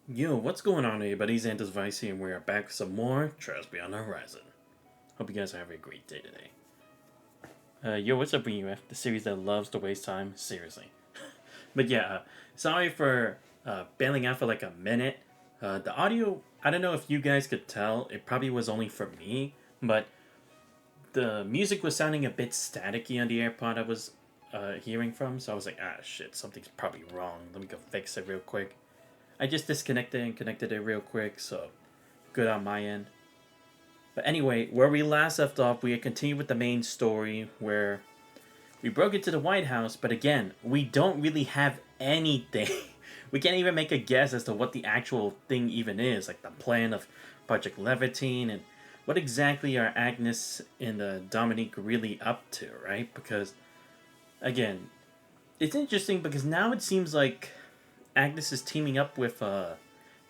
Yo, what's going on, everybody? Xanthus Vice here, and we are back with some more Trails Beyond the Horizon. Hope you guys are having a great day today. Yo, what's up, UF? The series that loves to waste time, seriously. But yeah, sorry for bailing out for like a minute. The audio, I don't know if you guys could tell, it probably was only for me, but the music was sounding a bit staticky on the AirPod I was hearing from, so I was like, ah, shit, something's probably wrong. Let me go fix it real quick. I just disconnected and connected it real quick, so good on my end. But anyway, where we last left off, we continued with the main story where we broke into the White House, but again, we don't really have anything. We can't even make a guess as to what the actual thing even is, like the plan of Project Levitine and what exactly are Agnes and Dominique really up to, right? Because, again, it's interesting because now it seems like Agnes is teaming up with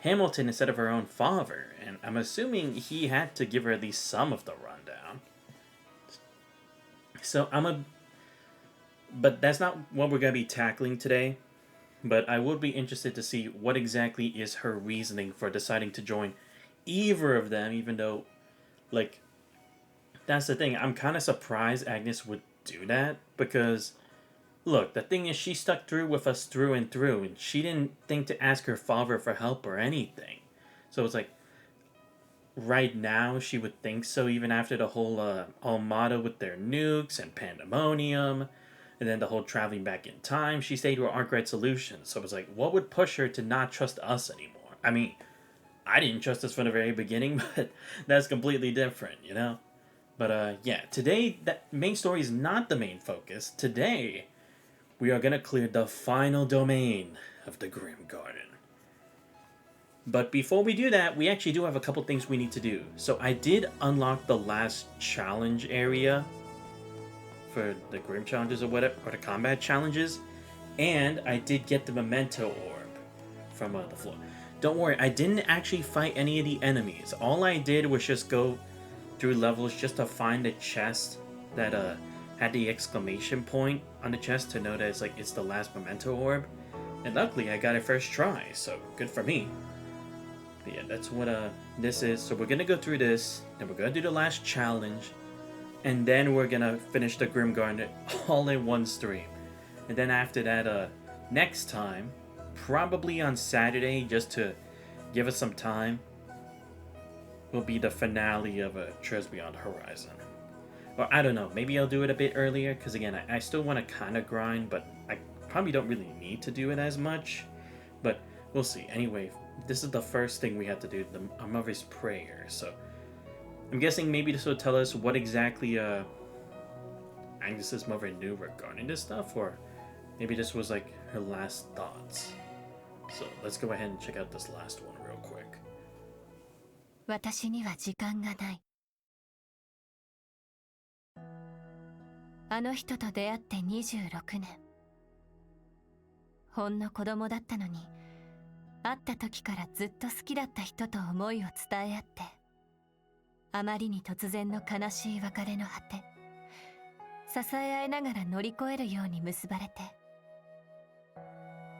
Hamilton instead of her own father, and I'm assuming he had to give her at least some of the rundown. So but that's not what we're gonna be tackling today. But I would be interested to see what exactly is her reasoning for deciding to join either of them, even though, like, that's the thing. I'm kind of surprised Agnes would do that because look, the thing is, she stuck through with us through and through, and she didn't think to ask her father for help or anything. So it's like, right now, she would think so, even after the whole Almada with their nukes and pandemonium, and then the whole traveling back in time. She stayed with Arkwright Solutions. So it was like, what would push her to not trust us anymore? I mean, I didn't trust us from the very beginning, but that's completely different, you know? But yeah, today, that main story is not the main focus. Today, we are gonna clear the final domain of the Grim Garden. But before we do that, we actually do have a couple things we need to do. So I did unlock the last challenge area for the Grim challenges or whatever, or the combat challenges, and I did get the memento orb from the floor. Don't worry, I didn't actually fight any of the enemies. All I did was just go through levels just to find a chest that had the exclamation point on the chest to know that it's the last memento orb. And luckily I got it first try, so good for me. But yeah, that's what this is. So we're gonna go through this, then we're gonna do the last challenge, and then we're gonna finish the Grim Garden all in one stream. And then after that, next time, probably on Saturday, just to give us some time, will be the finale of Trails Beyond Horizon. Or I don't know, maybe I'll do it a bit earlier, because again, I still want to kind of grind, but I probably don't really need to do it as much. But we'll see. Anyway, this is the first thing we have to do, the Mother's Prayer. So I'm guessing maybe this will tell us what exactly Agnes's mother knew regarding this stuff, or maybe this was like her last thoughts. So let's go ahead and check out this last one real quick. 私には時間がない。あの人と出会って26年。ほんの子供だったのに、会った時からずっと好きだった人と思いを伝え合って、あまりに突然の悲しい別れの果て、支え合いながら乗り越えるように結ばれて、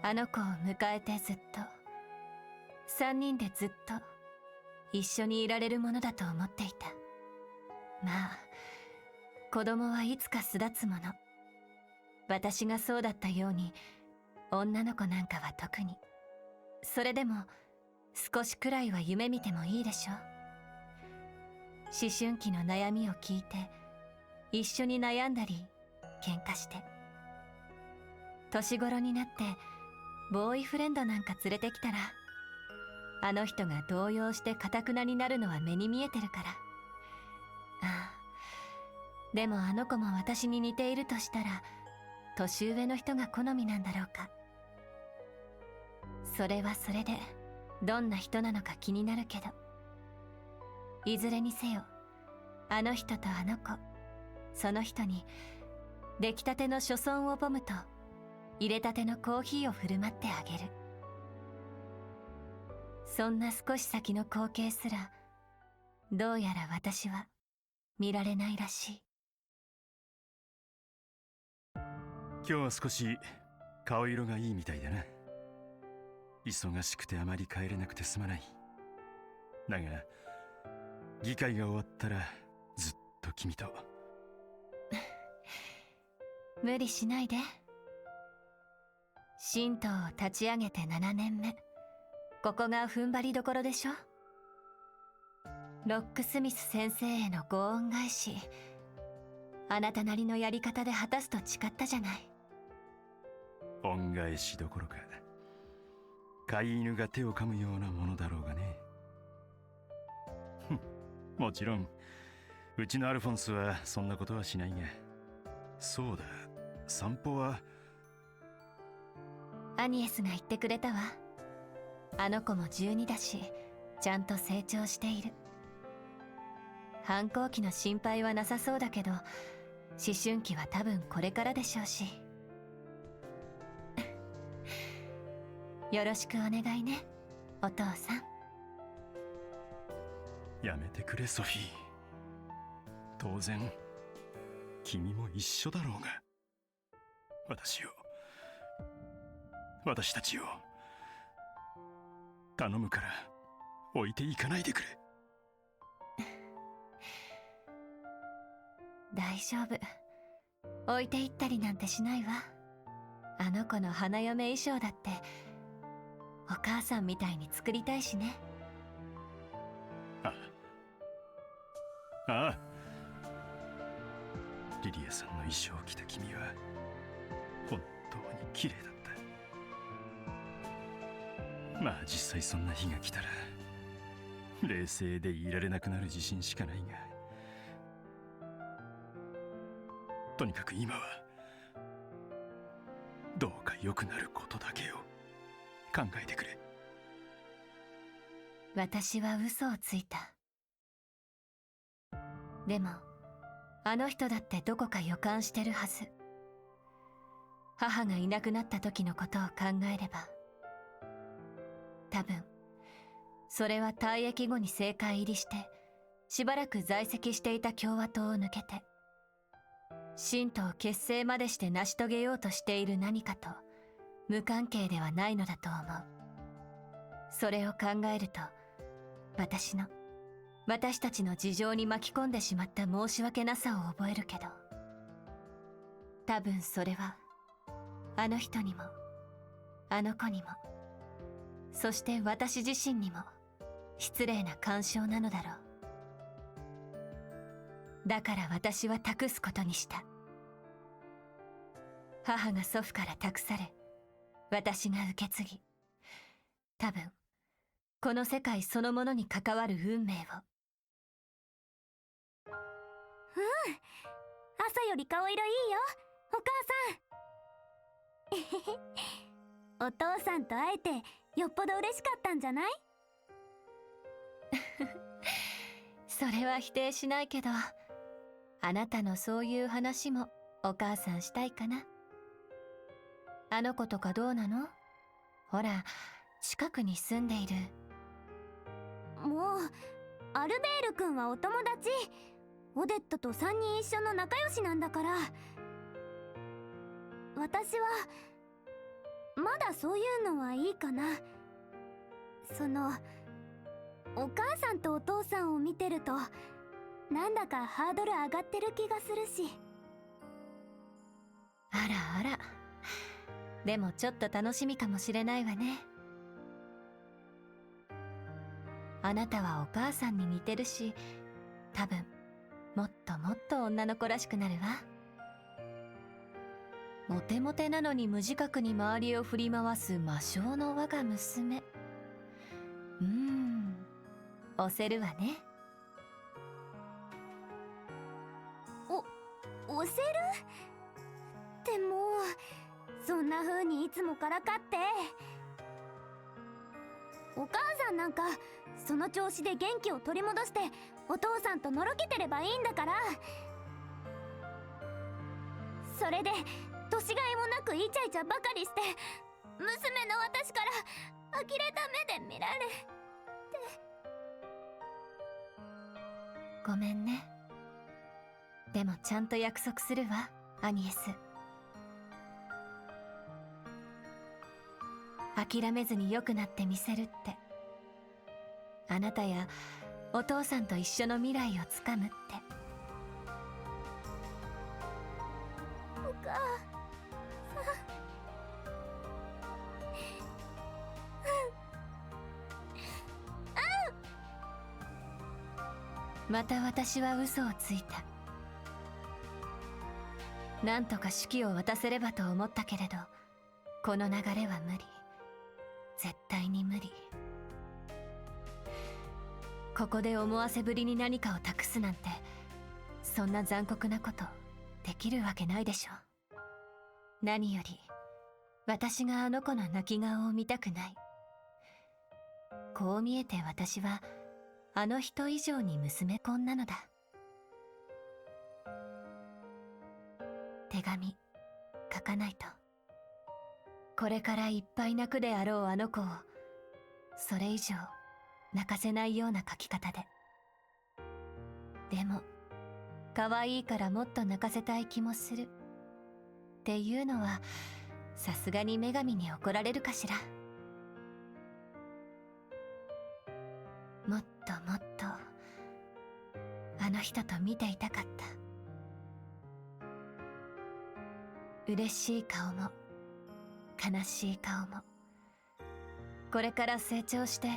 あの子を迎えてずっと、3人でずっと一緒にいられるものだと思っていた。まあ、子供はいつか巣立つもの。私がそうだったように、女の子なんかは特に。それでも、少しくらいは夢見てもいいでしょ。思春期の悩みを聞いて、一緒に悩んだり、喧嘩して。年頃になって、ボーイフレンドなんか連れてきたら、あの人が動揺して堅くなになるのは目に見えてるから。ああ。でもあの子も私に似ているとしたら、年上の人が好みなんだろうか。それはそれで、どんな人なのか気になるけど。いずれにせよ、あの人とあの子、その人に、出来たての初孫をボムと、入れたてのコーヒーを振る舞ってあげる。そんな少し先の光景すら、どうやら私は見られないらしい。今日は少し顔色がいいみたいだな。忙しくてあまり帰れなくてすまない。だが議会が終わったらずっと君と。無理しないで。神道を立ち上げて7年目、ここが踏ん張りどころでしょ。ロックスミス先生へのご恩返し、あなたなりのやり方で果たすと誓ったじゃない。恩返しどころか飼い犬が手を噛むようなものだろうがね。もちろんうちのアルフォンスはそんなことはしないが。そうだ、散歩は。アニエスが言ってくれたわ。あの子も12だし、ちゃんと成長している。反抗期の心配はなさそうだけど、思春期は多分これからでしょうし。よろしくお願いね、お父さん。やめてくれソフィー。当然君も一緒だろうが。私たちを頼むから置いていかないでくれ。大丈夫、置いていったりなんてしないわ。あの子の花嫁衣装だってお母さんみたいに作りたいしね。ああ、リリアさんの衣装を着た君は本当に綺麗だった。まあ実際そんな日が来たら冷静でいられなくなる自信しかないが、とにかく今はどうか良くなることだけを考えてくれ。私は嘘をついた。でもあの人だってどこか予感してるはず。母がいなくなった時のことを考えれば、多分それは退役後に政界入りしてしばらく在籍していた共和党を抜けて神道結成までして成し遂げようとしている何かと無関係ではないのだと思う。それを考えると私たちの事情に巻き込んでしまった申し訳なさを覚えるけど、多分それはあの人にもあの子にも、そして私自身にも失礼な干渉なのだろう。だから私は託すことにした。母が祖父から託され、私が受け継ぎ、多分この世界そのものに関わる運命を。朝より顔色いいよ、お母さん。お父さんと会えてよっぽど嬉しかったんじゃない？それは否定しないけど、あなたのそういう話もお母さんしたいかな。あの子とかどうなの？ほら、近くに住んでいる。もうアルベール君はお友達。オデットと3人一緒の仲良しなんだから。私はまだそういうのはいいかな。お母さんとお父さんを見てるとなんだかハードル上がってる気がするし。あらあら、でもちょっと楽しみかもしれないわね。あなたはお母さんに似てるし、多分もっともっと女の子らしくなるわ。モテモテなのに無自覚に周りを振り回す魔性の我が娘。押せるわね。押せる？でもそんな風にいつもからかって。お母さんなんかその調子で元気を取り戻してお父さんとのろけてればいいんだから。それで年がいもなくイチャイチャばかりして娘の私から呆れた目で見られて。ごめんね。でもちゃんと約束するわ、アニエス。諦めずに良くなってみせるって。あなたやお父さんと一緒の未来をつかむって。お母さん。また私は嘘をついた。なんとか手記を渡せればと思ったけれど、この流れは無理。絶対に無理。ここで思わせぶりに何かを託すなんて、そんな残酷なことできるわけないでしょ。何より私があの子の泣き顔を見たくない。こう見えて私はあの人以上に娘婚なのだ。手紙書かないと。これからいっぱい泣くであろうあの子をそれ以上泣かせないような書き方で。でも可愛いからもっと泣かせたい気もするっていうのは、さすがに女神に怒られるかしら。もっともっとあの人と見ていたかった。嬉しい顔も悲しい顔も、これから成長して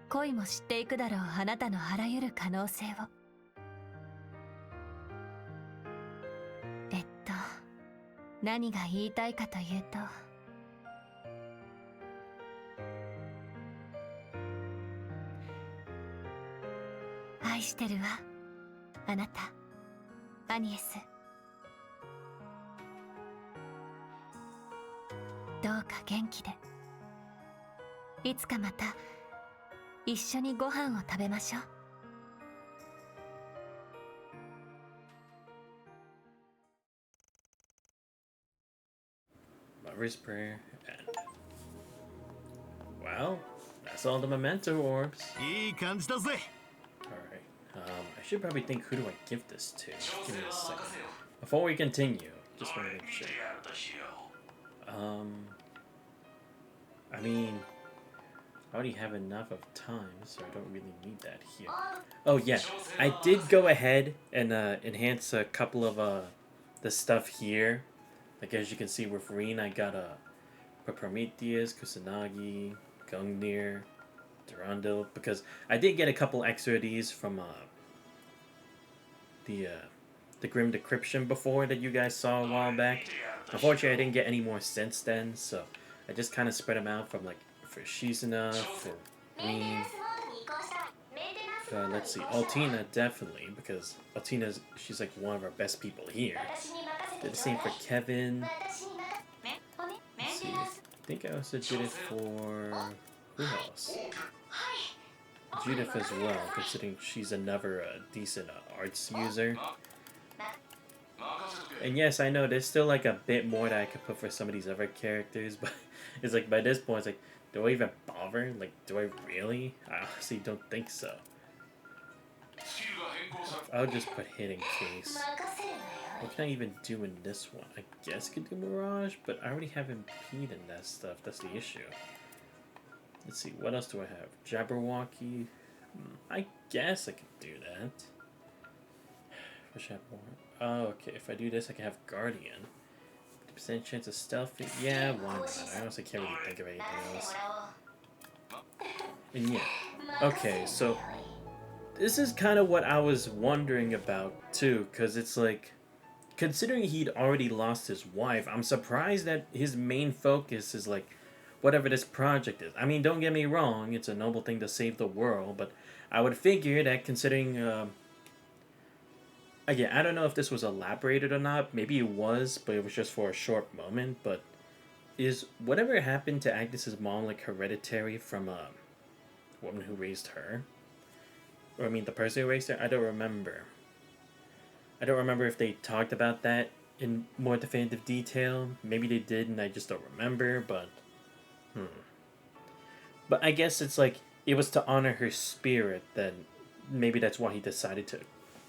恋も知っていくだろうあなたのあらゆる可能性を。何が言いたいかというと、愛してるわ、あなた、アニエス。どうか元気で。いつかまた一緒にご飯を食べましょう。Lover's prayer, and well, that's all the memento orbs. いい感じだぜ。 Alright, I should probably think, who do I give this to? Give me a second. Before we continue, just want to make sure. I mean, I already have enough of time, so I don't really need that here. Oh yeah, I did go ahead and enhance a couple of the stuff here. Like, as you can see with Rin, I got Prometheus, Kusanagi, Gungnir, Durandal, because I did get a couple extra of these from the Grim Decryption before that you guys saw a while back. Unfortunately, I didn't get any more since then, so I just kind of spread them out from, like, for Shizuna, for Rin. Let's see, Altina, definitely, because Altina's, she's like one of our best people here. Did the same for Kevin. Let's see, I think I also did it for, who else? Judith as well, considering she's another decent arts user. And yes, I know there's still like a bit more that I could put for some of these other characters, but it's like by this point, it's like, do I even bother? Like, do I really? I honestly don't think so. I'll just put hit in case. What can I even do in this one? I guess I could do Mirage, but I already have Impede in that stuff. That's the issue. Let's see, what else do I have? Jabberwocky. I guess I could do that. Wish I had more. Oh, okay. If I do this, I can have Guardian. 50% chance of stealth. Yeah, why not? I honestly can't really think of anything else. And yeah. Okay, so this is kind of what I was wondering about too, because it's like, considering he'd already lost his wife, I'm surprised that his main focus is like whatever this project is. I mean, don't get me wrong, it's a noble thing to save the world, but I would figure that considering again, I don't know if this was elaborated or not. Maybe it was, but it was just for a short moment. But is whatever happened to Agnes's mom like hereditary from a woman who raised her? Or I mean, the person who raised her? I don't remember. I don't remember if they talked about that in more definitive detail. Maybe they did and I just don't remember, but But I guess it's like, it was to honor her spirit, then maybe that's why he decided to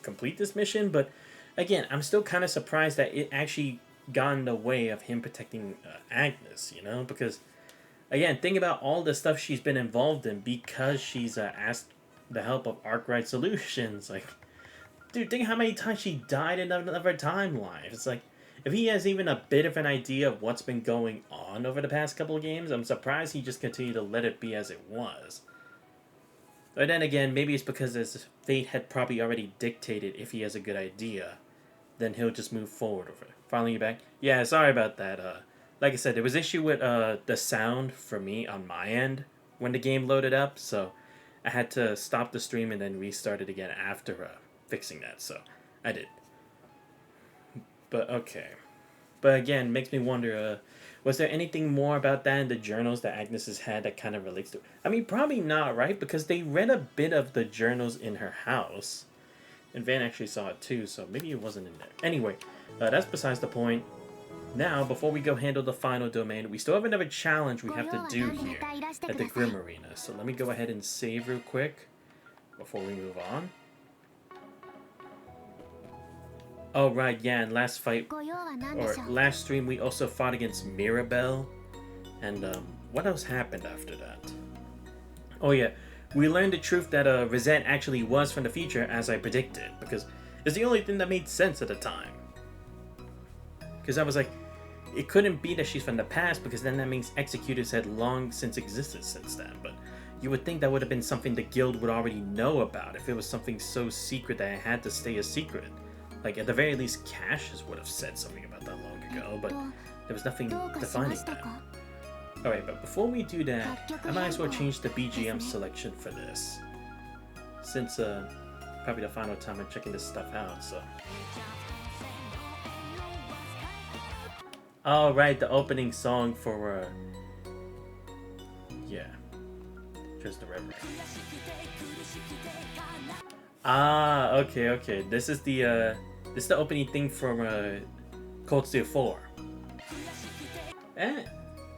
complete this mission. But again, I'm still kind of surprised that it actually got in the way of him protecting Agnes, you know? Because Again, think about all the stuff she's been involved in because she's asked the help of Arkwright Solutions. Like, dude, think how many times she died in another timeline. It's like, if he has even a bit of an idea of what's been going on over the past couple of games, I'm surprised he just continued to let it be as it was. But then again, maybe it's because his fate had probably already dictated if he has a good idea, then he'll just move forward with it. Finally, you back? Yeah, sorry about that. Like I said, there was issue with the sound for me on my end when the game loaded up, so I had to stop the stream and then restart it again after fixing that, so I did. But okay. But again, makes me wonder, was there anything more about that in the journals that Agnes has had that kind of relates to it? I mean, probably not, right? Because they read a bit of the journals in her house. And Van actually saw it too, so maybe it wasn't in there. Anyway, that's besides the point. Now, before we go handle the final domain, we still have another challenge we have to do here at the Grim Arena. So let me go ahead and save real quick before we move on. Oh, right, yeah, and last fight, or last stream, we also fought against Mirabelle. And, what else happened after that? Oh, yeah, we learned the truth that, Rosette actually was from the future, as I predicted, because it's the only thing that made sense at the time. Because I was like, it couldn't be that she's from the past, because then that means Executors had long since existed since then, but you would think that would have been something the guild would already know about if it was something so secret that it had to stay a secret. Like, at the very least, Cassius would have said something about that long ago, but there was nothing defining that. Alright, but before we do that, I might as well change the BGM selection for this. Since, probably the final time I'm checking this stuff out, so. Alright, the opening song for, yeah. Just the Reverend. Ah, okay. This is the opening thing from Cold Steel 4.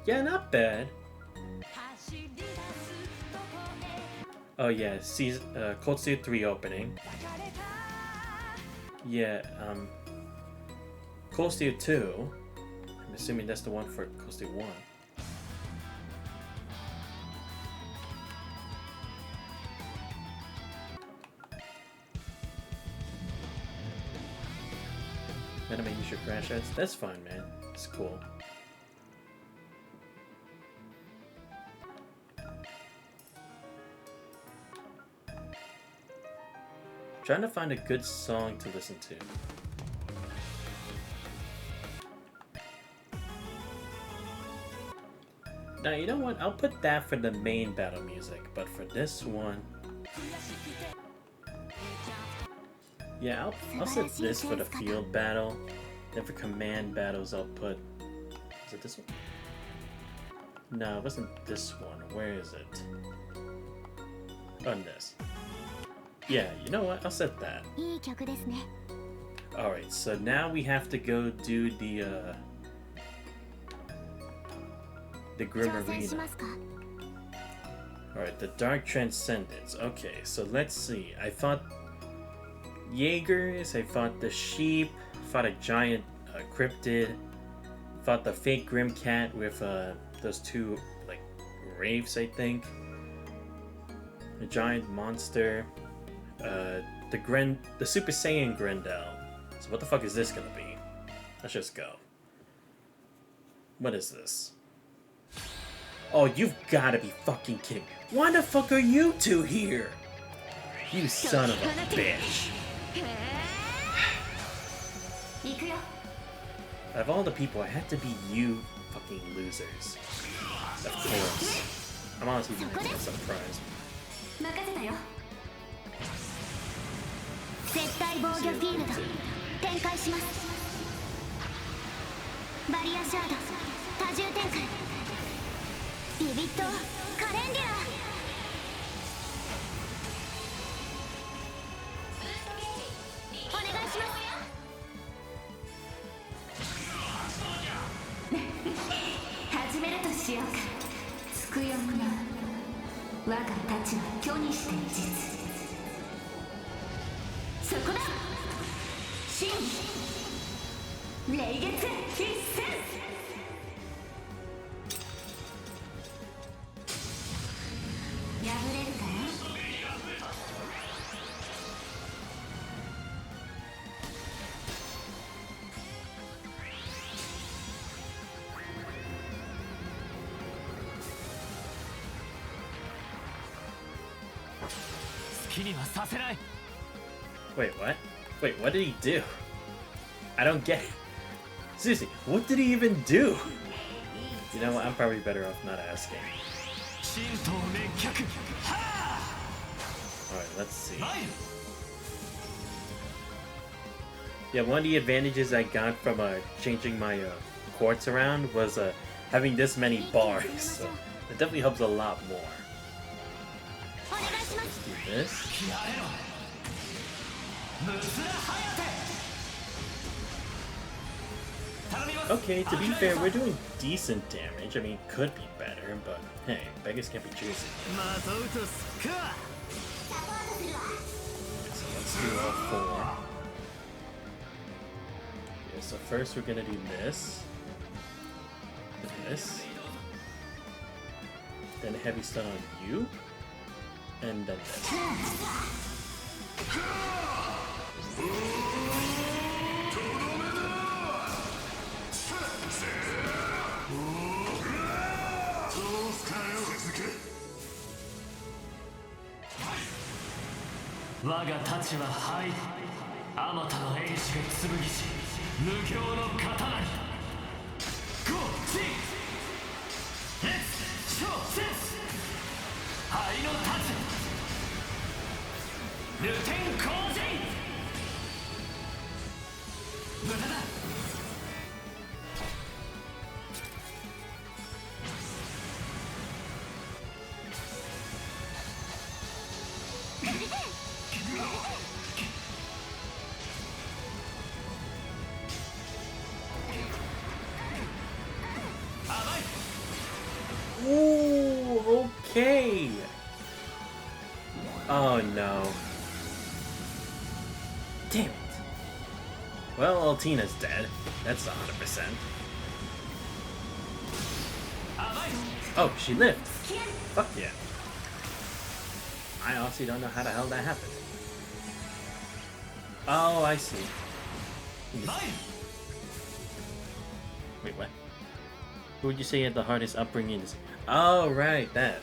Yeah, not bad. Oh yeah, Cold Steel 3 opening. Yeah, Cold Steel 2. I'm assuming that's the one for Cold Steel 1. Anime use your crash ads? That's fine, man. It's cool. Trying to find a good song to listen to. Now, you know what? I'll put that for the main battle music, but for this one... Yeah, I'll set this for the field battle. Then for command battles, I'll put... Is it this one? No, it wasn't this one. Where is it? On this. Yeah, you know what? I'll set that. Alright, so now we have to go do the Grim Arena. Alright, the Dark Transcendence. Okay, so let's see. I fought Jaegers, I fought the sheep, fought a giant cryptid, fought the fake Grim Cat with those two, like, wraiths, I think. A giant monster. The Super Saiyan Grendel. So what the fuck is this gonna be? Let's just go. What is this? Oh, you've gotta be fucking kidding me. Why the fuck are you two here? You son of a bitch. Of all the people, it had to be you fucking losers. Of course. I'm honestly not even surprised. 絶対防御フィールド展開します。バリアシャード多重展開。ビビットカレンデュラお願いします。始めるとしようか。つくよむな我が太刀は虚にして実。そこだ真霊月必戦きにはさせない。 Wait, what? Wait, what did he do? I don't get it. Seriously, what did he even do? You know what? I'm probably better off not asking. 神道滅却。は Alright, let's see. あ。参る。 Yeah, one of the advantages I got from changing my quartz around was having this many bars. So it definitely helps a lot more. お願いしま Let's す do this. やれろ。ムスラハヤテ。頼みます。 Okay, to be fair, we're doing decent damage. I mean, could be better, but hey, beggars can't be choosy. まとうとすっか。 So let's do all four. Okay, so first we're gonna do this. This. Then heavy stun on you. And then this. 我が太刀は灰。あまたの英士が剣し、無形の刀に。ゴーチー。レッツショーセンス。灰の太刀。ルテン工事。無駄だ。 Ooh, okay. Oh no. Damn it. Well, Altina's dead. That's 100%. Oh, she lived. Fuck yeah. I honestly don't know how the hell that happened. Oh, I see. Wait, what? Who would you say had the hardest upbringing? Oh, right, that.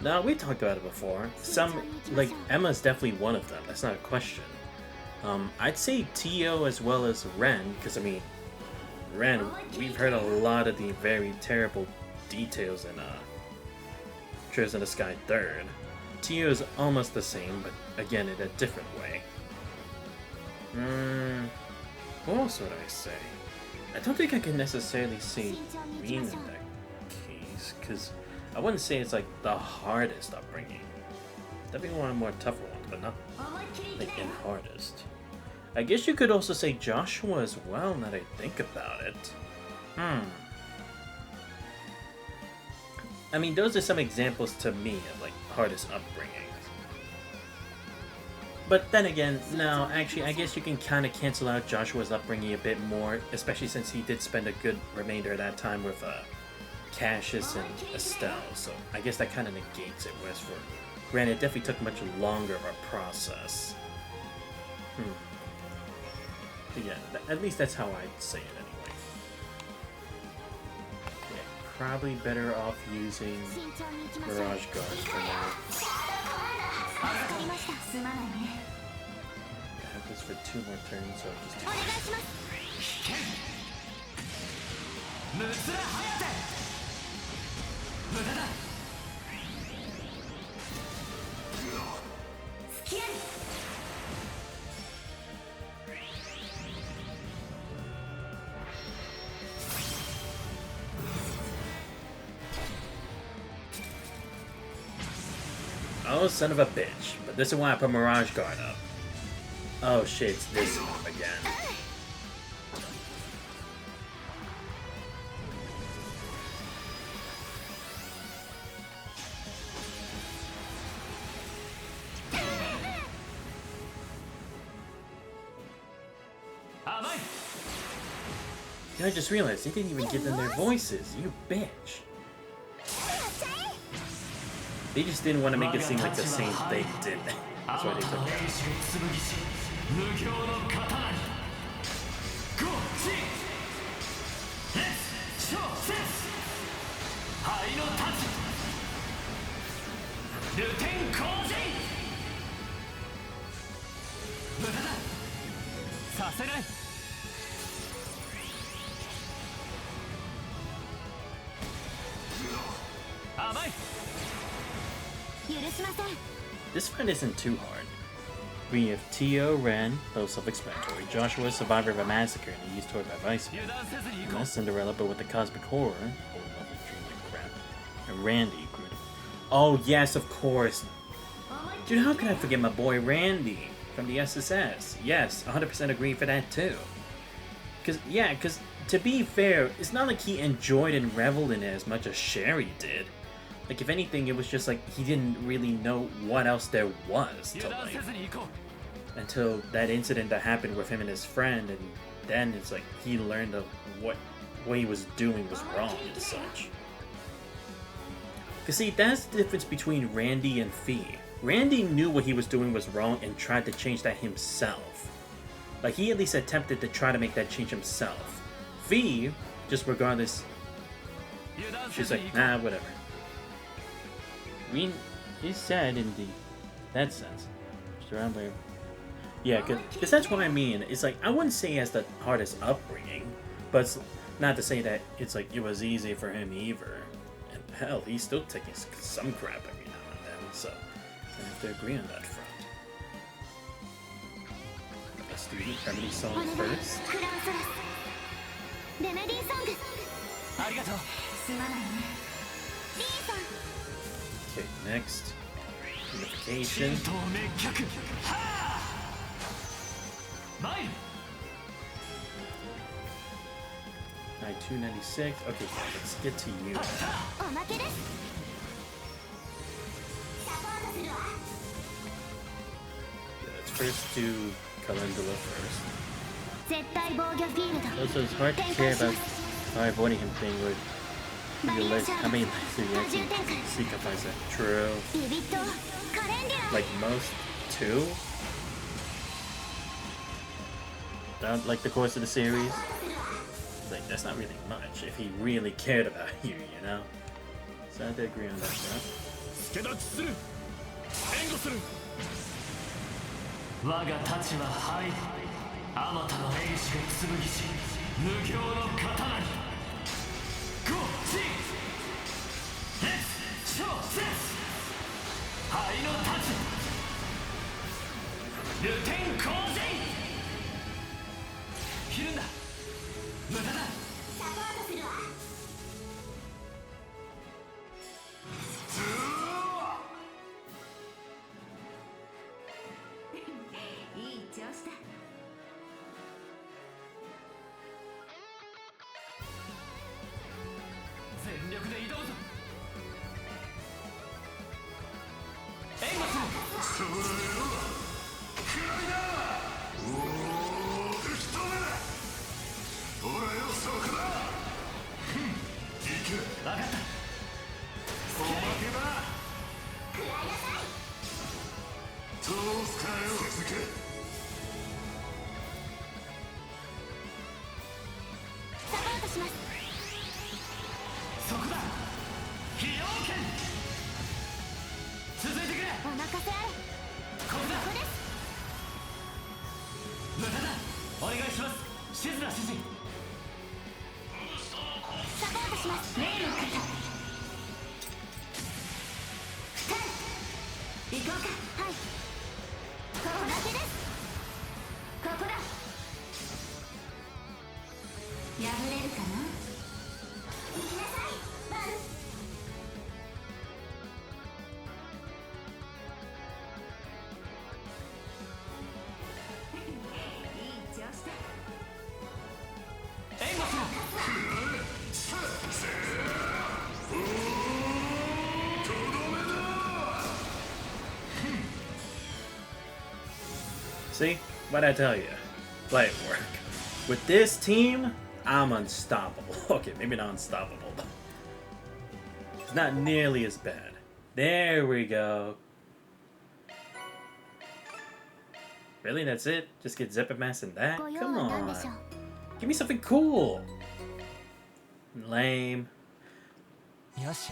No, we talked about it before. Like, Emma's definitely one of them. That's not a question. I'd say Tio as well as Ren, because, I mean, Ren, we've heard a lot of the very terrible details in, Trails in the Sky 3rd. Tio is almost the same, but again, in a different way. What else would I say? I don't think I can necessarily say Rin in that case, because I wouldn't say it's like the hardest upbringing. Definitely one of the more tougher ones, but not like in hardest. I guess you could also say Joshua as well, now that I think about it. I mean, those are some examples to me of like hardest upbringings. But then again, no, actually, I guess you can kind of cancel out Joshua's upbringing a bit more, especially since he did spend a good remainder of that time with Cassius and Estelle, so I guess that kind of negates it, whereas for Granted, it definitely took much longer of a process. But yeah, at least that's how I'd say it anyway. Yeah, probably better off using Mirage Guard for now. I have this for 2 more turns, so I'll just do Oh, son of a bitch. But this is why I put Mirage Guard up. Oh shit, it's this one again. I just realized they didn't even give them their voices, you bitch. They just didn't want to make it seem like the same thing, did they? That's why they took it. い。甘い。許しません。 This fight isn't too hard. We have Tio, Ren, both self-explanatory. Joshua, survivor of a massacre in the East toward by Vice. 油断せずに行こ And Cinderella, but with the cosmic horror. Old lovely dreamlike crap. And Randy, good. Oh, yes, of course. Dude, how can I forget my boy Randy from the SSS? Yes, 100% agree for that too. Because to be fair, it's not like he enjoyed and reveled in it as much as Sherry did. Like, if anything, it was just like he didn't really know what else there was う。 to 油断 like せずに行こ until that incident that happened with him and his friend, and then it's like he learned of what he was doing was wrong and such. Cause see, that's the difference between Randy and Fee. Randy knew what he was doing was wrong and tried to change that himself. Like, he at least attempted to try to make that change himself. Fee, just regardless, う。油断せ she's ずに like, 行こ nah, whatever. I mean, it's sad in that sense. Surrounded by... Yeah, because that's what I mean. It's like, I wouldn't say he has the hardest upbringing, but it's not to say that it's like it was easy for him either. And hell, he's still taking some crap every now and then, so I have to agree on that front. Let's do the remedy song お願い first. クラウソラス。レメディーソング。 う。ありがとう。すまないね。リーさん。 Okay, next. 神 Unification. 道滅却。はあ。参る。 296. Okay, let's get to you. おまけです。サポートするわ。 Yeah, let's first do Calendula first. 絶対防御フィールド。 Also, it's hard to care about how avoiding him thing would realize how many lives did he actually sacrifice that. True. ビビットカレンデュラ。 Like most two? Throughout like the course of the series? Like, that's not really much if he really cared about you, you know? So I have to agree on that front. 助立ちする。援護する。我が太刀は入り。あまたの英士が剣し。無形の刀に。ゴーチー。レッツショーセス。灰の太刀。ルテン洪人。ひるんだ。無駄だ。サポートするわ。いい調子だ。全力で移動ぞ。援護する。そこだよ。クライだ。おお、吹き飛べ。ほらよ、そこだ。行け。分かった。おまけだ。食らいなさい。通すかよ。続け。サポートします。そこだ。非要剣。続いてくれ。お任せあれ。ここだ。ここです。無駄だ。お願いします。静な指示。サポートします。メールを送った。行こうか。はい。ここだけです。ここだ。破れるかな。行きなさい。バル。いい調子だ。援護する。とどめだ。 See? What'd I tell you? Light work. With this team, I'm unstoppable. Okay, maybe not unstoppable, but it's not nearly as bad. There we go. Really? That's it? Just get Zephyr Mass and that? ご用 Come は何でしょう。 on. Give me something cool. Lame. よし、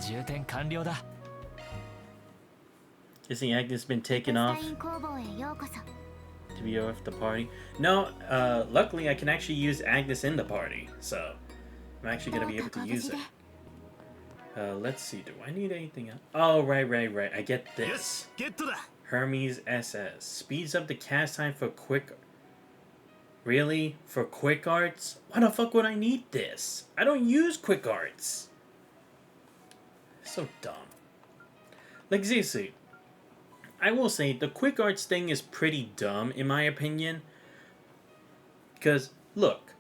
充填完了だ。 Guessing Agnes been taken スタ off. イン工房へようこそ。to be off the party. No, luckily I can actually use Agnes in the party, so I'm actually gonna be able to use it. Let's see, do I need anything else? Oh, right. I get this. Hermes SS. Speeds up the cast time for quick... Really? For quick arts? Why the fuck would I need this? I don't use quick arts. So dumb. Like, seriously. I will say, the quick arts thing is pretty dumb, in my opinion. Because, look.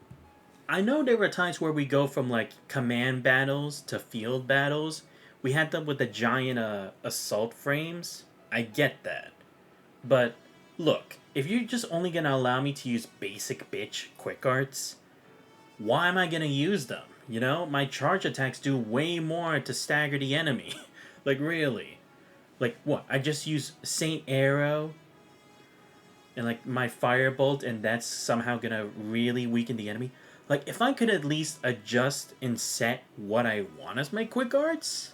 I know there were times where we go from, like, command battles to field battles. We had them with the giant assault frames. I get that. But, look, if you're just only going to allow me to use basic bitch quick arts, why am I going to use them? You know, my charge attacks do way more to stagger the enemy. Like, really. Like, what? I just use Saint Arrow and, like, my Firebolt, and that's somehow going to really weaken the enemy? Like, if I could at least adjust and set what I want as my quick arts,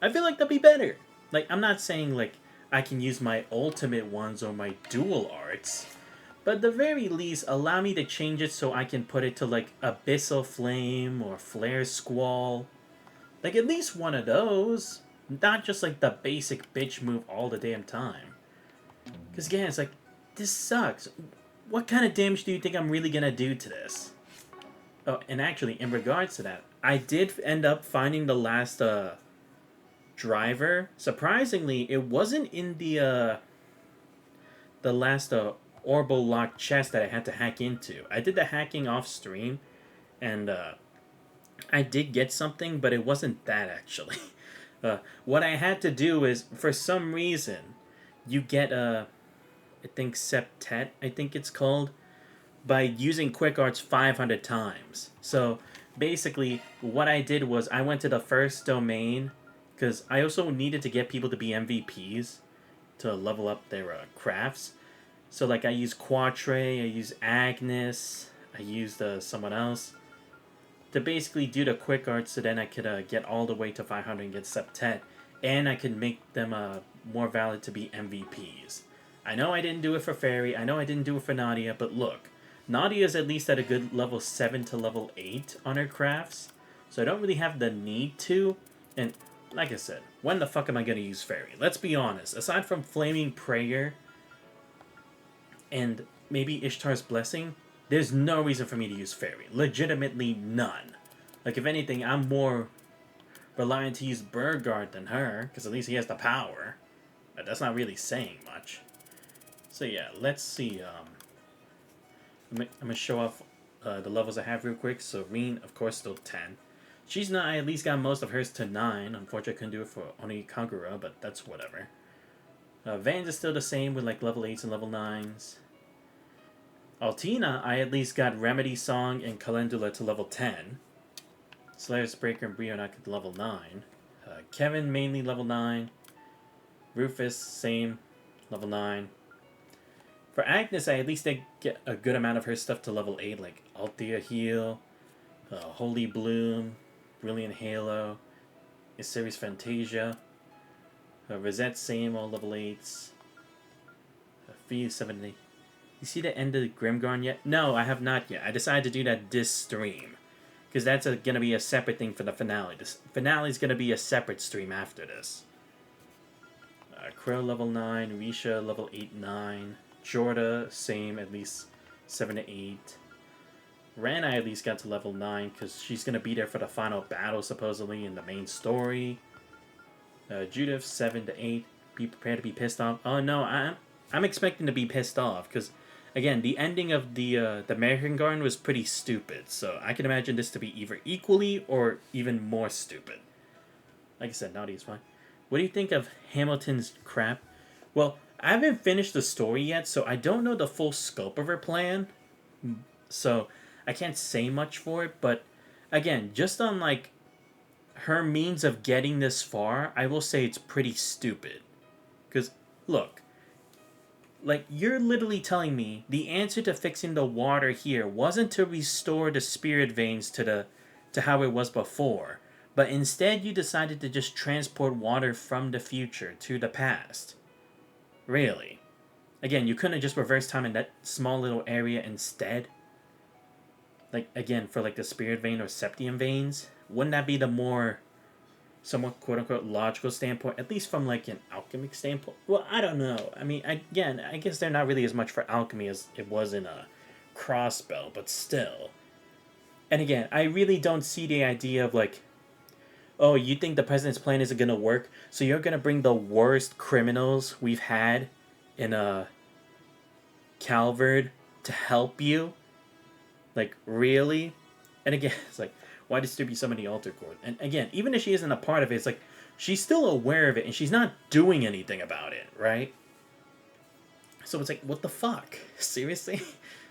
I feel like that'd be better. Like, I'm not saying, like, I can use my ultimate ones or my dual arts, but at the very least, allow me to change it so I can put it to, like, Abyssal Flame or Flare Squall. Like, at least one of those. Not just, like, the basic bitch move all the damn time. Because, again, it's like, this sucks. What kind of damage do you think I'm really gonna do to this? Oh, and actually, in regards to that, I did end up finding the last driver. Surprisingly, it wasn't in the last Orbital Lock chest that I had to hack into. I did the hacking off stream, and I did get something, but it wasn't that actually. What I had to do is, for some reason, you get I think Septet, I think it's called, by using quick arts 500 times. So basically what I did was I went to the first domain, because I also needed to get people to be MVPs to level up their crafts. So like I used Quatre, I used Agnes, I used someone else to basically do the quick arts, so then I could get all the way to 500 and get Septet, and I could make them more valid to be MVPs. I know I didn't do it for Fairy, I know I didn't do it for Nadia, but look, Nadia's at least at a good level 7 to level 8 on her crafts, so I don't really have the need to, and like I said, when the fuck am I going to use Fairy? Let's be honest, aside from Flaming Prayer and maybe Ishtar's Blessing, there's no reason for me to use Fairy. Legitimately none. Like, if anything, I'm more reliant to use Burgard than her, because at least he has the power. But that's not really saying much. So yeah, let's see. I'm going to show off the levels I have real quick. So Reen, of course, still 10. She's not, I at least got most of hers to 9. Unfortunately, I couldn't do it for Oni Kagura, but that's whatever. Vans is still the same with like level 8s and level 9s. Altina, I at least got Remedy Song and Calendula to level 10. Slayer's Breaker and Brionac at level 9. Kevin, mainly level 9. Rufus, same, level 9. For Agnes, I at least did get a good amount of her stuff to level 8, like Althea Heal, Holy Bloom, Brilliant Halo, Isiri's Fantasia. Rosette, same, all level 8s. Fee 70. You see the end of the Grimgarn yet? No, I have not yet. I decided to do that this stream, because that's going to be a separate thing for the finale. The finale is going to be a separate stream after this. Crow level 9, Risha level 8-9, Jorda same, at least 7 to 8. Ran I at least got to level 9 because she's going to be there for the final battle supposedly in the main story. Judith 7 to 8. Be prepared to be pissed off. Oh no, I'm expecting to be pissed off because again, the ending of the American Garden was pretty stupid, so I can imagine this to be either equally or even more stupid. Like I said, Naughty is fine. What do you think of Hamilton's crap? Well, I haven't finished the story yet, so I don't know the full scope of her plan. So I can't say much for it, but again, just on like her means of getting this far, I will say it's pretty stupid. Because, look, like, you're literally telling me the answer to fixing the water here wasn't to restore the spirit veins to how it was before, but instead you decided to just transport water from the future to the past. Really? Again, you couldn't just reverse time in that small little area instead? Like, again, for like the spirit vein or septium veins? Wouldn't that be the more somewhat quote-unquote logical standpoint, at least from like an alchemic standpoint? Well, I don't know. I mean, again, I guess they're not really as much for alchemy as it was in a crossbow, but still. And again, I really don't see the idea of like, oh, you think the president's plan isn't gonna work, so you're gonna bring the worst criminals we've had in a Calvard to help you? Like, really? And again, it's like, why distribute so many altar cord? And again, even if she isn't a part of it, it's like, she's still aware of it and she's not doing anything about it, right? So it's like, what the fuck? Seriously?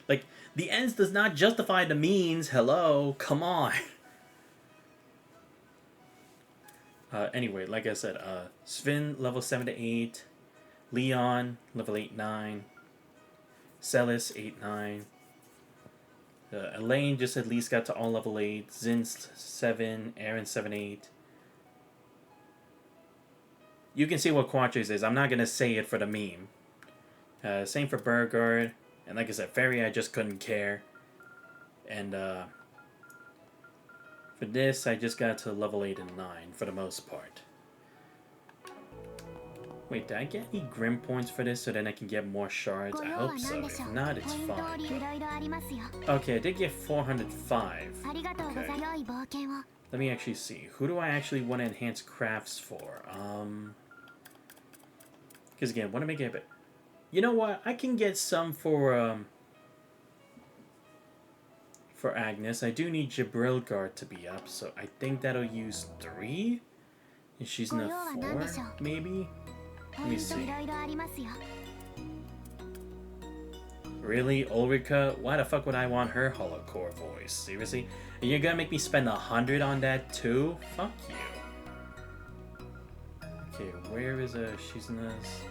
Like, the ends does not justify the means. Hello? Come on. Anyway, like I said, Sven, level 7 to 8. Leon, level 8, 9. Celis, 8, 9. Elaine just at least got to all level 8. Zin's 7. Aaron 7, 8. You can see what Quatres is. I'm not going to say it for the meme. Same for Burgard. And like I said, Fairy, I just couldn't care. And for this, I just got to level 8 and 9 for the most part. Wait, did I get any Grim points for this so then I can get more shards? I hope so. If not, it's fine. Okay, I did get 405. Okay. Let me actually see. Who do I actually want to enhance crafts for? Because again, I want to make it a bit... You know what? I can get some for Agnes. I do need Jibrilgard to be up, so I think that'll use 3? And she's in a 4, maybe? Let me see. Really? Ulrika? Why the fuck would I want her holocore voice? Seriously? And you're gonna make me spend 100 on that too? Fuck you. Okay, where is she's in this?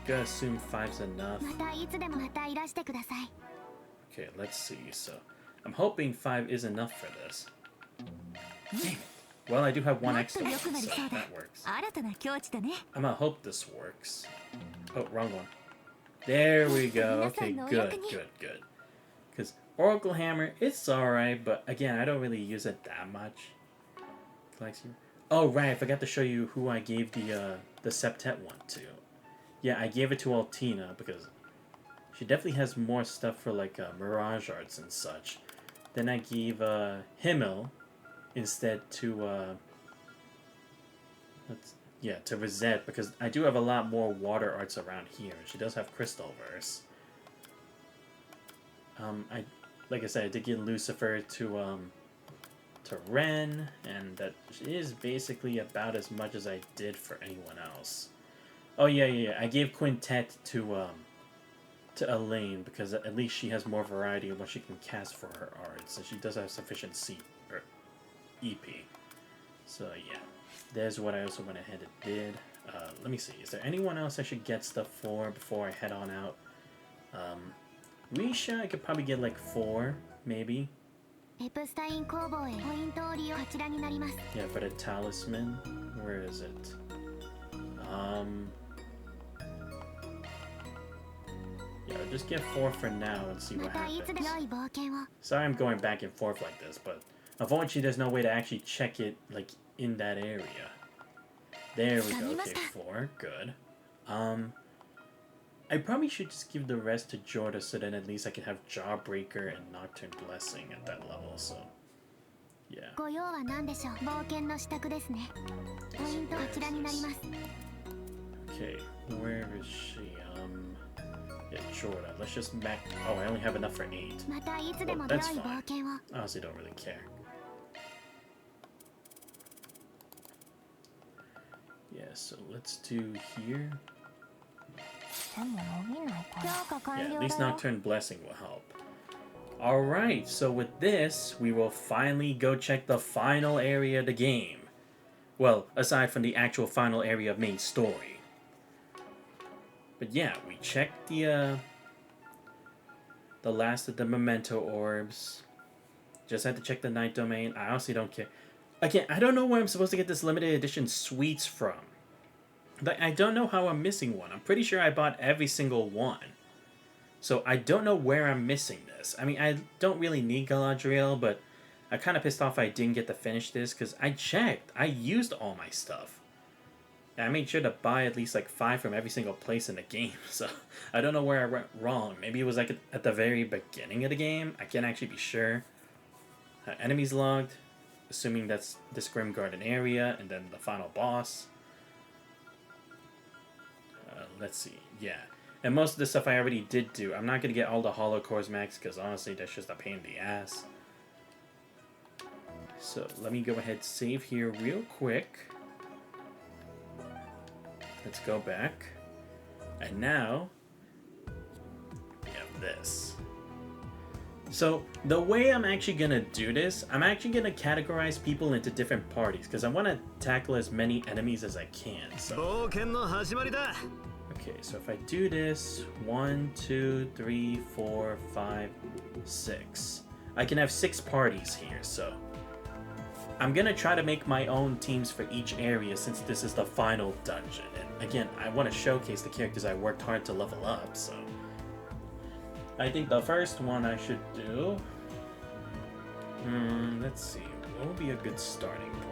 Gotta assume 5's enough. Okay, let's see. So, I'm hoping 5 is enough for this. Damn it. Well, I do have one extra one, so that works. I'm gonna hope this works. Oh, wrong one. There we go. Okay, good. Because Oracle Hammer, it's alright, but again, I don't really use it that much. Oh, right, I forgot to show you who I gave the Septet one to. Yeah, I gave it to Altina because she definitely has more stuff for like Mirage Arts and such. Then I gave Himmel instead to to Rosette, because I do have a lot more water arts around here. She does have Crystal Verse. Like I said, I did get Lucifer to Ren, and that is basically about as much as I did for anyone else. Oh yeah. I gave Quintet to Elaine because at least she has more variety of what she can cast for her arts, and she does have sufficient EP. So yeah, there's what I also went ahead and did. Let me see, is there anyone else I should get stuff for before I head on out? Risha, I could probably get like 4, maybe. Yeah, for the talisman. Where is it? Yeah, I'll just get 4 for now and see what happens. Sorry I'm going back and forth like this, but unfortunately there's no way to actually check it like in that area. There we go. Okay, 4. Good. I probably should just give the rest to Jorda so then at least I can have Jawbreaker and Nocturne Blessing at that level, so... Yeah. Okay, where is she? Yeah, Jorda. Let's just max... Oh, I only have enough for 8. Oh, that's fine. I honestly don't really care. Yeah, so let's do here. Yeah, at least Nocturne Blessing will help. Alright, so with this, we will finally go check the final area of the game. Well, aside from the actual final area of main story. But yeah, we checked the last of the Memento Orbs. Just had to check the Night Domain. I honestly don't care. Again, I don't know where I'm supposed to get this limited edition sweets from. Like, I don't know how I'm missing one. I'm pretty sure I bought every single one. So I don't know where I'm missing this. I mean, I don't really need Galadriel, but I'm kind of pissed off I didn't get to finish this because I checked. I used all my stuff. And I made sure to buy at least like 5 from every single place in the game. So I don't know where I went wrong. Maybe it was like at the very beginning of the game. I can't actually be sure. Enemies logged. Assuming that's this Grim Garden area and then the final boss. Let's see. Yeah. And most of the stuff I already did do. I'm not going to get all the Hollow Cores max because honestly that's just a pain in the ass. So let me go ahead and save here real quick. Let's go back. And now we have this. So the way I'm actually going to do this, I'm actually going to categorize people into different parties because I want to tackle as many enemies as I can. So okay, so if I do this, 1, 2, 3, 4, 5, 6. I can have 6 parties here, so I'm gonna try to make my own teams for each area since this is the final dungeon. And again, I want to showcase the characters I worked hard to level up, so I think the first one I should do... let's see, what would be a good starting point?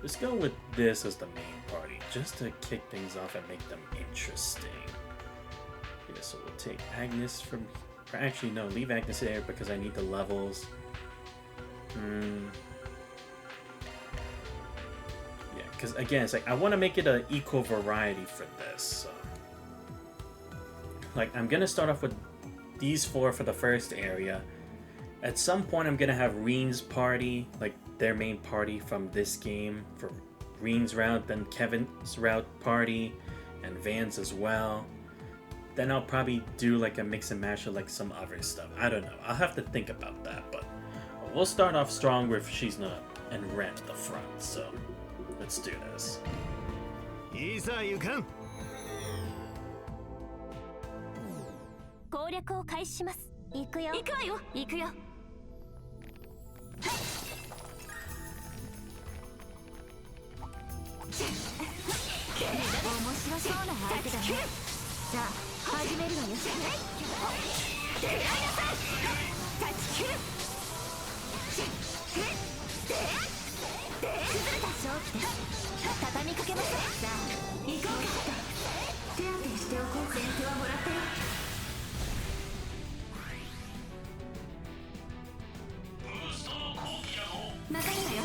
Let's go with this as the main party, just to kick things off and make them interesting. Yeah, so we'll take Agnes from... Or actually, no, leave Agnes there because I need the levels. Yeah, because again, it's like, I want to make it an equal variety for this. So. Like, I'm going to start off with these 4 for the first area. At some point, I'm going to have Reen's party, like their main party from this game for Reen's route, then Kevin's route party, and Van's as well. Then I'll probably do like a mix and match of like some other stuff. I don't know. I'll have to think about that, but we'll start off strong with Shizna and Ren at the front, so let's do this. 攻略を開始します。行くよ。行くわよ。行くよ。面白そうな相手だね。さあ、始めるわよ。出会いなさい。立ち切る。崩れた勝負です。畳みかけます。さあ、行こうか。手当てしておこう。先手はもらったよ。中身だよ。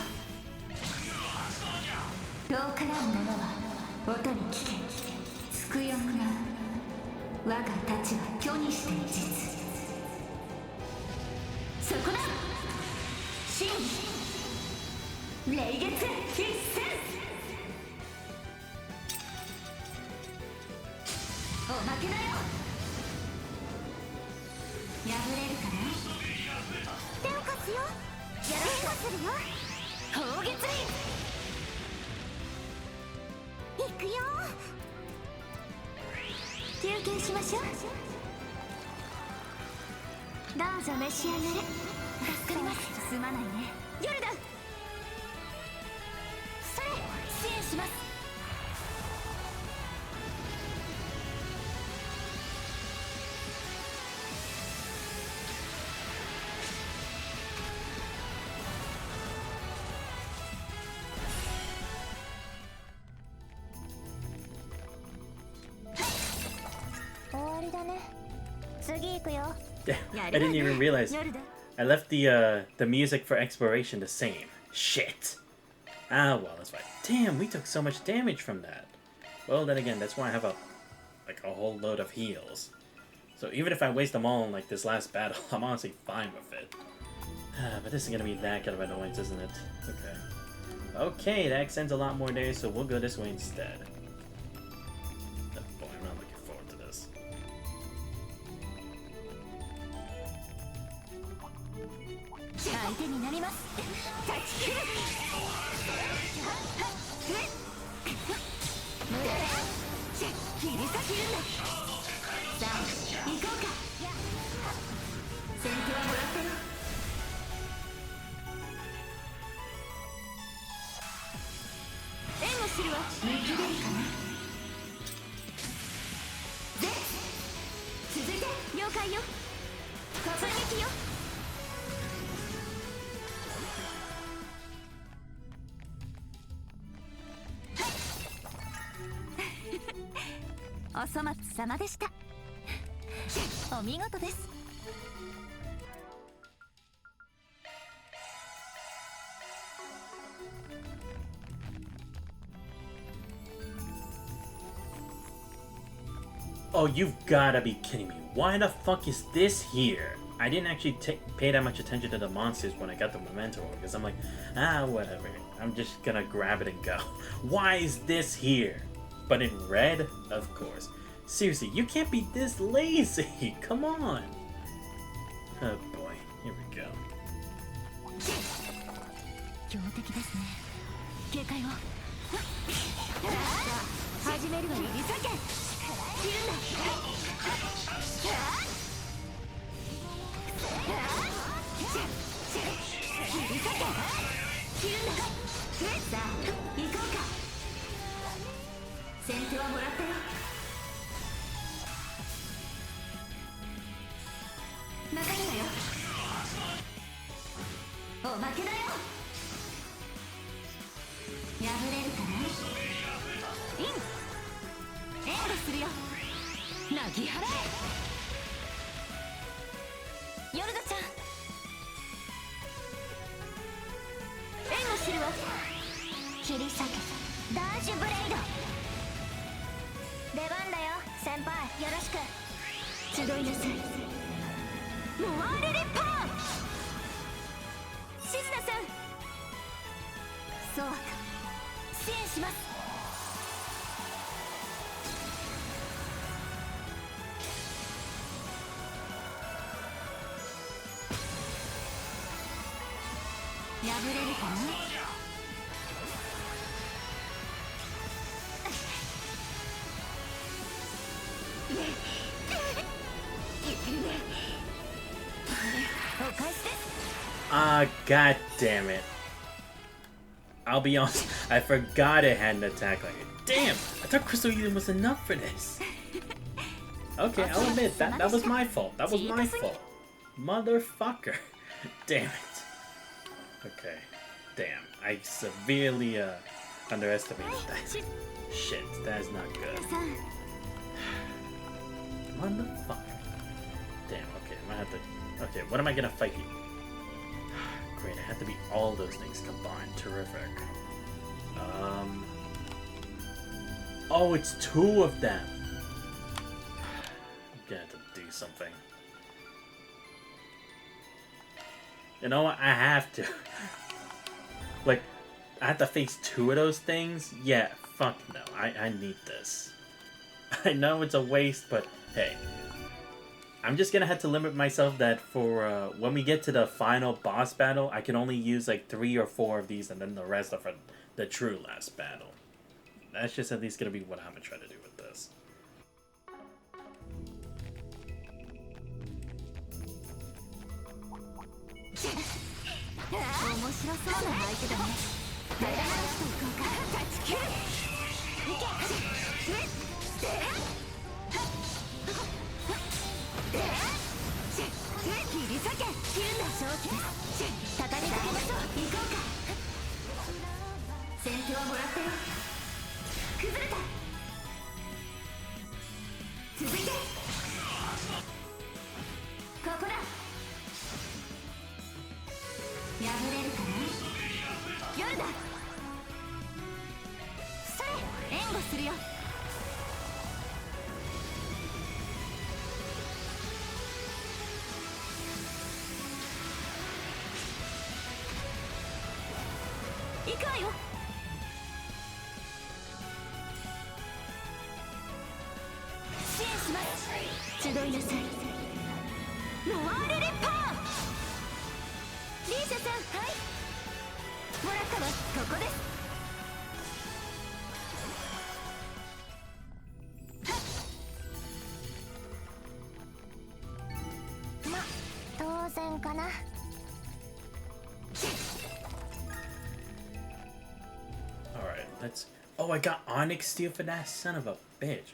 遠からぬものは音に聞け。つくよくな我が太刀は虚にして実。そこだ。真霊月一戦。おまけだよ。破れるかな。手を貸すよ。やらせするよ。砲撃行くよ。休憩しましょう。どうぞ召し上がれ。助かります。すまないね。夜だ。それ支援します。I didn't even realize I left the music for exploration the same. Shit. Ah, well, that's fine. Damn, we took so much damage from that. Well, then again, that's why I have a whole load of heals. So even if I waste them all in like this last battle, I'm honestly fine with it. But this is gonna be that kind of annoyance, isn't it? Okay. Okay, that extends a lot more days, so we'll go this way instead. Oh boy, I'm not looking forward to this. 見切れるかな。で続いて了解よ。突撃よ。お粗末様でした。お見事です。Oh, you've gotta be kidding me. Why the fuck is this here? I didn't actually pay that much attention to the monsters when I got the memento because I'm like, whatever. I'm just gonna grab it and go. Why is this here? But in red? Of course. Seriously, you can't be this lazy. Come on. Oh boy, here we go. 強敵ですね。警戒を。始めるわよ。リサケン。切るんだ。リサケン。切るんだ。さあ、行こうか。先手はもらったよ。任せたよ。おまけだよ。破れるかな。イン援護するよ。なぎ払え。ヨルダちゃん援護するわ。切り裂けダーシュブレイド。出番だよ先輩。よろしく。集いなさい。モワールリッパー。シズナさんそうか支援します。破れるかな。お返しです。God damn it. I'll be honest, I forgot it had an attack like it. Damn! I thought Crystal Eden was enough for this. Okay, I'll admit, that was my fault. That was my fault. Motherfucker. Damn it. Okay. Damn. I severely underestimated that. Shit, that is not good. Motherfucker. Damn, okay, I'm gonna have to... Okay, what am I gonna fight here? Great, I have to be all those things combined. Terrific. Oh, it's two of them. I'm gonna have to do something. You know what? I have to. Like, I have to face two of those things? Yeah, fuck no. I need this. I know it's a waste, but hey. I'm just gonna have to limit myself that for when we get to the final boss battle, I can only use like 3 or 4 of these and then the rest are for the true last battle. That's just at least gonna be what I'm gonna try to do with this. Oh, I got onyx steel for that son of a bitch.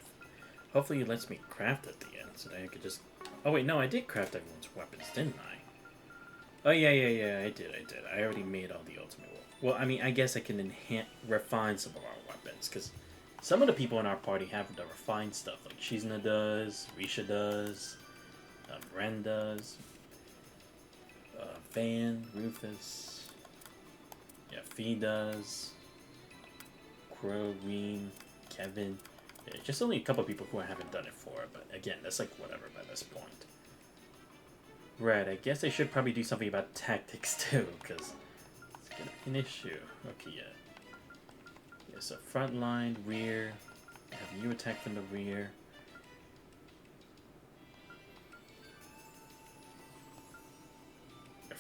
Hopefully, it lets me craft at the end so that I could just. Oh wait, no, I did craft everyone's weapons, didn't I? Oh yeah, I did. I already made all the ultimate. Well, I mean, I guess I can refine some of our weapons because some of the people in our party have the refined stuff, like Shizuna does, Risha does, Ren does, Van, Rufus, yeah, Fee does, Crow, Green, Kevin. Yeah, just only a couple people who I haven't done it for, but again, that's like whatever by this point. Right, I guess I should probably do something about tactics too, because it's gonna be an issue. Okay, yeah. Yeah, so front line, rear. Have you attack from the rear.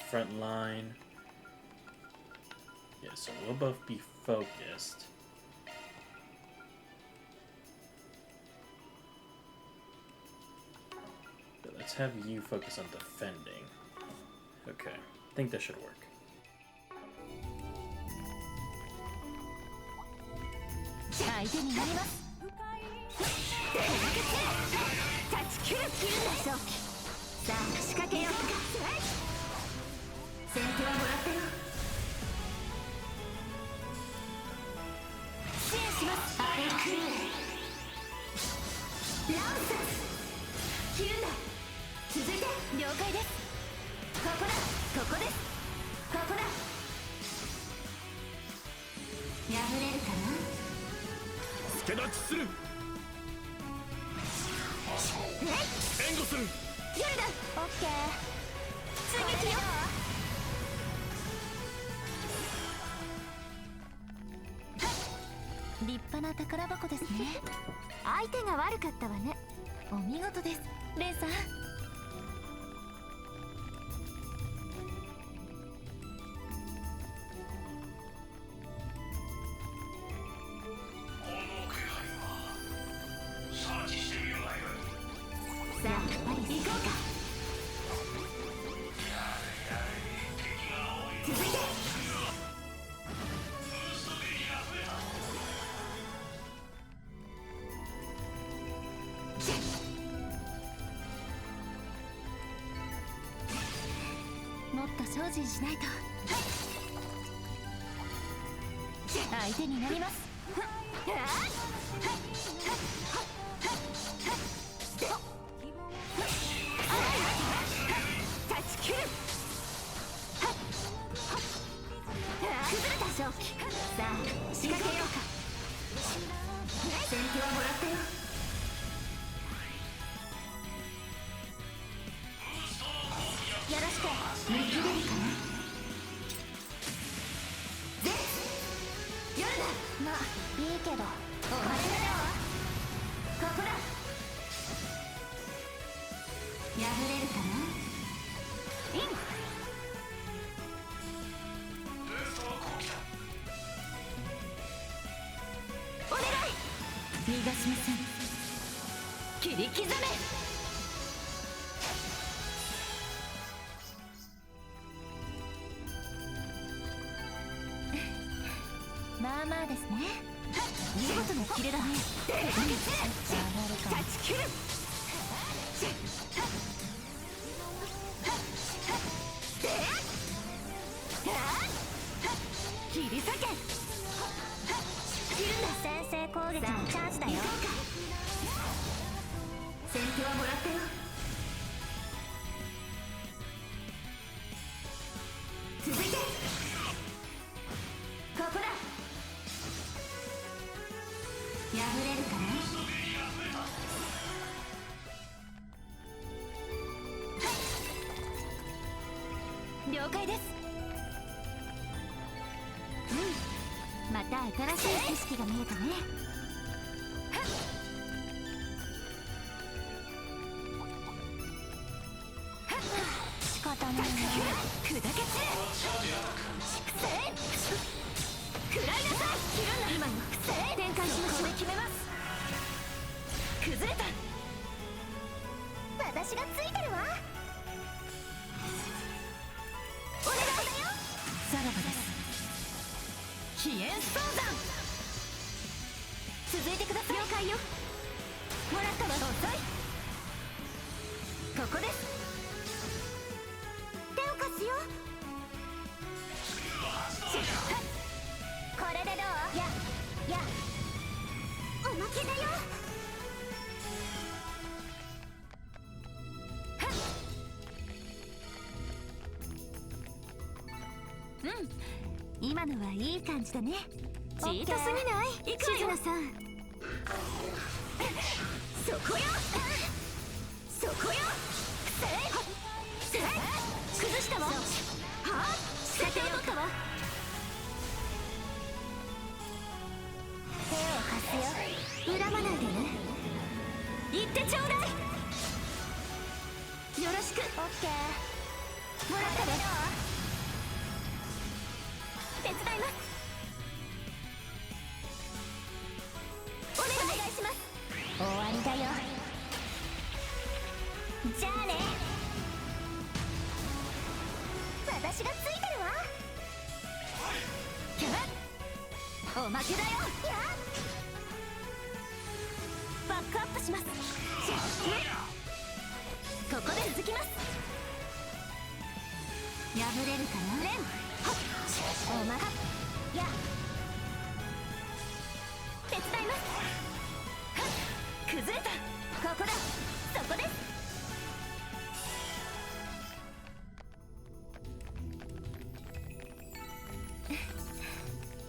Front line. Yeah, so we'll both be focused. But let's have you focus on defending. Okay, I think that should work.立派な宝箱ですね。相手が悪かったわね。お見事です、レンさん。さあ、やっぱり行こうか。続いて。もっと精進しないと。相手になります。断ち切る。崩れた正気。さあ仕掛けようか。先手はもらったよ。よろしく。見切れるかな。ぜ夜だ。まあいいけど。お前だよ。ここだ。破れるかな。イン。お願い。逃がしません。切り刻め。まあまあですね。見事なキレだね。断ち切る。切り裂け。切るんだ。先制攻撃のチャンスだよ。先手はもらったよ。続いて。ここだ。破れるかな。了解です。また新しい景色が見えたね。仕方ないな。砕け散れ。食らいなさい。今の展開しましょう。決めます。崩れた。私がついてるわ。お願いだよ。さらばです。飛燕双山。続いてください。了解よ。もらったわ。遅い。ここです。手を貸すよ。これでどう？やおまけだよ。今のはいい感じだね。チートすぎない？行くわよ。さん、そこよ。そこよ。崩したわ。はあ、捨てを取ったわ。手を貸すよ。恨まないでね。言ってちょうだい。よろしく。オッケー。もらったわ。手伝います。お願いします。終わりだよ。じゃあね。私がついてるわ。おまけだよ。バックアップします。ここで続きます。破れるかな。レンおまかや手伝います。崩れた。ここだ。そこです。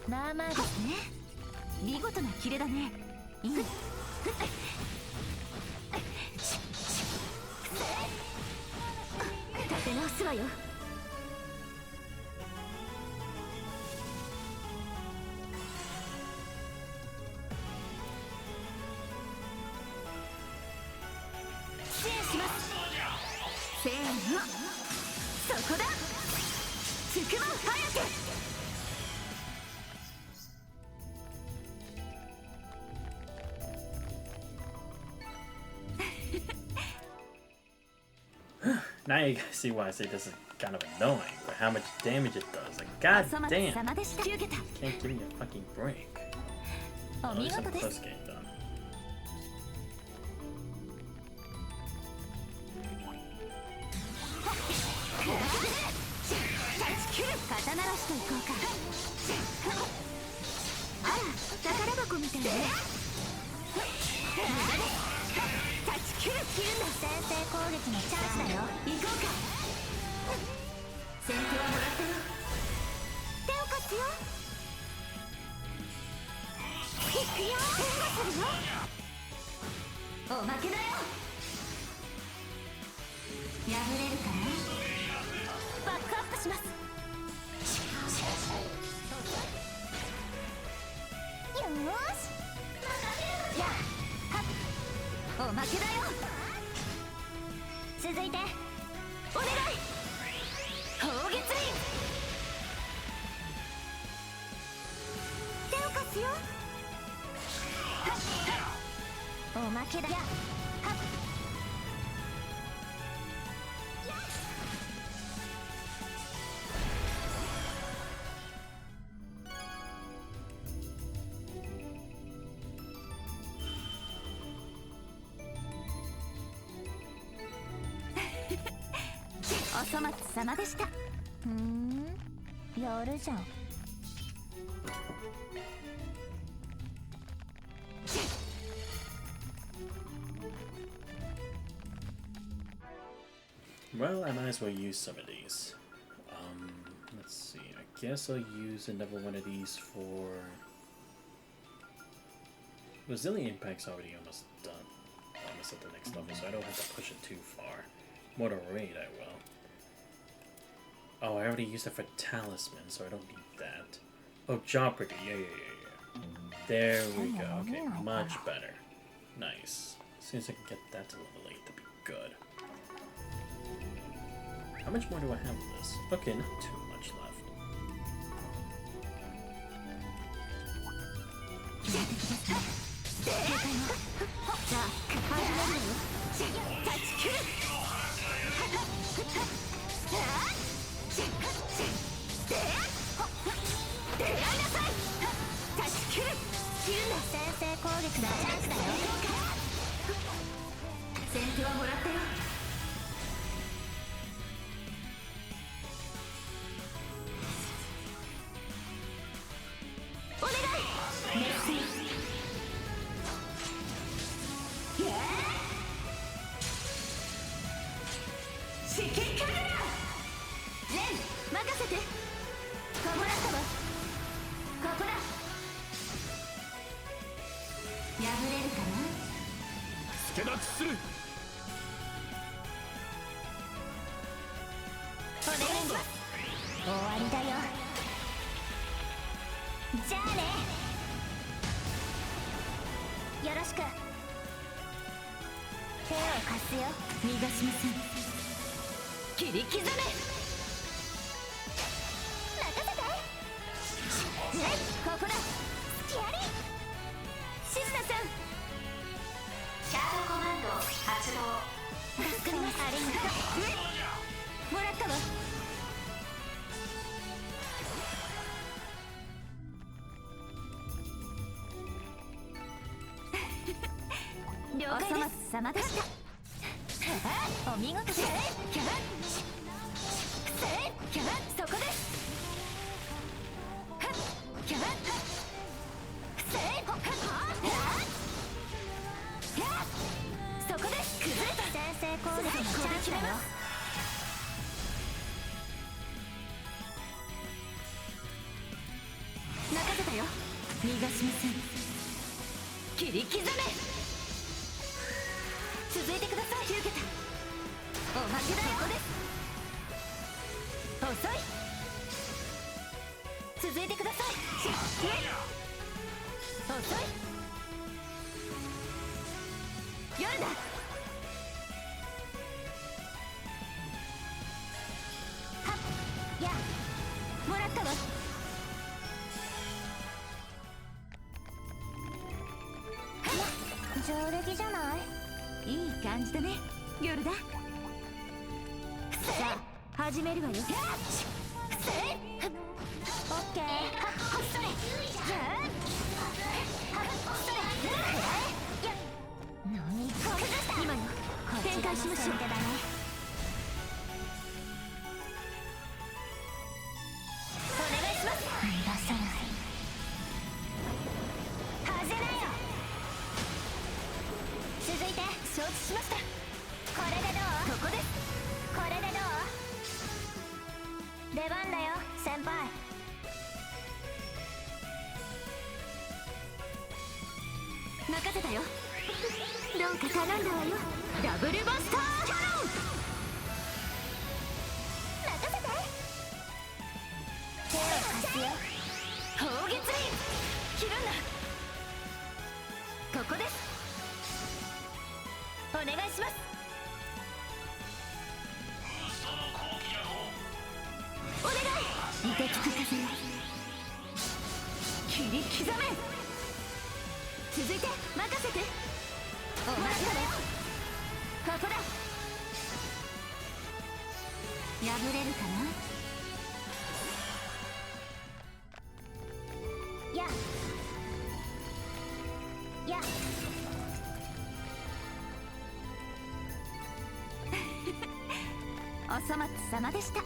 まあまあですね。見事なキレだね。いい。立て直すわよ。支援します。せーの。そこだ。つくば早く。Now you guys see why I say this is kind of annoying, but how much damage it does. Like, god damn. Can't give me a fucking break. At least I'm close game done. Well, I might as well use some of these. Let's see. I guess I'll use another one of these for... Resilient Impact's already almost done. Almost at the next level, so I don't have to push it too far. Mortal Raid, I will. Oh, I already used it for Talisman, so I don't need that. Oh, Jawbreaker. Yeah. There we go. Okay, much better. Nice. As soon as I can get that to level 8, that'd be good. How much more do I have of this? Okay, not too much left. 指揮カメラレン任せて。ここだったわ。ここだ。破れるかな。助立ちする。お願いします。終わりだよ。じゃあね。よろしく。手を貸すよ。逃がしません。切り刻め。任せて。はいここだ。スキャリーシスタさん。シャードコマンド発動。助かります。ありがとう。もらったわ。了解です。お粗末様でした。お見事です。そこです。そこです。崩れた。先制攻撃のチャンスだよ。任せたよ。逃がしません。切り刻め。続いてください。受けた。おまけだよ。ここです。遅い。続いてください。遅い。夜だ。はっやもらったわ。上出来じゃない。いい感じだね。夜だ。さあ始めるわよ。オッケー。ほっそれ。今よ展開しましょう。お願いします。逃がさない。恥じなよ。続いて承知しました。これでどう。ここです。これでどう。出番だよ先輩。任せたよ。どうか頼んだわよ。ダブルバスターキャノン。任せて。手を貸すよ。砲撃切るんだ。ここです。お願いします。お願い。痛きかせよ。切り刻め。続いて任せて。お待ちだよ。ここだ。破れるかな。ややお粗末様でした。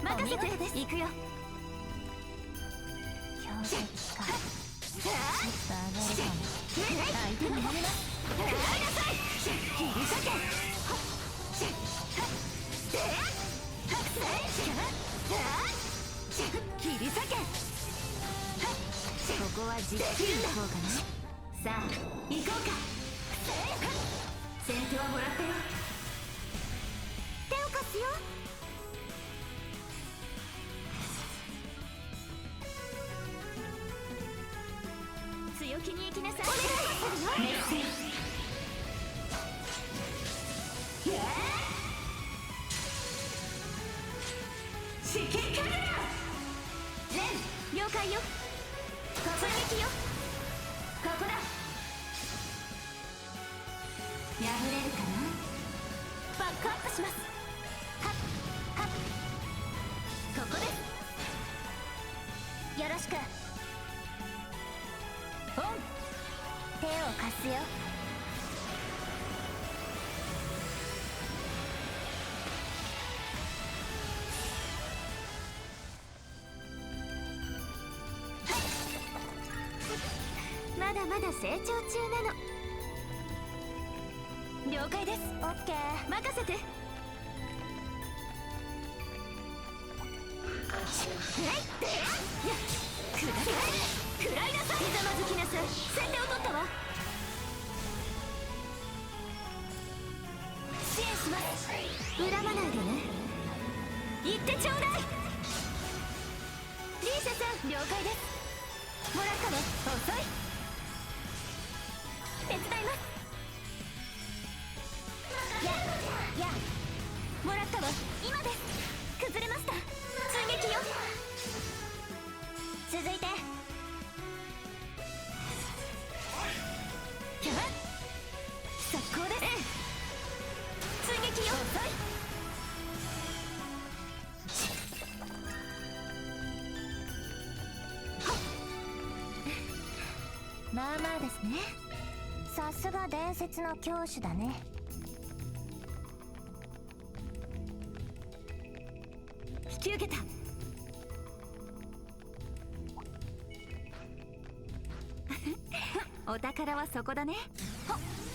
任せて。行くよ。強敵か。ちょっと上がるかも。相手になります。食らいなさい。切り裂け。切り裂け。ここはじっくり行こうかな。さあ行こうか。先手はもらったよ。手を貸すよ。強気に行きなさい。お願いするよ。メッセージ。指揮カメラ。レン了解よ。突撃よ。ここだ。破れるかな。バックアップします。はっはっ。ここです。よろしく。オン。手を貸すよ。まだまだ成長中なの。了解です。オッケー。任せて。食らいなさい。ひざまずきなさい。先手を取ったわ。支援します。恨まないでね。言ってちょうだい。リーシャさん了解です。もらったわ。遅い。手伝います。やもらったわ。今です。崩れました。追撃よ。続いてキャッ速攻です。追撃よ。遅い。まあまあですね。さすが伝説の教師だね。引き受けた。お宝はそこだね。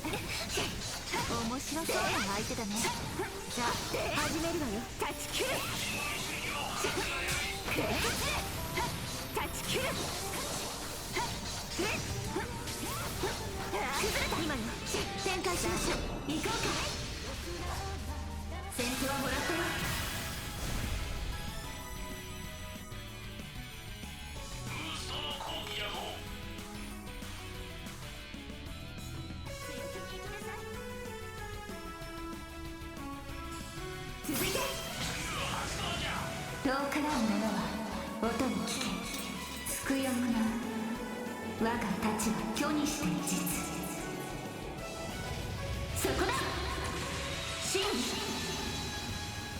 面白そうな相手だね。じゃあ始めるわよ。断ち切る。断ち切る。崩れた。今よ。展開しましょう。行こうか。先手はもらったよ。続いて遠からぬものは音に聞け。つくよむな我が太刀は虚にして実。そこだ。真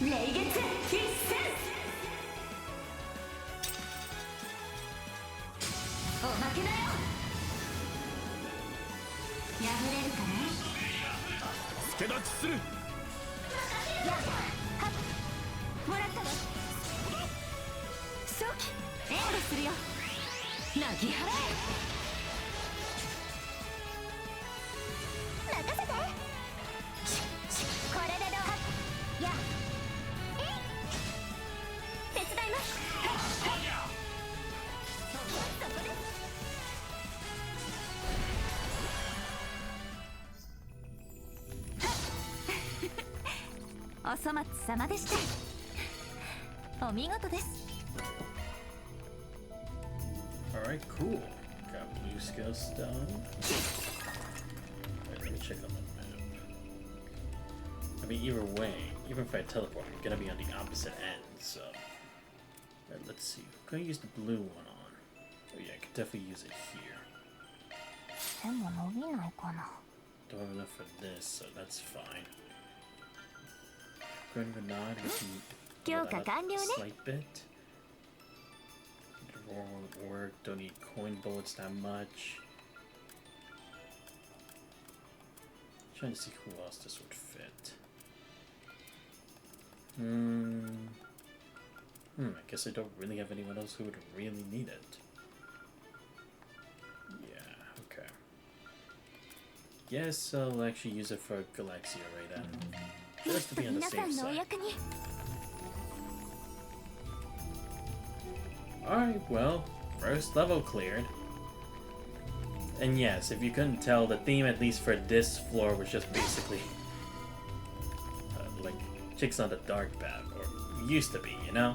偽霊月必戦。おまけだよ。破れるかね。助立ちする。やはっもらったわ。初期援護するよ。なぎ払え。任せて。これでどう。や手伝います。そこです。お粗末様でした。お見事です。 Alright, cool. Got blue skill stone. Wait, let me check on the map. I mean, either way, even if I teleport, I'm gonna be on the opposite end, so. Alright, let's see. I'm gonna use the blue one on. Oh yeah, I could definitely use it here. でも伸びないかな。 Don't have enough for this, so that's fine. Going to nod with the slight bit. The roar won't work. Don't need coin bullets that much. Trying to see who else this would fit. I guess I don't really have anyone else who would really need it. Yeah, okay. Yes, I'll actually use it for Galaxia right then. Just to be on the safe side. Alright, well, first level cleared. And yes, if you couldn't tell, the theme, at least for this floor, was just basically like chicks on the dark path, or used to be, you know?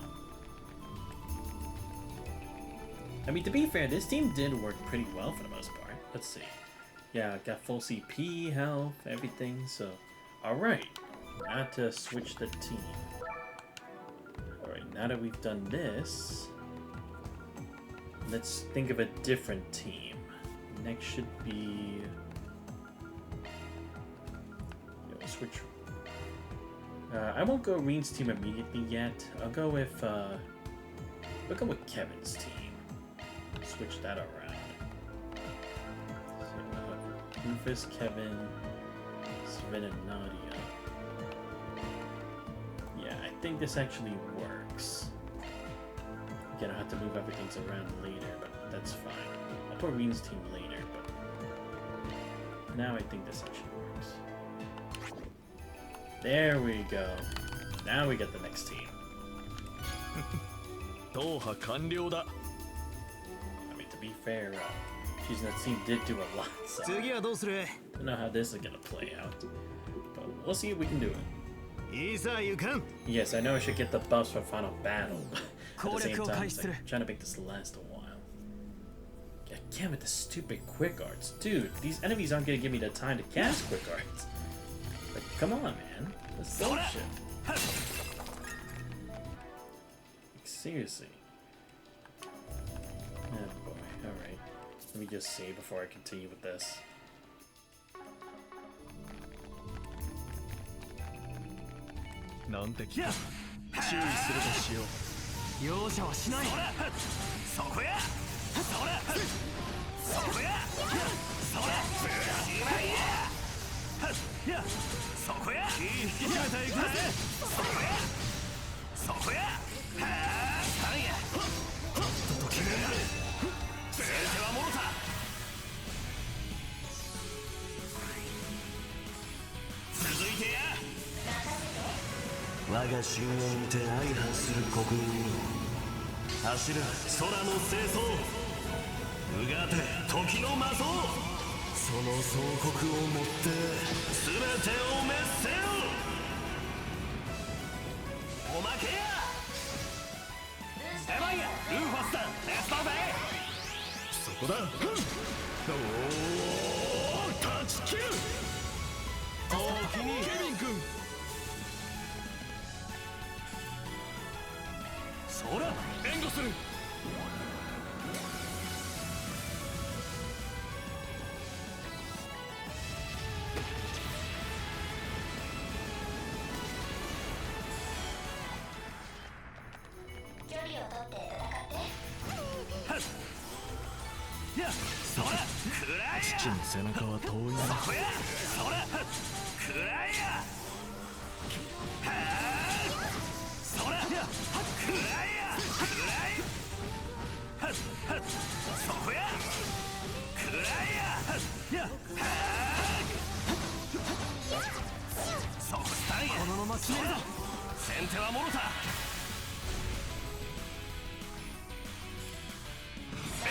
I mean, to be fair, this team did work pretty well for the most part. Let's see. Yeah, got full CP, health, everything, so... Alright, now to switch the team. Alright, now that we've done this, let's think of a different team. Next should be... We'll switch... I won't go Reen's team immediately yet. I'll go with Kevin's team. Switch that around. So Rufus, Kevin, Sven, and Nadia. Yeah, I think this actually works. Again, I'll have to move everything around later, but that's fine. I'll put Reen's team later, but now I think this actually works. There we go. Now we get the next team. 踏破完了だ。 I mean, to be fair, she's in that scene did do a lot, so 次はどうする？ I don't know how this is gonna play out. But we'll see if we can do it. いざ行かん。 Yes, I know I should get the buffs for final battle, but at the same 攻略を time, 開 it's 始する。 like trying to make this last a while. Again with the stupid quick arts. Dude, these enemies aren't gonna give me the time to cast quick arts. Like, come on, man. That's bullshit. Like, seriously. Oh boy, alright. Let me just save before I continue with this. なんて注意するとしよう。容赦はしない。そこや。そら。そこや。そら。や。そこや。引き締めていくぜ。そこや。そこや。はあ、さんや。と決める。先手はもろた。続いてや。我が神を見て相反する国民よ、走る空の清掃、うがて時の魔装、その総国をもって全てを滅せよ。おまけや。出番や。ルーファスだ。レスパーぜ。そこだ。おお、断ち切る。おおきにケビン君。ほら、援護する。距離を取って戦って。や、そら、くらえや。父の背中は遠いな。そこや、そら、くらえや。はあ、そら、くらえや。そこや。くらえや。や。そこスタンや。このまま決めるぞ。先手はもろた。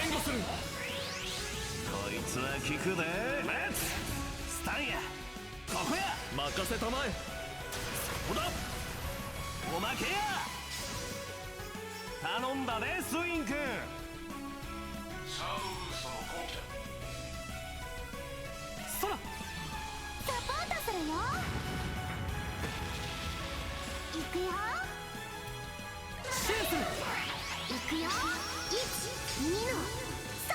援護する。こいつは効くで。レッツスタンや。ここや。任せたまえ。そこだ。おまけや。頼んだね、スイン君。そら。サポートするよ。行くよ。シェイス。行くよ。1、2の3。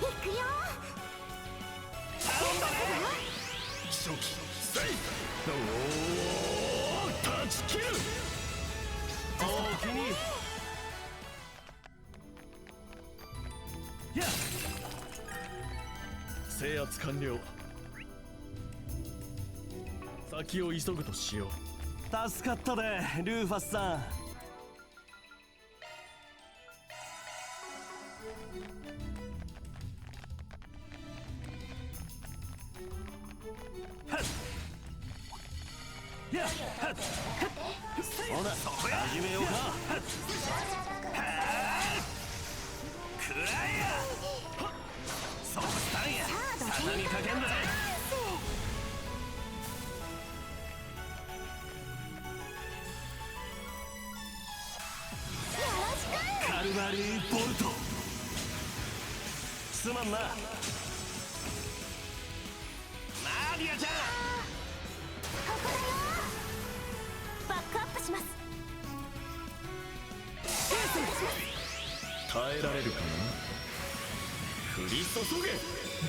行くよ。頼んだね。初期セイフ。おお、断ち切る。おおきに。や。制圧完了。先を急ぐとしよう。助かったで、ルーファスさん。や。ほな、始めようか。くらえや。そこスタンや。さにかけんだぜ。カルバリーボルト。すまんな。ナーディアちゃん。ここだよ。バックアップします。耐えられるかな。降り注げ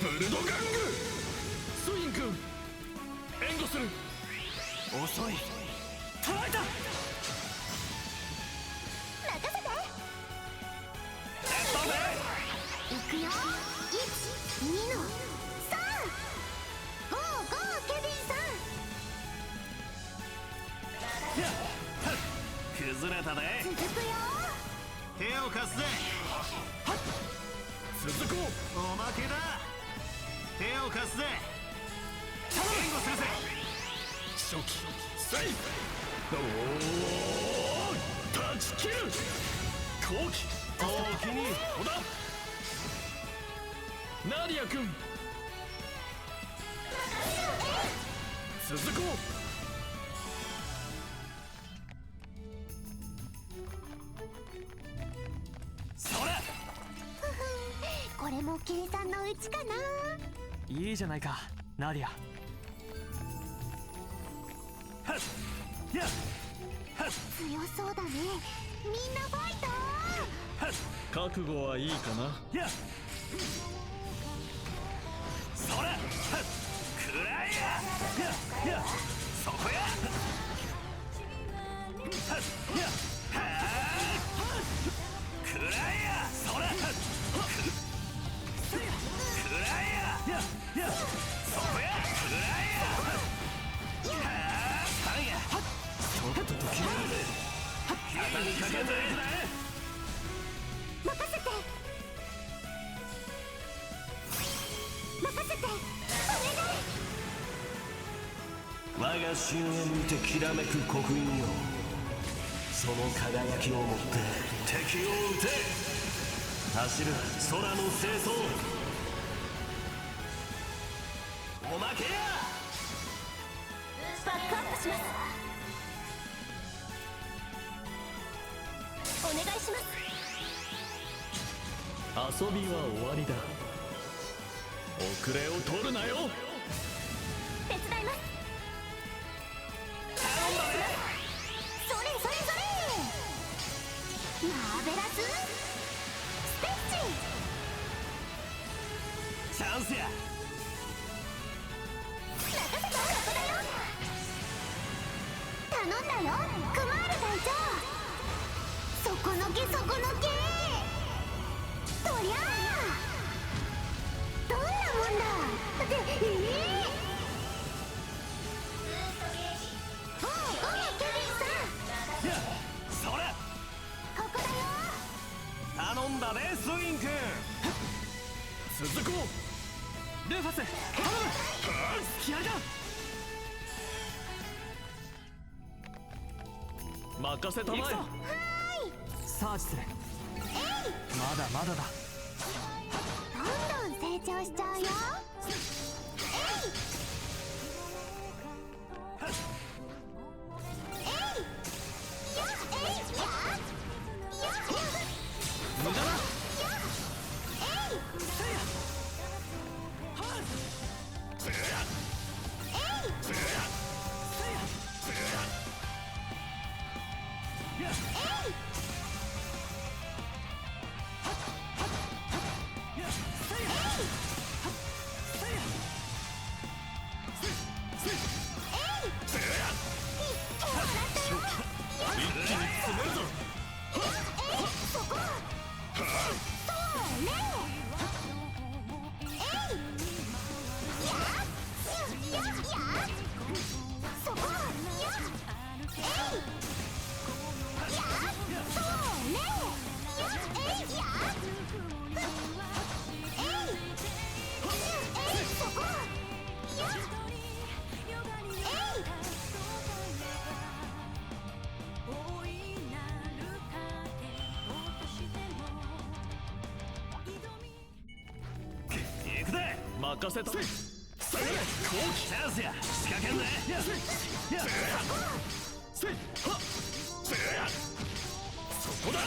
ブルドガング。スイン君援護する。遅い。捉えた。任せて。行くよ。1、2の3。ゴーゴー、ケビンさん。やっ、崩れたで。続くよ。手を貸すぜ。はっ、続こう。おまけだ。手を貸すぜ。援護するぜ。初期セイおお断ち切る後期おおきに小田ナディア君続こう。それこれも計算のうちかな。いいじゃないかナディア。はっやっはっ強そうだね。みんなファイト。はっ覚悟はいいかな。やっそれはっくらえややそこやはっやはっくらえやそれはっくらえやそこやくらえやはんやちょっと時間畳みかけて任せて任せてお願い。我が芯を見てきらめく刻印よ。その輝きを持って敵を撃て。走る空の清掃おまけや。バックアップします。お願いします。遊びは終わりだ。遅れを取るなよ。手伝います。頼んだね。それそれそれ。マーベラスステッチ。チャンスや。任せてここだよ。頼んだよクマール隊長。そこのけそこのけ。とりゃあどんなもんだっておうごめんケビンさん。やそれここだよ。頼んだねスウィン君。続こうルーファス頼む。隙ありだ。任せたまえ。サーチする。まだまだだ。どんどん成長しちゃうよ。無駄だ。任せた。後期チャンスや。仕掛けんね。そこだ。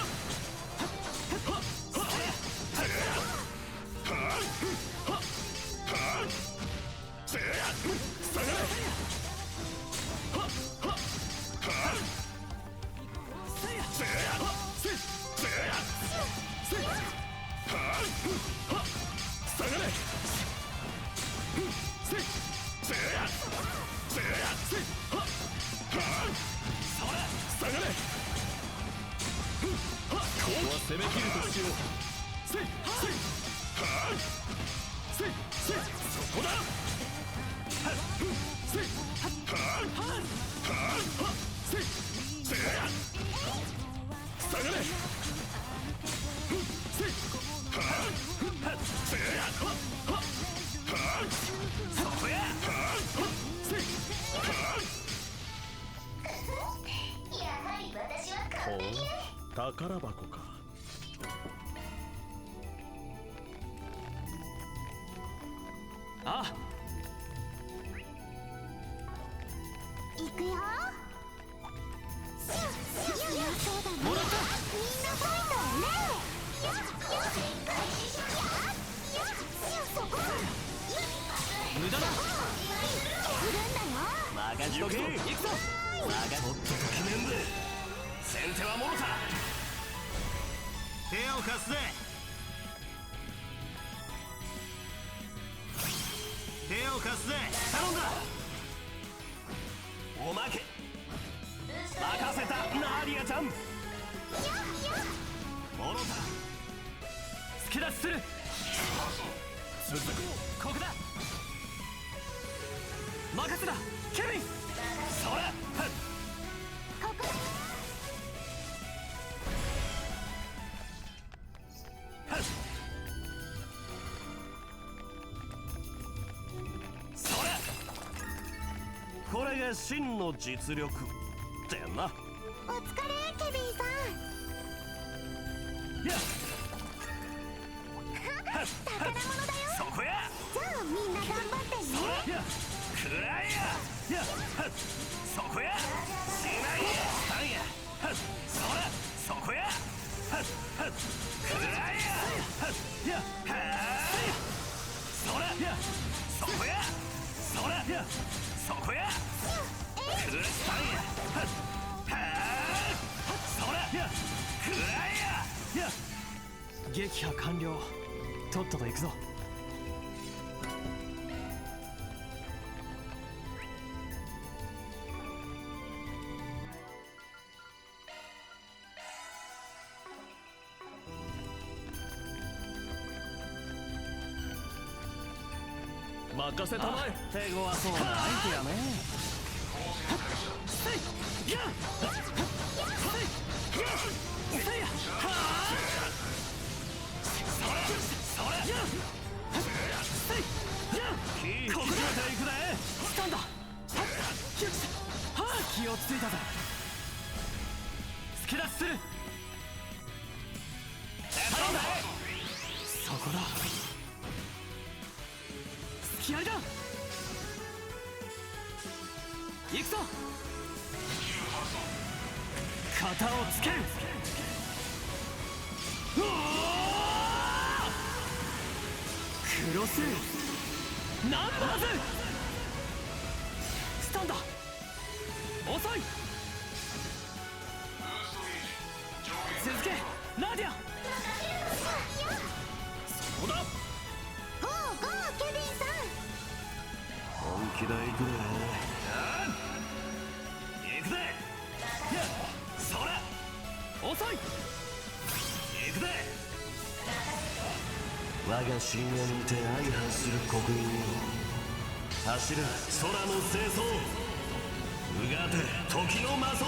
攻め切るとしよう。そこだ。下がれ。そこや。宝箱か。ああ、行くよ。そうだね。もらった。みんなファイトね。そこ。無駄だ。するんだよ。任しとけ。行くぞ。ちょっと記念で先手はもろた。手を貸すぜ。手を貸すぜ。頼んだ。おまけ任せた。ナーリアちゃんもろた。突き出しする。続こう。ここだ。任せだケビン。それ。ここ。それ。これが真の実力ってな。お疲れケビンさん。やっ宝物だよ。そこや。じゃあみんな頑張ってね。それ。やくらえや。やそこや。しないや。たんや。それ。そこや。くらえや。やそれ。やそこや。それ。やそこや。くらしたんや。それ。やくらえや。や撃破完了。とっとと行くぞ。任せたまえ。手強そうなアイデアね。せいやせいやそれせいやここでいくぜ。スタンド気をついたぜ。突き出しする。頼んだ。そこだ。気合いだ。行くぞ。型をつける。クロスナンバーズ。スタンド遅い。続けナディア。そうだ。ゴーゴーケビンさん。本気だ。行くぜ。行くぜ。それ。遅い。行くぜ。我が深淵にて相反する国民よ、走る空の清掃。うがて時の魔装。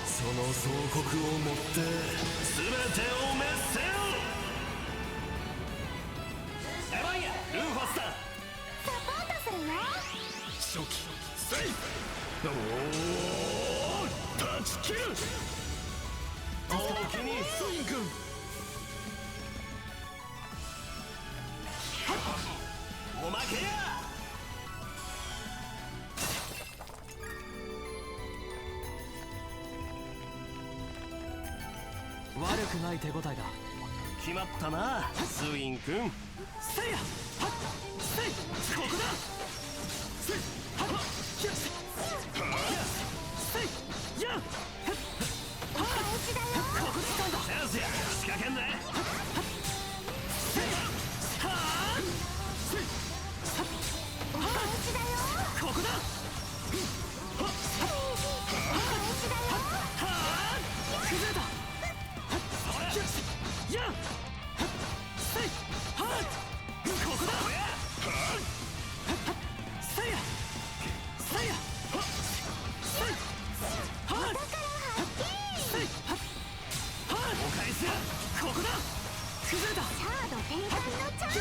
その総国をもって全てを滅せよ。エヴァンやルーファスだ。サポートするよ。初期セイフ。おお断ち切る。おおきにスイン君。おまけや。悪くない手応えだ。決まったなスウィン君。せいやせいここだ。せいせいやお返しだよ。ここだったんだ。チャンスや仕掛けんぜ。せいはーせいお返しだよ。ここだ。お返しだよ。崩れた。やせいはここだ。せいやせいやせいはせいお返しやここだ。崩れた。カード展開のチャンス。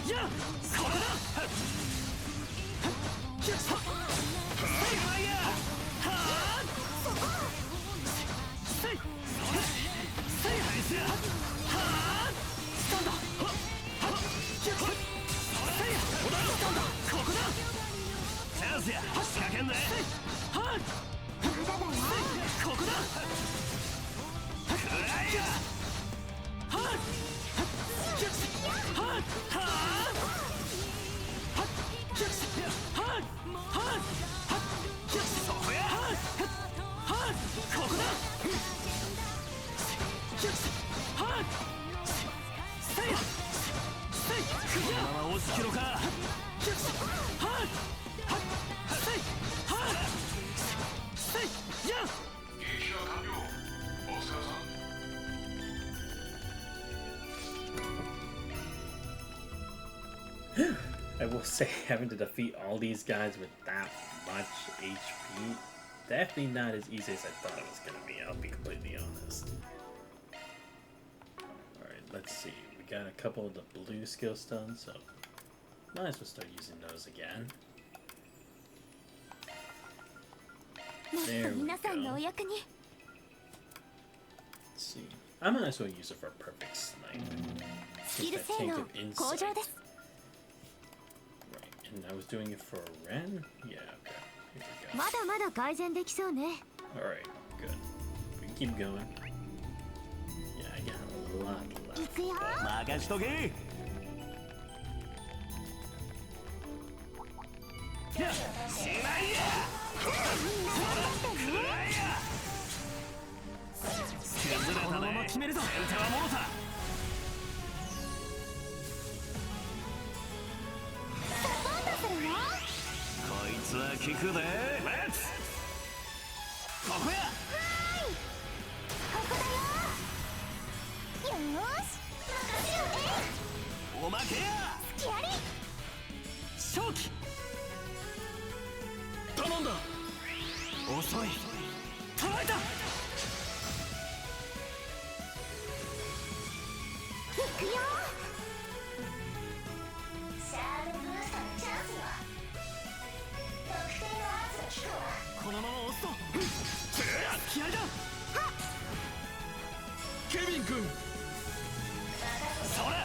やここだ。せいはやそこ。このまま押し切ろうか。はっはっせいはっせいやっ。撃破完了。お疲れさん。I will say, having to defeat all these guys with that much HP, definitely not as easy as I thought it was gonna be, I'll be completely honest. Alright, let's see. We got a couple of the blue skill stones, so might as well start using those again. There we go. Let's see. I might as well use it for a perfect snipe. Get that tank of insight. And I was doing it for Ren? Yeah, okay. Here we go. Alright, good. We can keep going. Yeah, I got a lot left. 任しとけ。やっしまいや。くらえや。崩れたね。先手はもろた。こいつは効くで。レッツ。ここや。ここだよ。よーし。おまけや。きやり。勝機。頼んだ。遅い。捉えた。行くよ。シャードブーストのチャンスよ。特定の圧の効くわ。このまま押すと。気合だ。ケビン君。それ。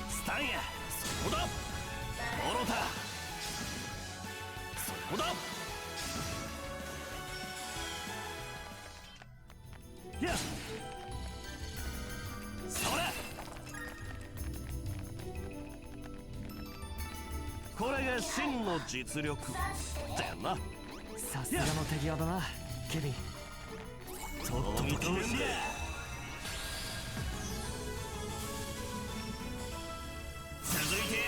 スタンや。そうだ。モロタ。そうだ。やっ。それ。これが真の実力だよな。さすがの手際だな、ケビン。とっとと決めんだ。続いてや。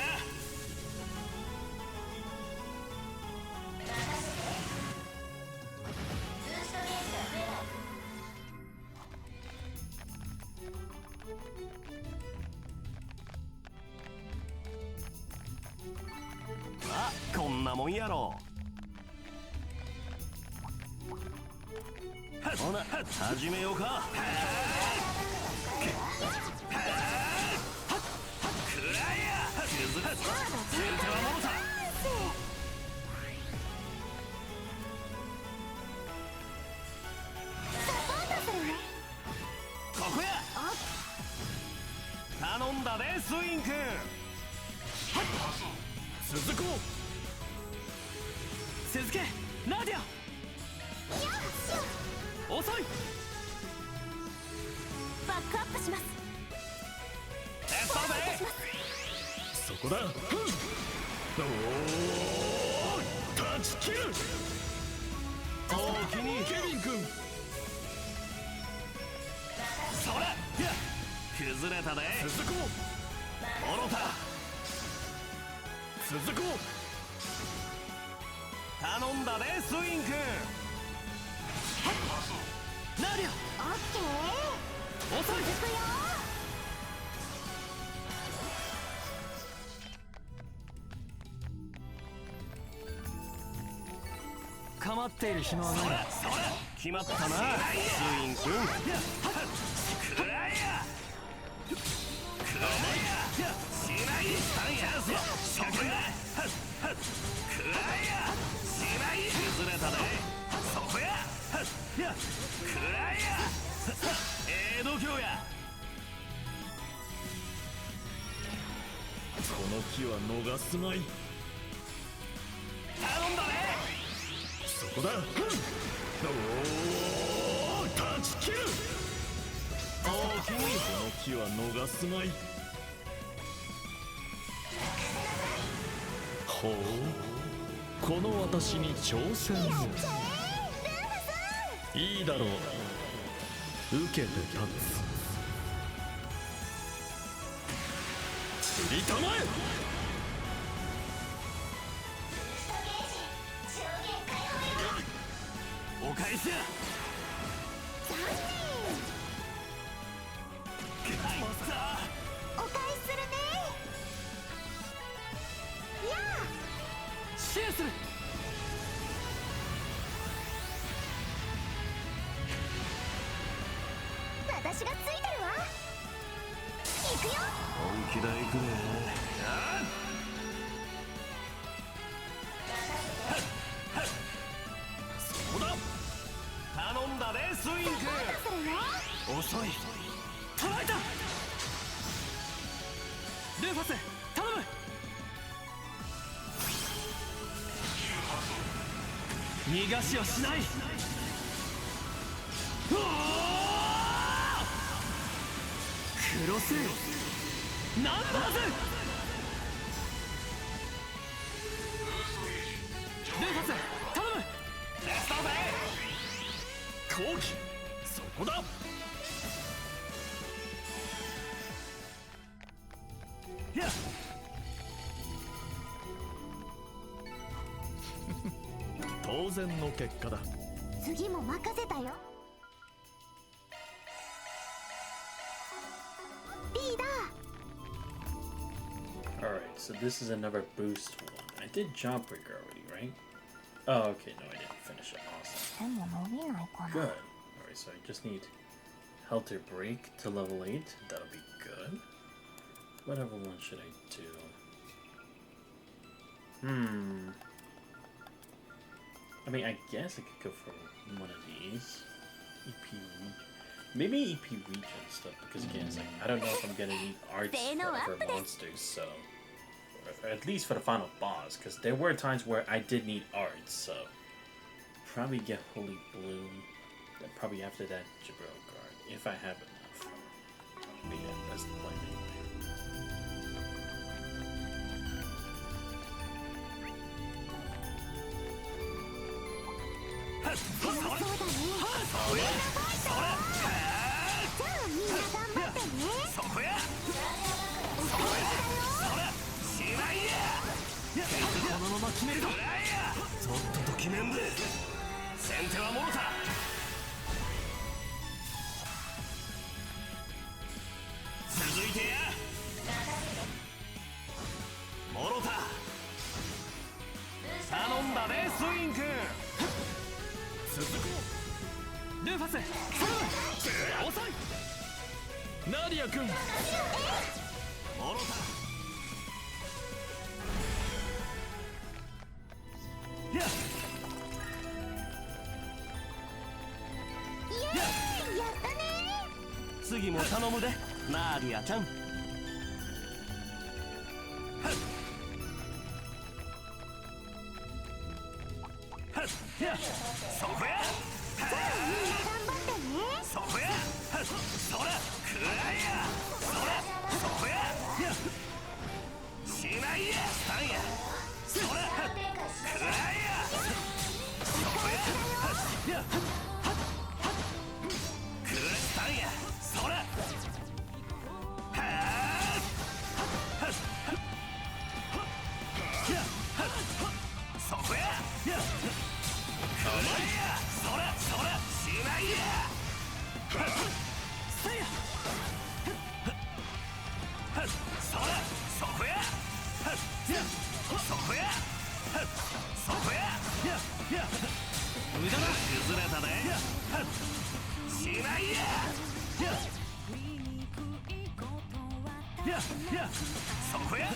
まあこんなもんやろ。ほな始めようか。くらえや。崩れ。先手はもろた。ここや。頼んだね、スイン君。続こ続け、ナディア。遅い。バックアップします。う。そこだ。おお。断ち切る。おおきに。ケビン君。それ。や。崩れたで。続こモロタ。う。続こ頼んだね、スイン君。ナディア。オッケー。遅い。続くよ。構っている暇はない。それ決まったな、スイン君。くらえや。くらえや。しないチャンスよ。そこや。くらえや。しない崩れたで。そこや。くらえや。度胸や。この木は逃すまい。頼んだね。そこだ。おお。断ち切る。おおきに。この木は逃すまい。ほう。この私に挑戦を。いいだろう。受けて立つ。散りたまえ。お返しや。残念。お返しするね。やあ。支援する。私がついてるわ。行くよ。本気だいくね。そうだ。頼んだねスインク。それよ。遅い。捉えた。ルーファス頼む。逃がしはしない。うわあクロスナンバーズ。ルーファス頼む。レストーベ後期そこだ。やっ当然の結果だ。次も任せたよ。リーダー。 Alright, so this is another boost one. I did Jump Break already, right? Oh, okay, no, I didn't finish it. Awesome. でも伸びないかな。 Good. Alright, so I just need Helter Break to level 8. That'll be good. What level 1 should I do? I mean, I guess I could go for one of these. EP Region. Maybe EP Region stuff, because again, it's like, I don't know if I'm gonna need arts for monsters, so... Or at least for the final boss, because there were times where I did need arts, so... Probably get Holy Bloom, then probably after that Jabril Guard, if I have enough. But yeah, that's the plan anyway.次も頼むでナーディアちゃん。そこや。そこや。そらくらいや。そらそこや。しまいやスタンや。そらくらいや。そこや。くらスタンや。そら。そこや。くらいや。そらそらしまいや。そや。そらそこや。そこや。そこや。無駄だ。崩れたで。しまいや。そこや。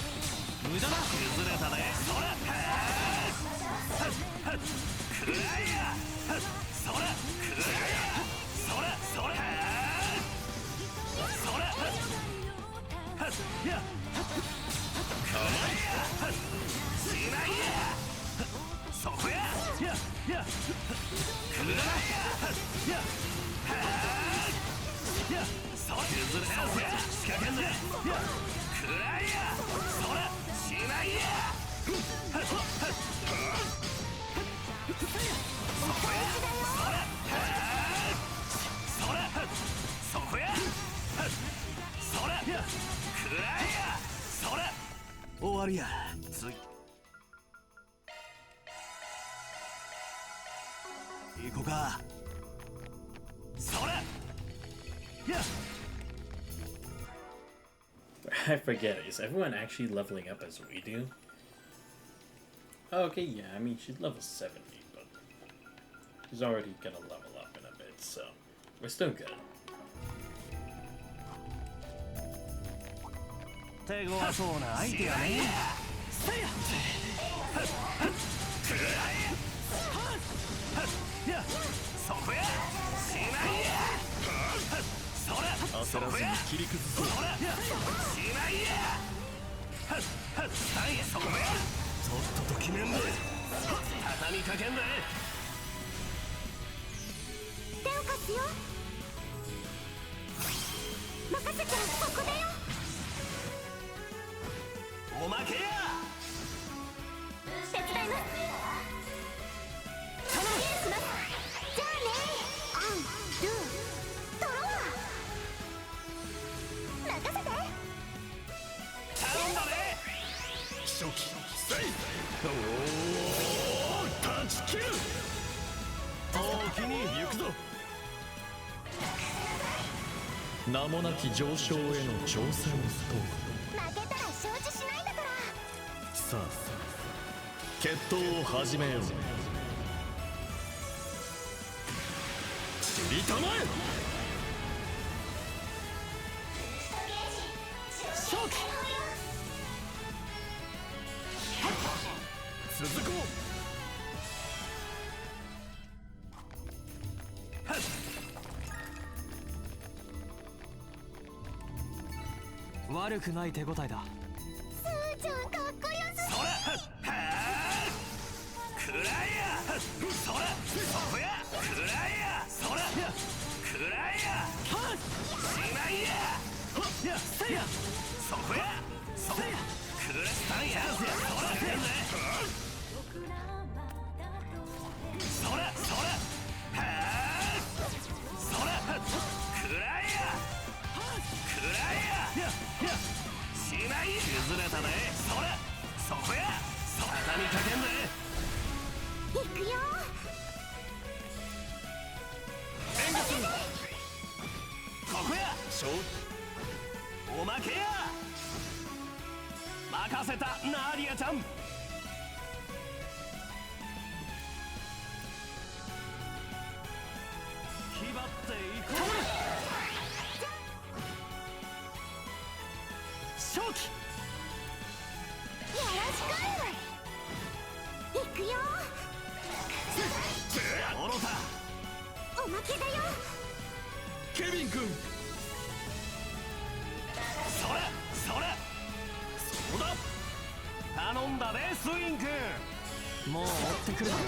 無駄だ。崩れたで。そら。くらいや。そらくらいや。そらそら。そら。くらいや。しないや。そこや。くらいや。そら崩れたぜ。仕掛けんぜ。くらいや。そらしないや。そこや。そらくらいや。そら終わりや。つい行こうか。それや。 I forget, is everyone actually leveling up as we do? Okay, yeah, I mean, she's level 70, but she's already gonna level up in a bit, so we're still good. 手強そうな相手やね。せや。や、そこや。しまいや。そら、焦らずに切り崩そう。そら、しまいや。そこや。とっとと決めんで。畳みかけんで。手を貸すよ。任せて、そこだよ。おまけや。手伝います。頼む。します。じゃあね。アンドゥトロワ。任せて。頼んだね。初期セイ。おお、断ち切る。おおきに行くぞ。名もなき上昇への挑戦と負けたら承知しないんだから。さあ決闘を始めよう。散りたまえ。勝機。続こう。悪くない手応えだ。スーちゃんかっこよすぎ。そら、はあ。くらえや。そら、そこや。くらえや。そら、くらえや。はっ。しまいや。や、せや。そこや。そこや。くらしたんや。そら、せんね。そら、そら。はあ。そら、くらえや。くらえや。や、しまい。崩れたね。そら、そこや。畳みかけんで。行くよ。援護する。ここや。おまけや。任せたナーリアちゃん。気張っていこう。勝機。よろしく。行くよ。オロタ。おまけだよ。ケビン君。それそれ。そうだ。頼んだねスイン君。もう追ってくるだろ。こ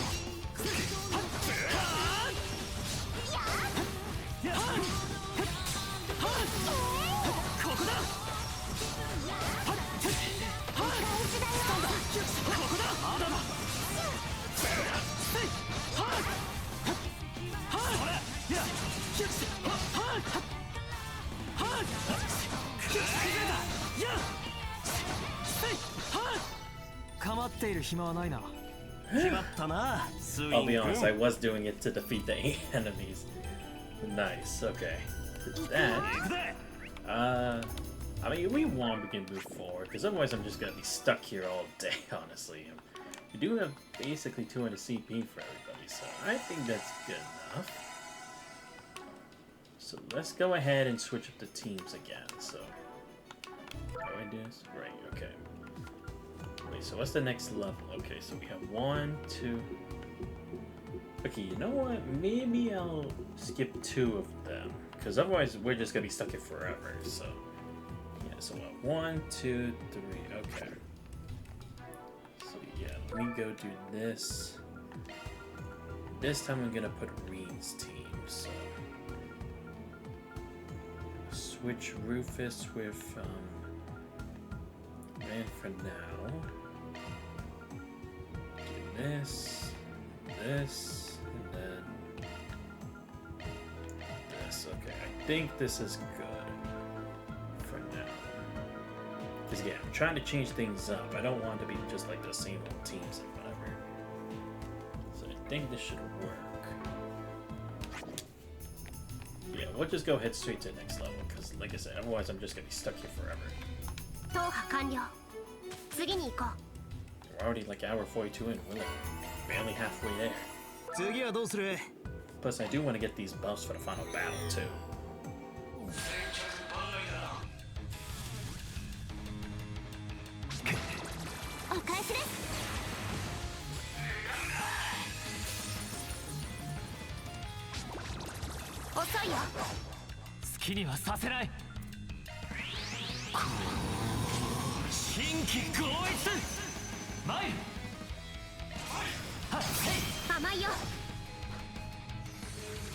こだ。ここだ。まだだ。構っている暇はないな。決まったな、スイン I'll be 君。 honest, I was doing it to defeat the enemies. Nice, okay. Did that. 行くで。 I mean, if we want, we can move forward, because otherwise I'm just gonna be stuck here all day, honestly. We do have basically 200 CP for everybody, so I think that's good enough. So let's go ahead and switch up the teams again, so... How do I do this? Right, okay. Wait, so what's the next level? Okay, so we have 1, 2... Okay, you know what? Maybe I'll skip 2 of them, because otherwise we're just gonna be stuck here forever, so... Yeah, so 1, 2, 3, okay. So yeah, let me go do this. This time I'm gonna put Reen's team, so... Switch Rufus with, Man for now. Do this, this, and then... this, okay. I think this is good for now. Because Because, yeah, I'm trying to change things up. I don't want to be just like the same old teams and whatever. So I think this should work. Yeah, we'll just go head straight to the next level. Because, like I said, otherwise I'm just going to be stuck here forever. 踏破完了。次に行こ We're already like hour 42 in. We're like barely halfway there. 次はどうする？ Plus, I do want to get these buffs for the final battle, too. う。お返しです。遅いよ。好きにはさせない。新規合一前にはっせい甘いよ。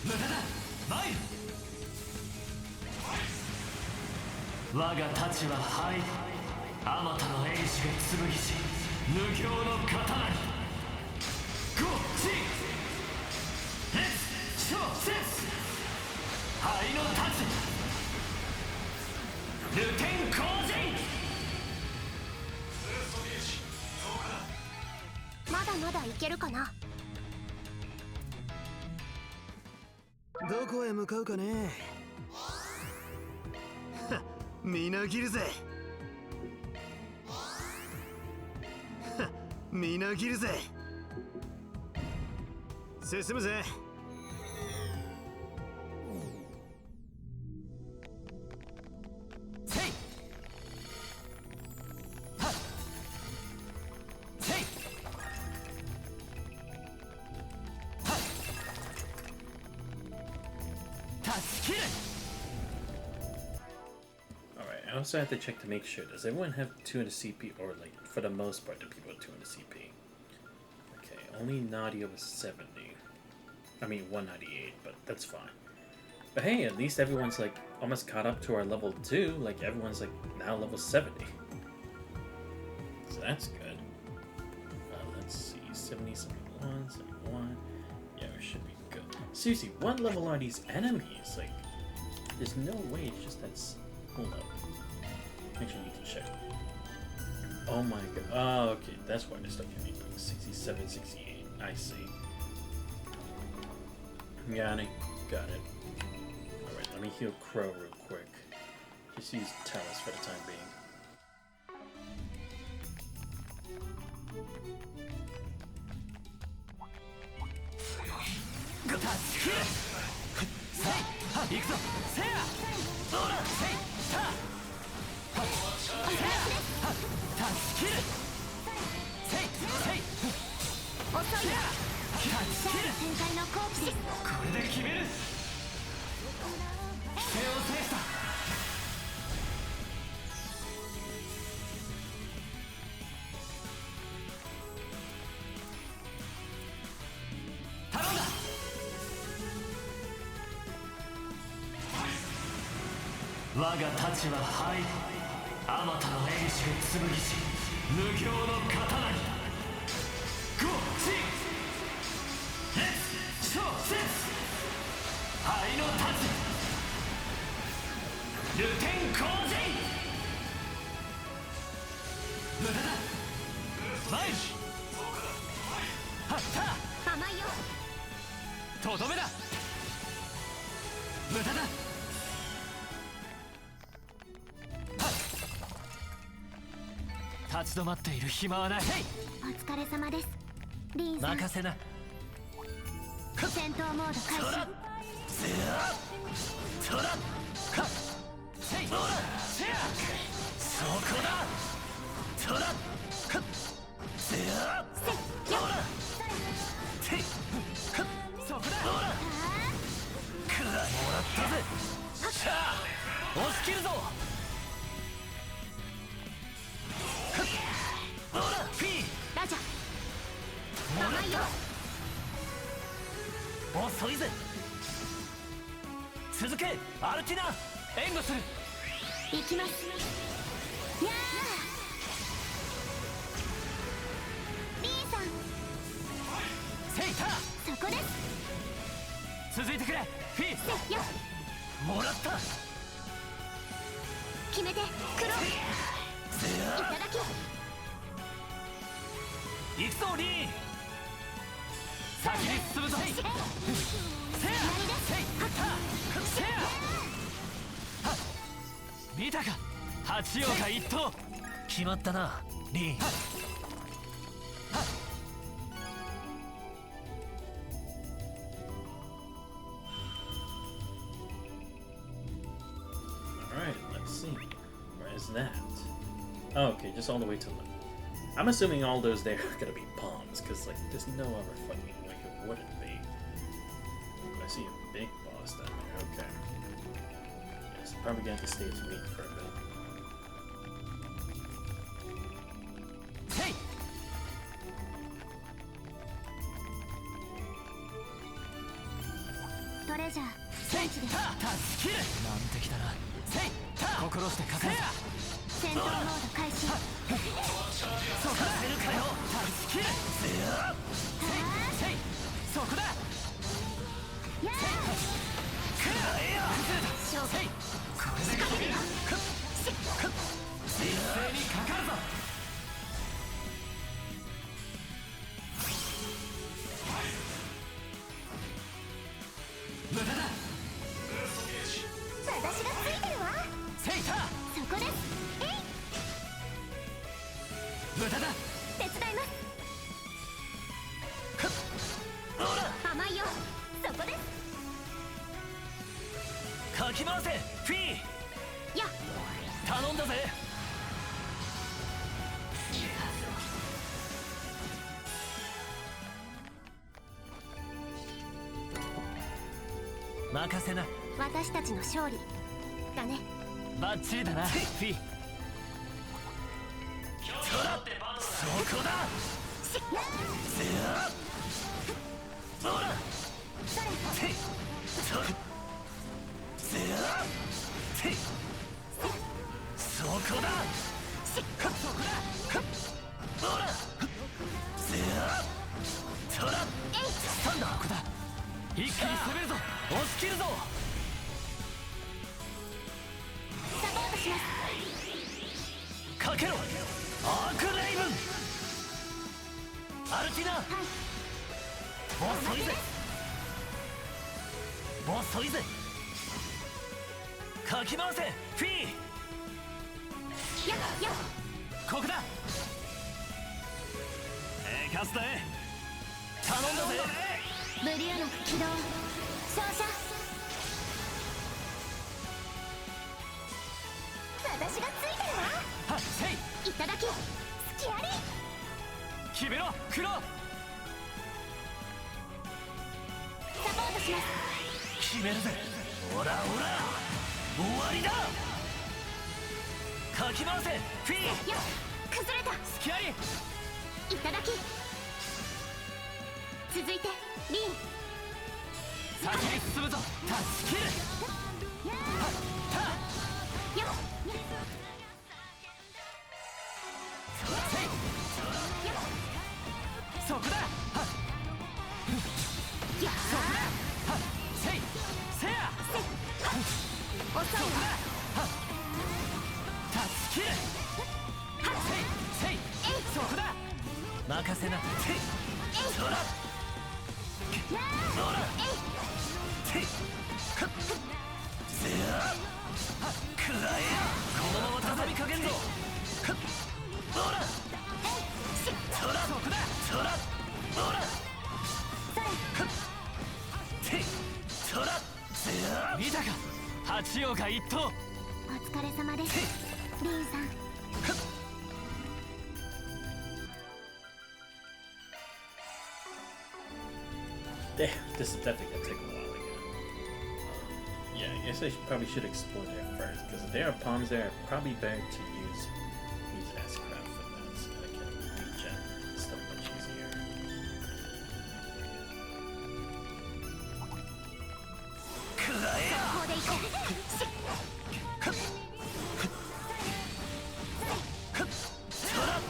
無駄だ前に我が太刀は灰あまたの英士が剣し無形の刀にゴーチレッツショーセンス灰の太刀ルテン光人まだまだいけるかな。どこへ向かうかね。みなぎるぜみなぎるぜ進むぜせいはっせいはっ助ける Alright, I also have to check to make sure. Does everyone have 200 CP? Or, like, for the most part, do people have 200 CP? Okay, only Nadia was 70. I mean, 198, but that's fine. But hey, at least everyone's, like, almost caught up to our level 2. Like, everyone's, like, now level 70. So that's good. Let's see. 70, 71, 71. Yeah, we should be good. Seriously, what level are these enemies? Like, there's no way it's just that's... Hold up. Actually, need to check. Oh my god. Oh, okay. That's why they're stuck in 67, 68. I see. Got it. Got it. Alright, let me heal Crow real quick. Just use Talus for the time being.我が太刀は灰あまたの英士が剣し無形の刀にゴーチレッツショーセンス灰の太刀ルテン光人無駄だ前にはった甘いよ。とどめだ無駄だ立ち止まっている暇はないお疲れ様です。リンさん。任せな戦闘モード開始。そらはっせいそこだそらはっせやそらせいそこだくらいもらったぜさあ押し切るぞほらフィーラジャ。もらっ甘いよ。た遅いぜ続けアルティナ援護する行きます。やー。リンさん。セイタそこです。続いてくれフィーせよ。もらった決めて。黒。せただき行くぞリーン先に進むぞせやせや見たか八王が一頭決まったなリーンAlright, let's see. Where is that? Oh, okay, just all the way to the left. I'm assuming all those there are gonna be bombs, because, like, there's no other fucking way it wouldn't be. I see a big boss down there, okay. Yes, probably gonna have to stay with me for a bit. トレジャー戦地です。スキル難敵だなせい心してかかる戦闘モード開始。そこだせるかよスキルせいそこだやーくらえよ勝負せいこれで勝てる一斉にかかるぞ無駄だ私がついてるわ。セイタそこです。無駄だ手伝います。ほら甘いよ。そこです。かき回せフィーや頼んだぜ任せな私たちの勝利だね。バッチリだなフィーそらそこだほらせいそれせやせいそこだそこだほらせやそらスタンダーここだ一気に攻めるぞ押し切るぞサポートします。かけろアークレイブンアルティナ遅いぜ遅いぜかき回せフィーややここだカスだ頼んだぜブリューノ起動照射。私がついてるわ。はっせいいただき好きあり。決めろクロサポートします。決めるぜオラオラ終わりだかき回せフィーや崩れた。スキャリいただき続いてリン先に進むぞタッチキルはっタやせいそこだはっやそこだはっせいせや遅いわ。はっタッチキルはっせいそこだ任せなせいそらやそらせいはっせやはっくらえこのまま畳みかけんぞはっほらそらそこだそらほらはっせいそらせや見たか八王が一頭お疲れ様ですリンさん。Damn, this is definitely gonna take a while again. Yeah, I guess I probably should explore there first, because if there are palms there, probably better to use S-Craft for that, so I can regen stuff much easier. くらえここで行こそら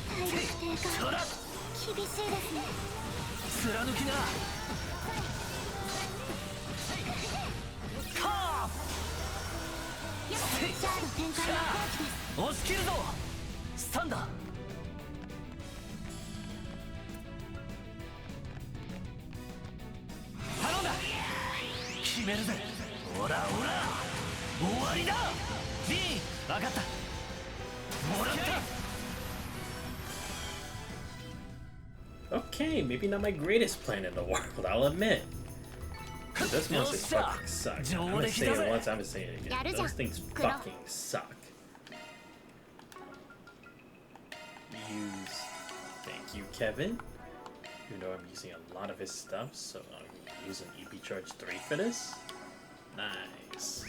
体力低下そら厳しいですね。貫きなカーフシャード展開の後期です。押し切るぞスタンダー。頼んだ決めるぜ。ほらほら終わりだ。ビーン分かった。もらった。 Okay, maybe not my greatest plan in the world, I'll admit. But this monster fucking sucks. I'm gonna say it once, I'm gonna say it again. Those things fucking suck. Use. Thank you, Kevin. You know I'm using a lot of his stuff, so I'm using EP Charge 3 for this. Nice.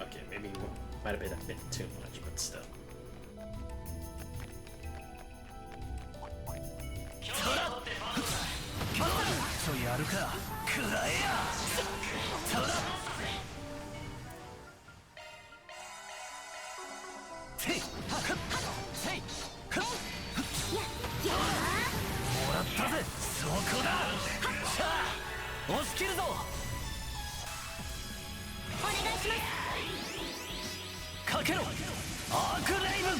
Okay, maybe it might have been a bit too much, but still. やるか食らえや。ただていはっていふっもらったぜ。そこだ。さあ押し切るぞ。お願いします。かけろアークレイブン。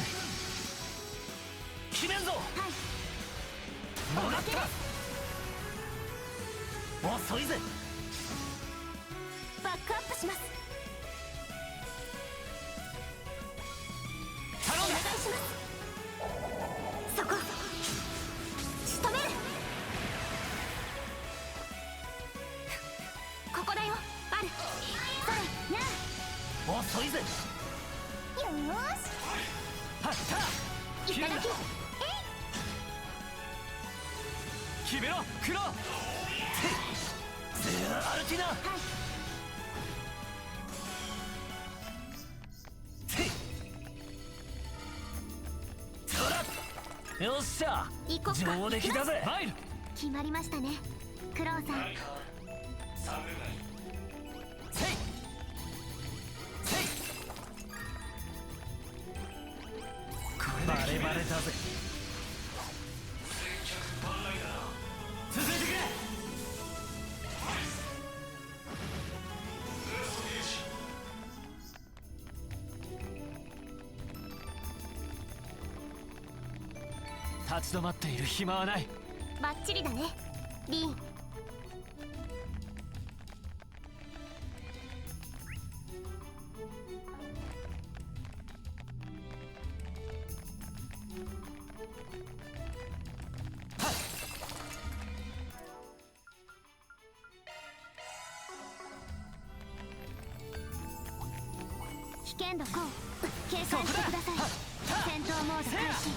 決めんぞ。もらった。 遅いぜ。バックアップします。頼む。お願いします。そこ仕留める。ここだよバル。それなあ。遅いぜ。よーし。はったいただき。決めろクロ。アルティナ。よっしゃ上出来だぜ。入る。決まりましたねクロウさん。せいせい。バレバレだぜ。続いてくれ。 立ち止まっている暇はない。バッチリだねリーン。危険度5警戒してください。戦闘モード開始。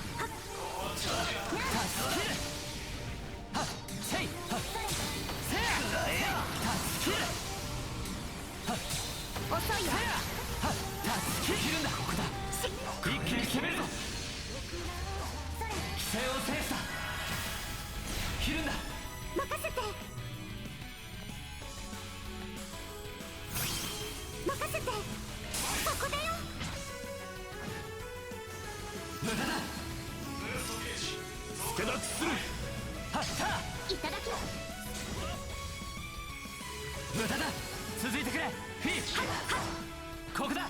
遅いよ。切るんだ。ここだ。一気に決めるぞ。規制を制した。切るんだ。任せて任せて。そこだよ。無駄だ。ステダックする。はったいただき。無駄だ。続いてくれフィー。ここだ。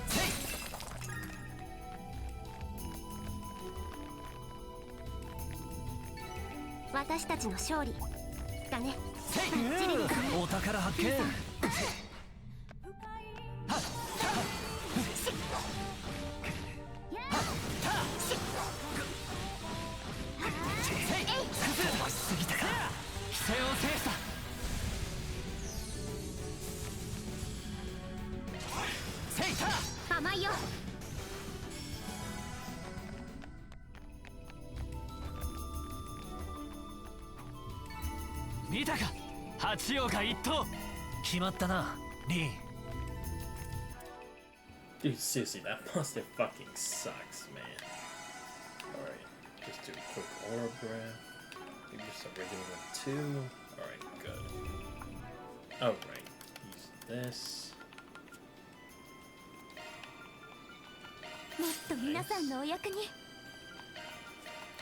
せい。私たちの勝利だね。せい。お宝発見。甘いよ。見たか八王が一頭。決まったなリーン。 Dude, seriously, that monster fucking sucks, man. Alright, just do a quick aura breath. Maybe just a regular one too. Alright, good. Alright, use this. もっと皆さんのお役に。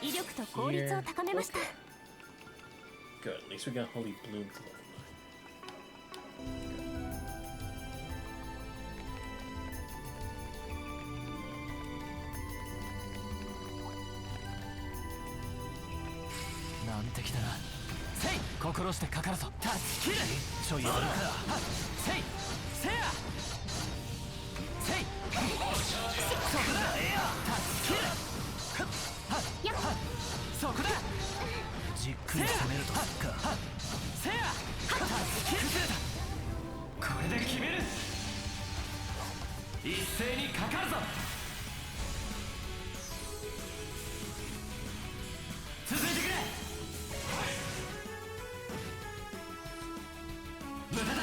威力と効率を高めました。 Good, at least we got Holy Bloom to level 9. 完璧だな。せい心してかかるぞ。断ち切る。ちょいやるか。せいせやせいそこだ。断ち切る。そこだ。じっくり攻めるとか。せや断ち切る。これで決める。一斉にかかるぞ。続いてくれ。無駄だ。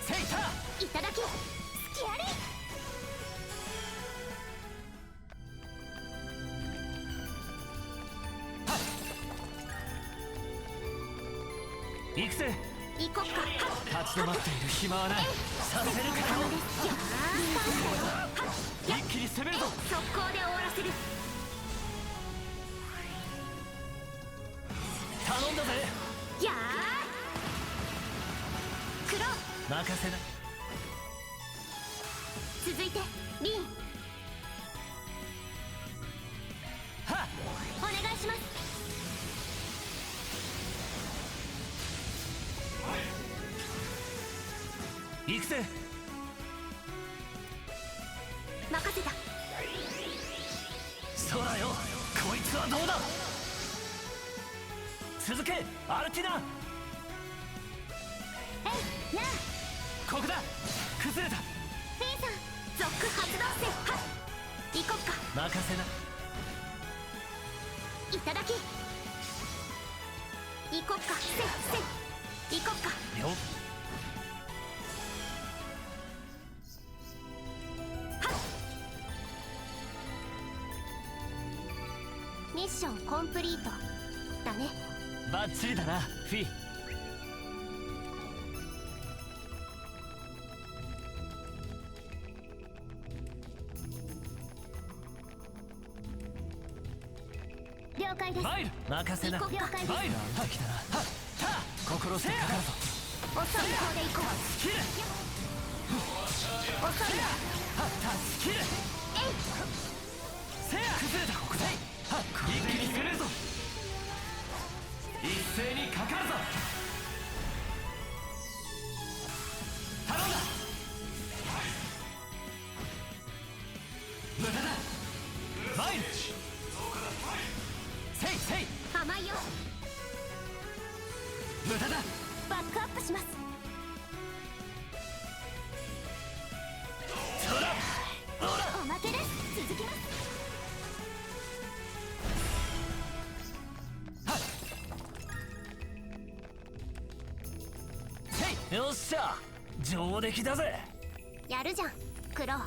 セイターいただき。すきあり。行くぜ。行こっか。立ち止まっている暇はない。させるかよ。一気に攻めるぞ。速攻で終わらせる。頼んだぜ。やー黒。任せな。続いてリン。はっお願いします。行くぜ。任せた。そうだよ。こいつはどうだ。続けアルティナ。えいやここだ。崩れた。フェイさんゾック発動せ。はっ行こっか。任せな。いただき。行こっか。せ行こっか。よミッションコンプリートだね。バッチリだなフィ。了解です。マイル任せな。了解です。マイルは来たな。はっ心してかかるぞ。遅い方で行こう。切る。遅いな。はっ切る。せや崩れた。ここではっ一気に攻めるぞ。一斉にかかるぞ。頼んだ。無駄だ。マイルせいせい甘いよ。無駄だ。バックアップします。そうだ。おまけです。続きます。よっしゃ上出来だぜ。やるじゃんクロウ。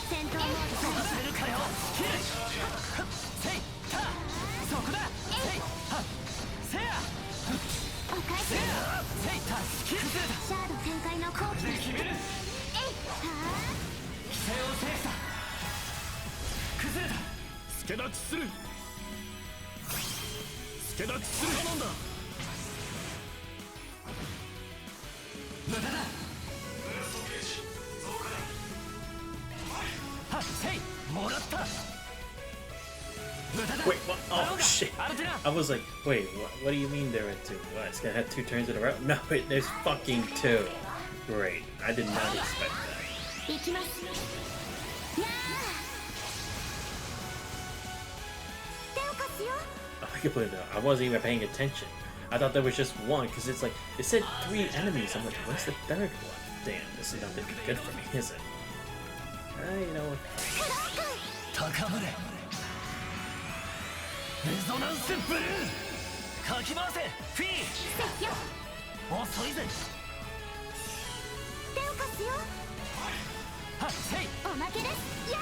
戦闘モードさせるかよ。切る。せいたそこだ。せいはせやお返し。せいた切る。シャード展開の後期です。決める。は規制を制した。崩れた。助立ちする。助立ちする。頼んだ。無駄だ。はっせいもらった。無駄だ。 Wait, what? Oh shit! アルティナ I was like, wait, what do you mean there were two? What? It's gonna have two turns in a row? No, there's fucking two. Great, I did not expect that. 行きます。やー手を貸すよ。I completely, I wasn't even paying attention. I thought there was just one because it's like it said 3 enemies. I'm like, what's the third one? Damn, this is not gonna be good for me, is it? You know what? 高ぶれ。レゾナンスブルーかき回せフィー。せっよ。遅いぜ。手を貸すよ。はっせいおまけです。や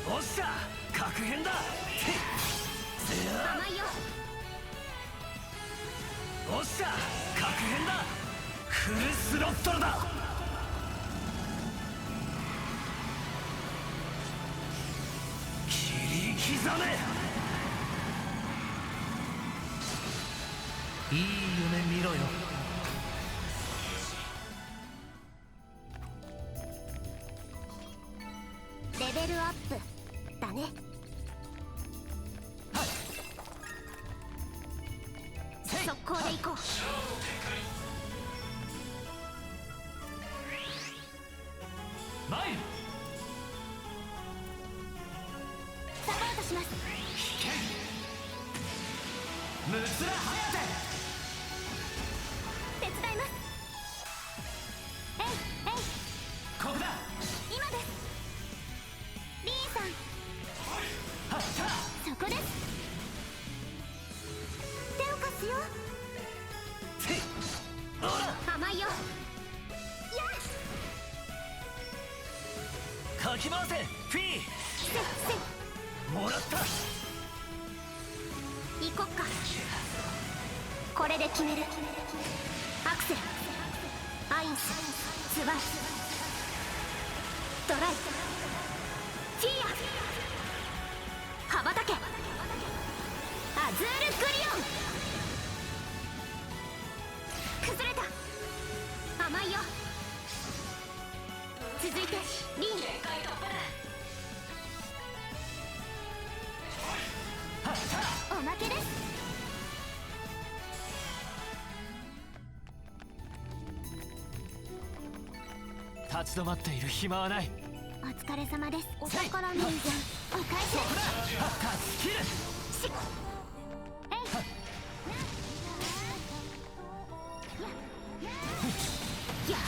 おっしゃ確変だ。せや甘いよ。おっしゃ確変だ。フルスロットルだ。切り刻め。いい夢見ろよ。レベルアップだね。速攻で行こう。前サポートします。ムツラハヤ手伝います。えいえい、テここだ。今です。リーさん、はったそこです。手を貸すよ。甘いよ。やっ、かき回せフィー。せっもらった。行こっか。これで決める。アクセル、アインス、スワイ、ドライ、フィーア、羽ばたけ、アズールグリオン。崩れた。甘いよ。続いてリーン。おまけです。立ち止まっている暇はない。お疲れ様です。お宝ミュージアムお返し。はったスキル。しえい。やは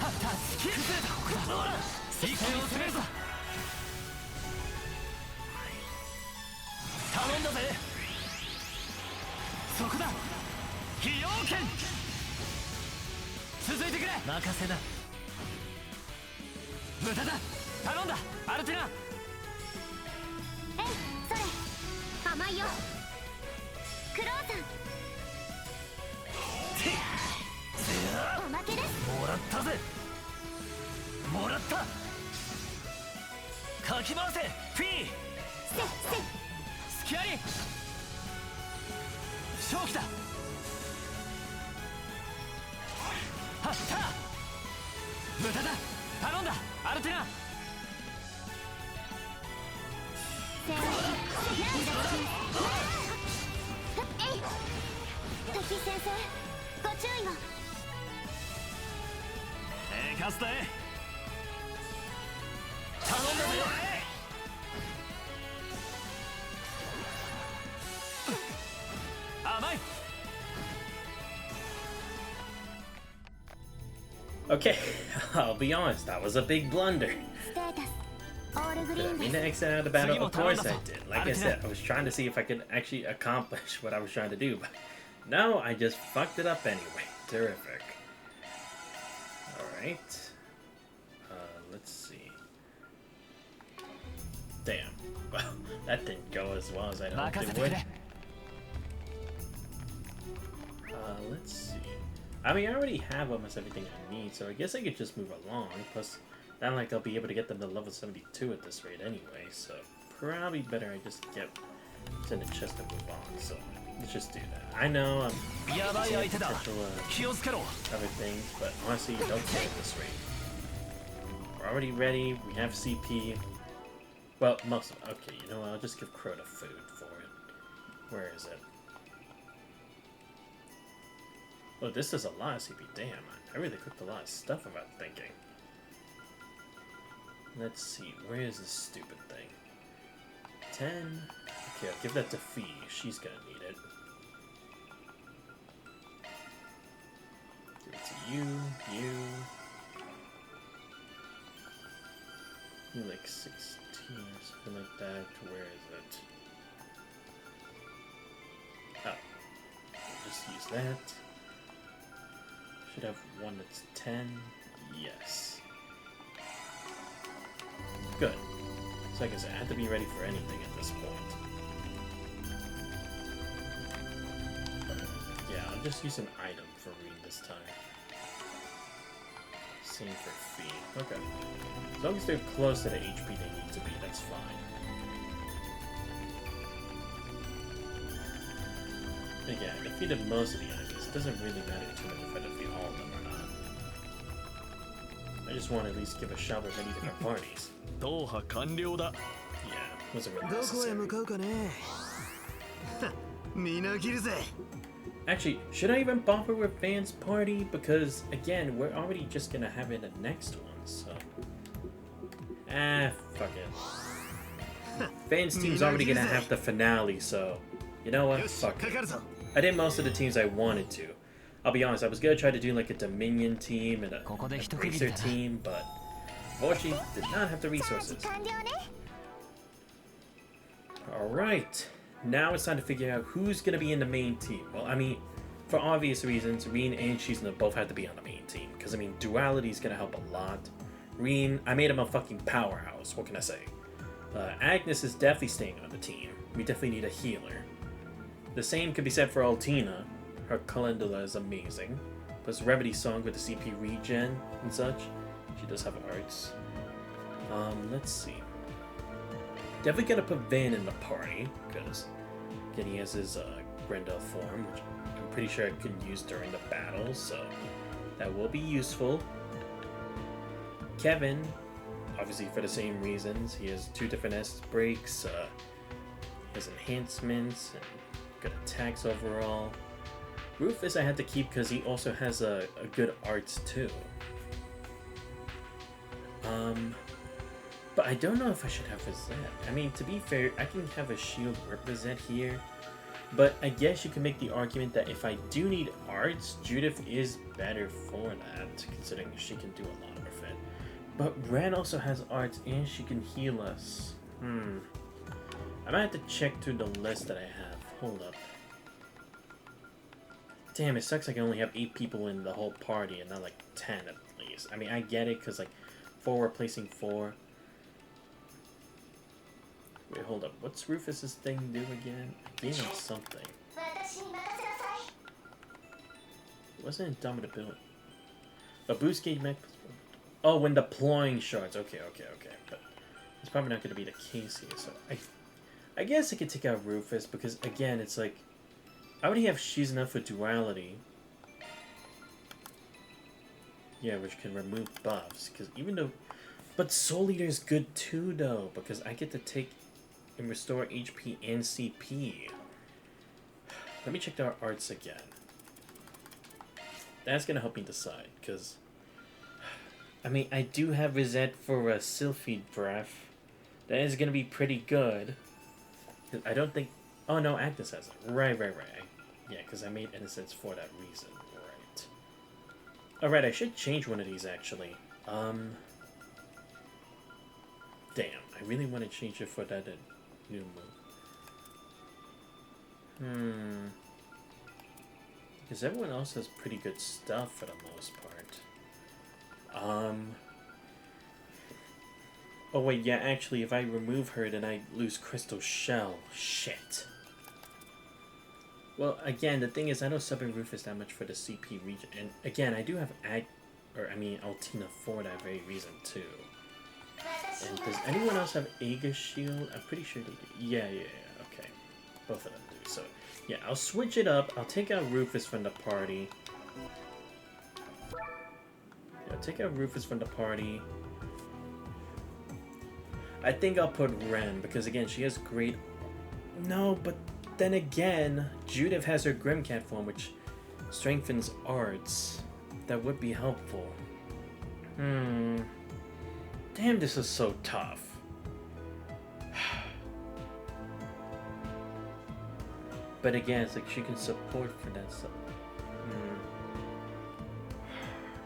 ったスキル。崩れた。ここだ。ほら一気に攻めるぞ。頼んだぜ。そこだ。非要剣。続いてくれ。任せな。無駄だ。頼んだアルティナ。えい、それ甘いよ。クローさん、おまけです。もらったぜ。もらった。かき回せフィー。スキャリ正気だ。はった無駄だ。頼んだアルティナ。せーの、えい。敵先生、ご注意を。かすだ頼んだぜ。甘い。 Okay, I'll be honest, that was a big blunder. ステータス、オールグリ Did I ーン mean で to す。 exit out of the battle? Of course I did. Like I said, I was trying to see if I could actually accomplish what I was trying to do, but no, I just fucked it up anyway. Terrific. Alright. Let's see. Damn. Well, that didn't go as well as I hoped it would. Let's see. I mean, I already have almost everything I need, so I guess I could just move along. Plus, not like I'll be able to get them to level 72 at this rate anyway, so probably better I just get to the chest and move on. So let's just do that. I know I'm seeing potential other things, but honestly, you don't care at this rate. We're already ready. We have CP. Well, most of it. Okay, you know what? I'll just give Crota food for it. Where is it? Oh, this is a lot of CP. Damn, I really cooked a lot of stuff without thinking. Let's see, where is this stupid thing? 10. Okay, I'll give that to Fee. She's gonna need it. Give it to you, you. You're like 16 or something like that. Where is it? Oh. I'll just use that. Should have one that's 10. Yes. Good. So like I said, I have to be ready for anything at this point. Yeah, I'll just use an item for Reed this time. Same for Fee. Okay. As long as they're close to the HP they need to be, that's fine. Again, defeated most of the enemies. It doesn't really matter too much if I defeat all of them or not. I just want to at least give a shot with many different parties. 踏破完了だ Yeah, wasn't really どこへ necessary. 向かうかね。みなぎるぜ。 Actually, should I even bother with Van's party? Because, again, we're already just gonna have it in the next one, so... fuck it. Van's team's already gonna have the finale, so... You know what? よし、 Fuck か it. かるぞ。 I did most of the teams I wanted to. I'll be honest, I was gonna try to do like a Dominion team and a Racer team, but... Unfortunately, did not have the チャージ resources. 完了ね。 Alright, now it's time to figure out who's gonna be in the main team. Well, I mean, for obvious reasons, Reen and Shizuna both have to be on the main team. Because, I mean, duality is gonna help a lot. Reen, I made him a fucking powerhouse, what can I say? Agnes is definitely staying on the team. We definitely need a healer. The same could be said for Altina. Her calendula is amazing. Plus Remedy's song with the CP regen and such. She does have arts. Let's see. Definitely gotta put Van in the party, because again he has his Grendel form, which I'm pretty sure I could use during the battle, so that will be useful. Kevin, obviously for the same reasons, he has 2 different S breaks, his enhancements, and good attacks overall. Rufus I had to keep because he also has a good arts too. But I don't know if I should have Rosette. I mean, to be fair, I can have a shield with Rosette here. But I guess you can make the argument that if I do need arts, Judith is better for that, considering she can do a lot with it. But Ren also has arts and she can heal us. I might have to check through the list that I have. Hold up. Damn, it sucks I can only have 8 people in the whole party and not like 10 at least. I mean, I get it, because like 4 replacing 4. Wait, hold up. What's Rufus's thing do again? I gave him something. 私に任せなさい。 It wasn't indomitability. A boost gauge mech. Oh, when deploying shards. Okay. But it's probably not going to be the case here. So I guess I could take out Rufus because again, it's like I already have Shizuna for duality. Yeah, which can remove buffs. Because even though, but Soul Eater is good too, though, because I get to take and restore HP and CP. Let me check our arts again. That's gonna help me decide, because I mean, I do have Rosette for a Sylphid Breath. That is gonna be pretty good. I don't think. Oh no, Agnes has it. Right. Yeah, because I made Innocence for that reason. Right. Alright, I should change one of these actually. Damn, I really want to change it for that new move. Because everyone else has pretty good stuff for the most part. Oh wait, yeah, actually, if I remove her, then I lose Crystal Shell. Shit. Well, again, the thing is, I don't sub in Rufus that much for the CP region. And again, I do have Altina for that very reason, too. And does anyone else have Aegis Shield? I'm pretty sure they do. Yeah, okay. Both of them do. So, yeah, I'll switch it up. I'll take out Rufus from the party. Yeah, take out Rufus from the party. I think I'll put Ren, because again, she has great... No, but then again, Judith has her Grimcat form, which strengthens arts. That would be helpful. Damn, this is so tough. But again, it's like she can support for that stuff.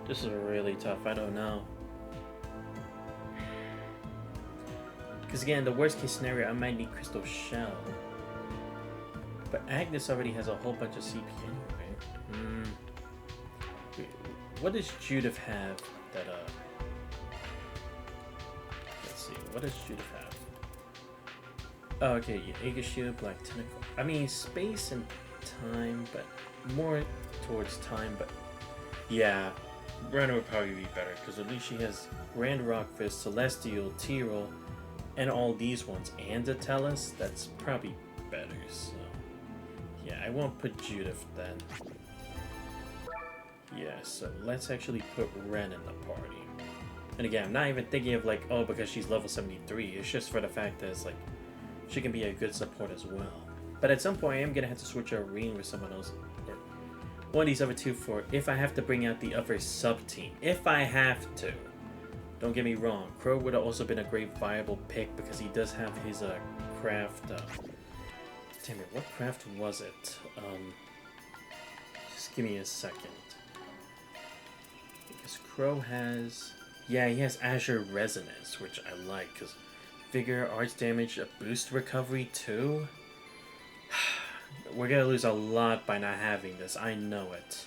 This is really tough, I don't know. Because again, the worst case scenario, I might need Crystal Shell. But Agnes already has a whole bunch of CP anyway. Wait, what does Judith have that, let's see, what does Judith have? Oh, okay, yeah, Aegis Shield, Black Tentacle. I mean, space and time, but more towards time, but yeah, Brenna would probably be better, because at least she has Grand Rock Fist, Celestial, Tyrol, and all these ones, and a Tellus. That's probably better, so Yeah, I won't put Judith then. Yeah, so let's actually put Ren in the party. And again, I'm not even thinking of like, oh, because she's level 73. It's just for the fact that it's like, she can be a good support as well. But at some point, I am going to have to switch out Reen with someone else. Or one of these other two for if I have to bring out the other sub-team. If I have to. Don't get me wrong. Crow would have also been a great viable pick because he does have his craft. Damn it, what craft was it? Just give me a second. Because Crow has... Yeah, he has Azure Resonance, which I like, because Vigor, Arts Damage, boost recovery too? We're gonna lose a lot by not having this, I know it.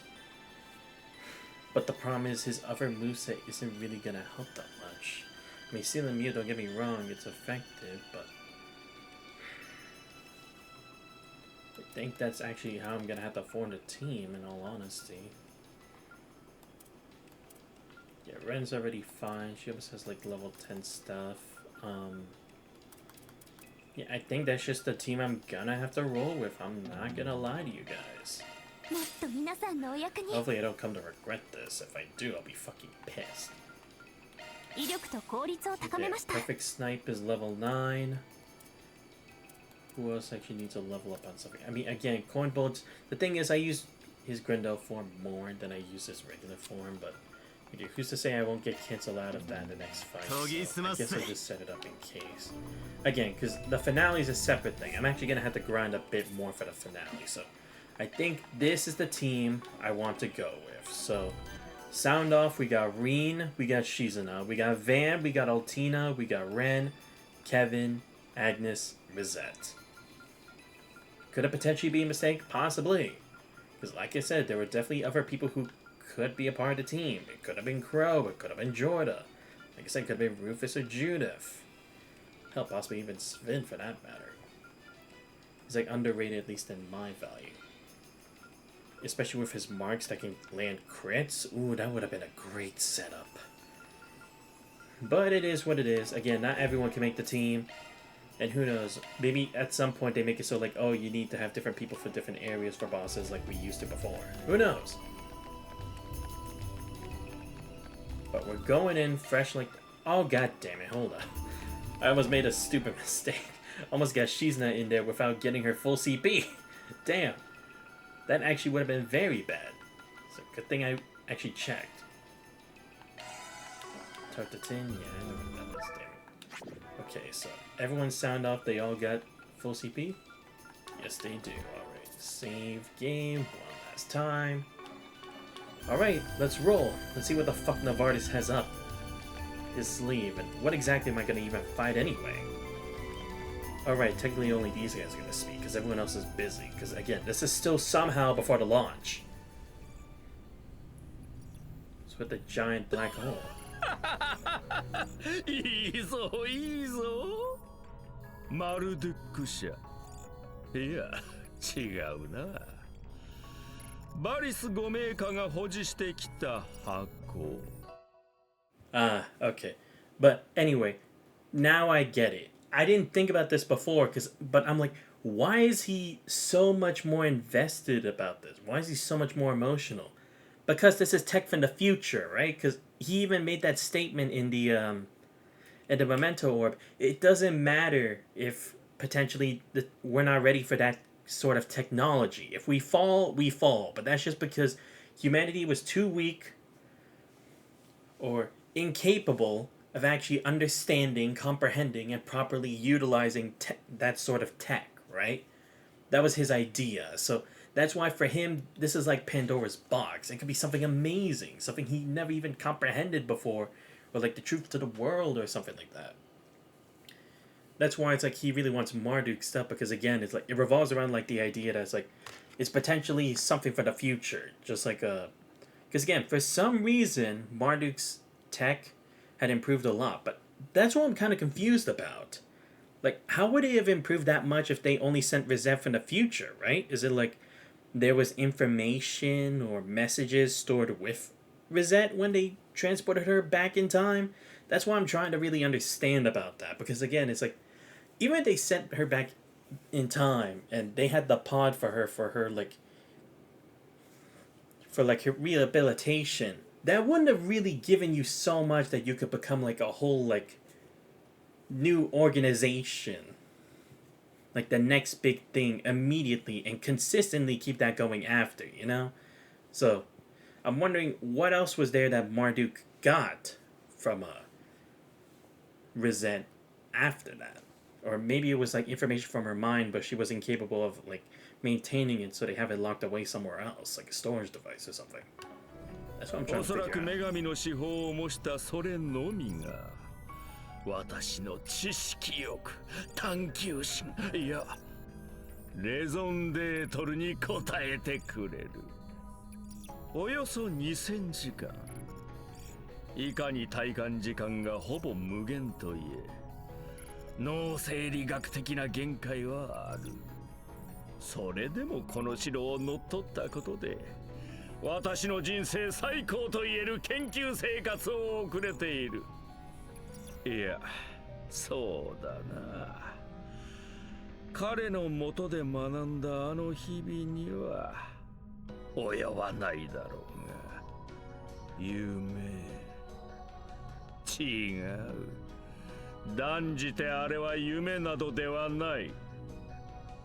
But the problem is his other moveset isn't really gonna help that much. I mean, Sealing Mew, don't get me wrong, it's effective, but... I think that's actually how I'm gonna have to form the team, in all honesty. Yeah, Ren's already fine. She almost has like level 10 stuff. Yeah, I think that's just the team I'm gonna have to roll with. I'm not gonna lie to you guys. Hopefully I don't come to regret this. If I do, I'll be fucking pissed. Yeah, Perfect Snipe is level 9. Who else actually needs a level up on something? I mean, again, Coin Bullets. The thing is, I use his Grendel form more than I use his regular form, but who's to say I won't get canceled out of that in the next fight? So I guess I'll just set it up in case. Again, because the finale is a separate thing. I'm actually going to have to grind a bit more for the finale. So I think this is the team I want to go with. So sound off, we got Reen, we got Shizuna, we got Van, we got Altina, we got Ren, Kevin, Agnes, Rosette. Could it potentially be a mistake? Possibly. Because like I said, there were definitely other people who could be a part of the team. It could have been Crow, it could have been Jorda. Like I said, it could have been Rufus or Judith. Hell, possibly even Sven for that matter. He's like underrated, at least in my value. Especially with his marks that can land crits. Ooh, that would have been a great setup. But it is what it is. Again, not everyone can make the team. And who knows, maybe at some point they make it so like, oh, you need to have different people for different areas for bosses like we used to before. Who knows? But we're going in fresh like... Oh, god damn it, hold on. I almost made a stupid mistake. Almost got Shizuna in there without getting her full CP. Damn. That actually would have been very bad. So good thing I actually checked. Tartatin, yeah, I know what that is, damn it. Okay, so everyone sound off, they all got full CP? Yes, they do. Alright, save game one last time. Alright, let's roll. Let's see what the fuck Novartis has up his sleeve, and what exactly am I gonna even fight anyway? Alright, technically only these guys are gonna speak, because everyone else is busy. Because again, this is still somehow before the launch. It's with the giant black hole. いいぞいいぞマルドゥック社いや違うなバリス5名家が保持してきた箱 Ah, okay. But anyway, now I get it. I didn't think about this before, but I'm like, why is he so much more invested about this? Why is he so much more emotional? Because this is tech from the future, right? Because he even made that statement in the Memento Orb. It doesn't matter if potentially we're not ready for that sort of technology. If we fall, we fall. But that's just because humanity was too weak or incapable of actually understanding, comprehending, and properly utilizing that sort of tech, right? That was his idea. So that's why for him, this is like Pandora's box. It could be something amazing, something he never even comprehended before, or like the truth to the world or something like that. That's why it's like he really wants Marduk's stuff, because again, it's like it revolves around like the idea that it's like it's potentially something for the future, just like because again, for some reason, Marduk's tech had improved a lot, but that's what I'm kind of confused about. Like, how would it have improved that much if they only sent Rosette from the future, right? Is it like there was information or messages stored with Rosette when they transported her back in time? That's why I'm trying to really understand about that, because again, it's like, even if they sent her back in time, and they had the pod for her like her rehabilitation, that wouldn't have really given you so much that you could become like a whole like new organization, like the next big thing immediately, and consistently keep that going after, you know? So I'm wondering what else was there that Marduk got from Resent after that. Or maybe it was like information from her mind, but she was incapable of like maintaining it, so they have it locked away somewhere else, like a storage device or something. That's what I'm trying お to そらく figure 女 out. 神の手法を模したそれのみが私の知識欲、探求心、いやレゾンデートルに応えてくれる。およそ2000時間。いかに体感時間がほぼ無限といえ、脳生理学的な限界はある。それでもこの城を乗っ取ったことで、私の人生最高と言える研究生活を送れている。いや、そうだな。彼のもとで学んだあの日々には及ばないだろうが、夢、違う。断じてあれは夢などではない。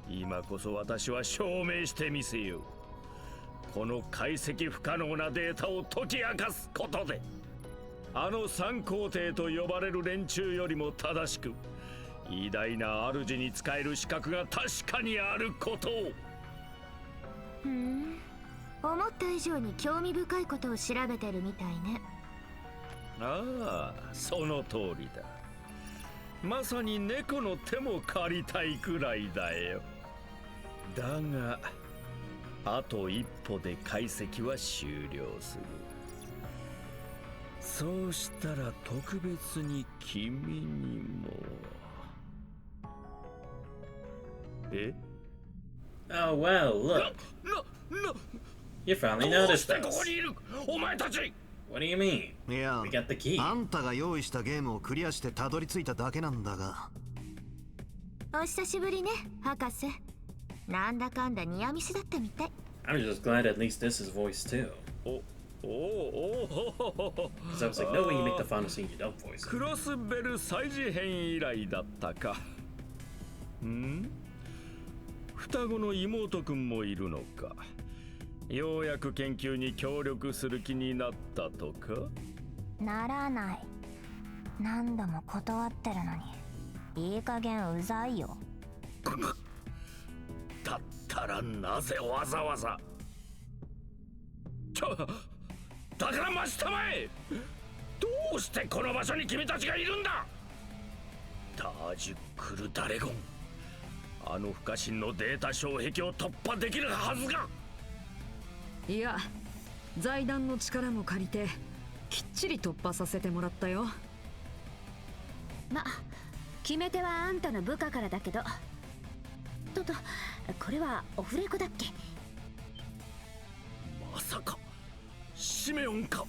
今こそ私は証明してみせよう。この解析不可能なデータを解き明かすことで、あの三皇帝と呼ばれる連中よりも正しく偉大な主に仕える資格が確かにあることを。ふん、思った以上に興味深いことを調べてるみたいね。ああ、その通りだ。まさに猫の手も借りたいくらいだよ。だがあと一歩で解析は終了する。そうしたら特別に君にも。え？ Oh well, look. You finally どう noticed してここ us. にいる？お前たち！ What do you mean? いや We got the key. あんたが用意したゲームをクリアしてたどり着いただけなんだが。お久しぶりね、博士。なんだかんだニアミスだったみたい。I'm just glad at least this is voiced too. おお Because I was like, no way you make the final scene you don't voice it. クロスベル祭事編以来だったか。ん？双子の妹くんもいるのか。ようやく研究に協力する気になったとか？ならない。何度も断ってるのに、いい加減うざいよ。だったらなぜわざわざ。だから待ちたまえ。どうしてこの場所に君たちがいるんだ。タージュクルダレゴン、あの不可侵のデータ障壁を突破できるはずが。いや、財団の力も借りてきっちり突破させてもらったよ。ま、決め手はあんたの部下からだけど。これはオフレコだっけ？まさかシメオンか。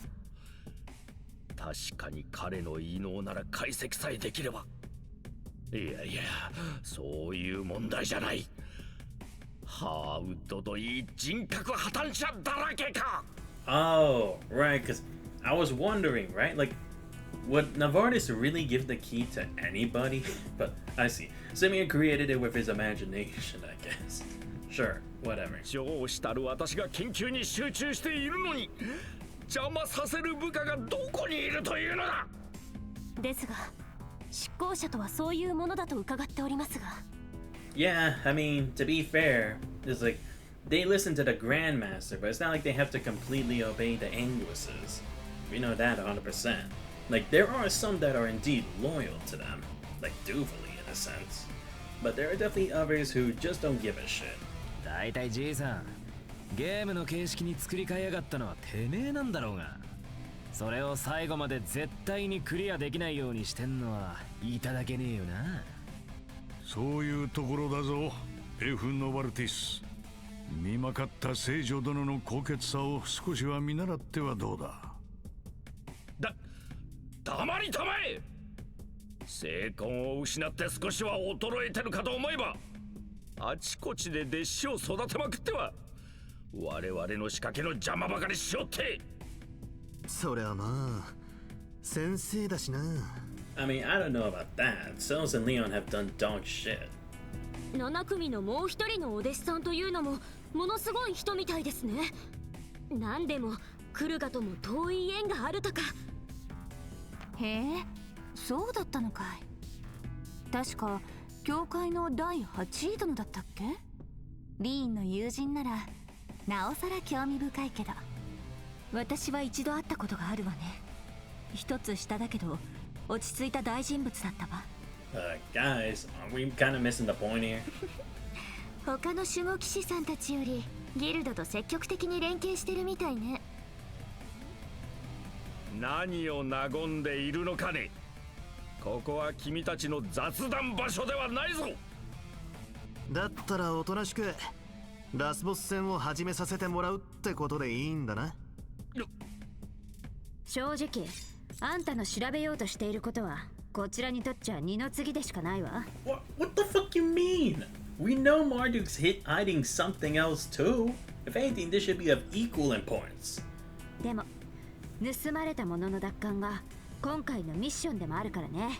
確かに彼の異能なら解析さえできれば。いやいや、そういう問題じゃない。ハーウッドといい人格破綻者だらけか。 Oh, right, because I was wondering, right? Like, would Novartis really give the key to anybody? But I see. Simeon created it with his imagination, I guess. Sure, whatever. 上司たる私が研究に集中しているのに邪魔させる部下がどこにいるというのだ。ですが、執行者とはそういうものだと伺っておりますが。Yeah, I mean, to be fair, it's like they listen to the Grandmaster, but it's not like they have to completely obey the Anguisses. We know that 100%. Like, there are some that are indeed loyal to them, like Duvaly in a sense. But there are definitely others who just don't give a shit. だいたいじいさん、ゲームの形式に作り変えやがったのはてめえなんだろうが、それを最後まで絶対にクリアできないようにしてんのはいただけねえよな。そういうところだぞ、F・ノバルティス。見まかった聖女殿の高潔さを少しは見習ってはどうだ。黙りたまえ。成婚を失って少しは衰えてるかと思えばあちこちで弟子を育てまくっては我々の仕掛けの邪魔ばかりしよって。そりゃまあ先生だしな。 I mean, I don't know about that. Cells and Leon have done dog shit. 7組のもう一人のお弟子さんというのもものすごい人みたいですね。なんでもクルガとも遠い縁があるとか。へえ、そうだったのかい。確か教会の第8位殿だったっけ。リーンの友人ならなおさら興味深いけど、私は一度会ったことがあるわね。一つ下だけど落ち着いた大人物だったわ。Guys, are we kind of missing the point here? 他の守護騎士さんたちよりギルドと積極的に連携してるみたいね。何を和んでいるのかね。ここは君たちの雑談場所ではないぞ。だったらおとなしくラスボス戦を始めさせてもらうってことでいいんだな。正直あんたの調べようとしていることはこちらにとっちゃ二の次でしかないわ。 What the fuck you mean? We know Marduk's hiding something else too. If anything, this should be of equal importance. でも盗まれたものの奪還が今回のミッションでもあるからね。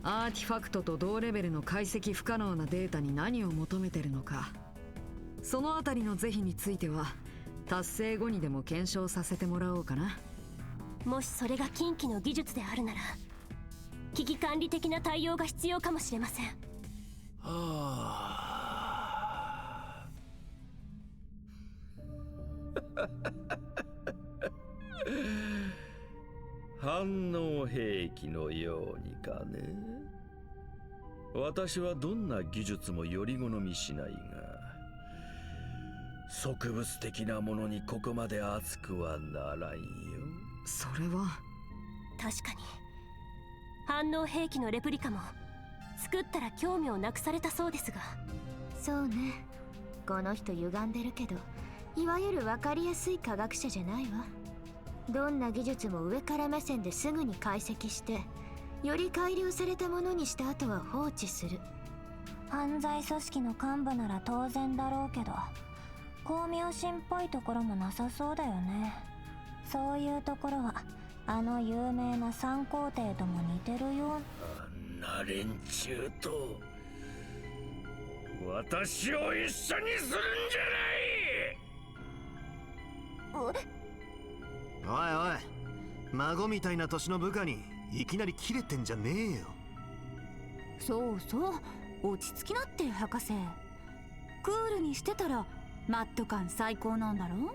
アーティファクトと同レベルの解析不可能なデータに何を求めてるのか、そのあたりの是非については達成後にでも検証させてもらおうかな。もしそれが近畿の技術であるなら危機管理的な対応が必要かもしれません。反応兵器のようにかね。私はどんな技術もより好みしないが、植物的なものにここまで熱くはならんよ。それは確かに反応兵器のレプリカも作ったら興味をなくされたそうですが。そうね、この人歪んでるけどいわゆる分かりやすい科学者じゃないわ。どんな技術も上から目線ですぐに解析してより改良されたものにした後は放置する。犯罪組織の幹部なら当然だろうけど巧妙心っぽいところもなさそうだよね。そういうところはあの有名な三皇帝とも似てるよ。あんな連中と私を一緒にするんじゃない。おいおい、孫みたいな年の部下にいきなりキレてんじゃねえよ。そうそう、落ち着きなって博士。クールにしてたらマット感最高なんだろ。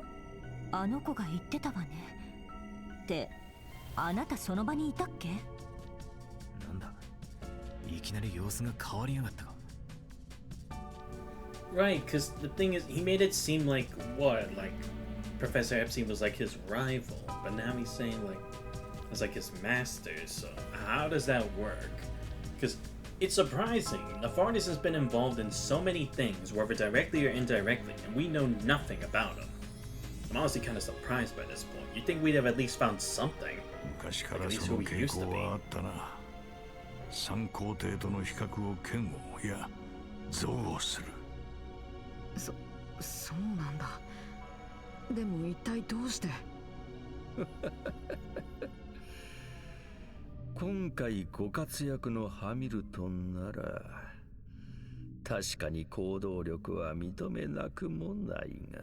あの子が言ってたわね。ってあなたその場にいたっけ。なんだ、いきなり様子が変わりやがったか。Right, because the thing is, he made it seem like what? Like Professor Epstein was like his rival, but now he's saying like it's like his master. So how does that work? Because it's surprising. Nefarious has been involved in so many things, whether directly or indirectly, and we know nothing about him. I'm honestly kind of surprised by this point. You'd think we'd have at least found something. 昔からその傾向はあったな。三皇帝との比較を嫌悪、いや憎悪する。そうなんだ。でも一体どうして今回ご活躍のハミルトンなら確かに行動力は認めなくもないが、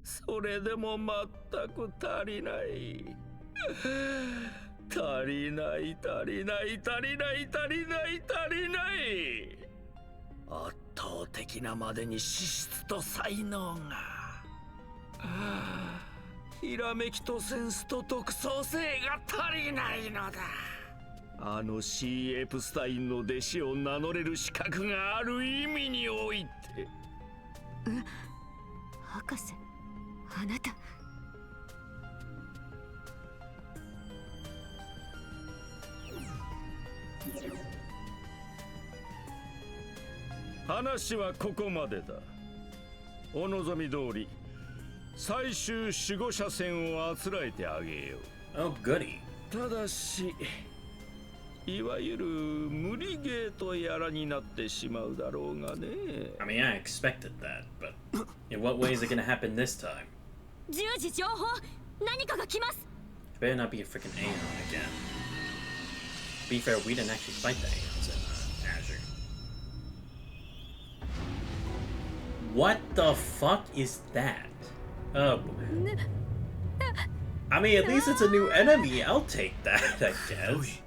それでも全く足りない。足りない足りない足りない足りない足りない。圧倒的なまでに資質と才能が、ひらめきとセンスと独創性が足りないのだ。あの C エプスタインの弟子を名乗れる資格がある意味において。博士、あなた。話はここまでだ。お望み通り最終守護者戦をあつらえてあげよう。Oh, goody. ただしいわゆる無理ゲーとやらになってしまうだろうがね。I mean, I expected that, but in what way is it gonna happen this time? 10時情報何かが来ます It better not be a freaking Aeon again. To be fair, we didn't actually fight the Aeons in Azure. What the fuck is that? Oh boy. I mean, at least it's a new enemy. I'll take that, I guess.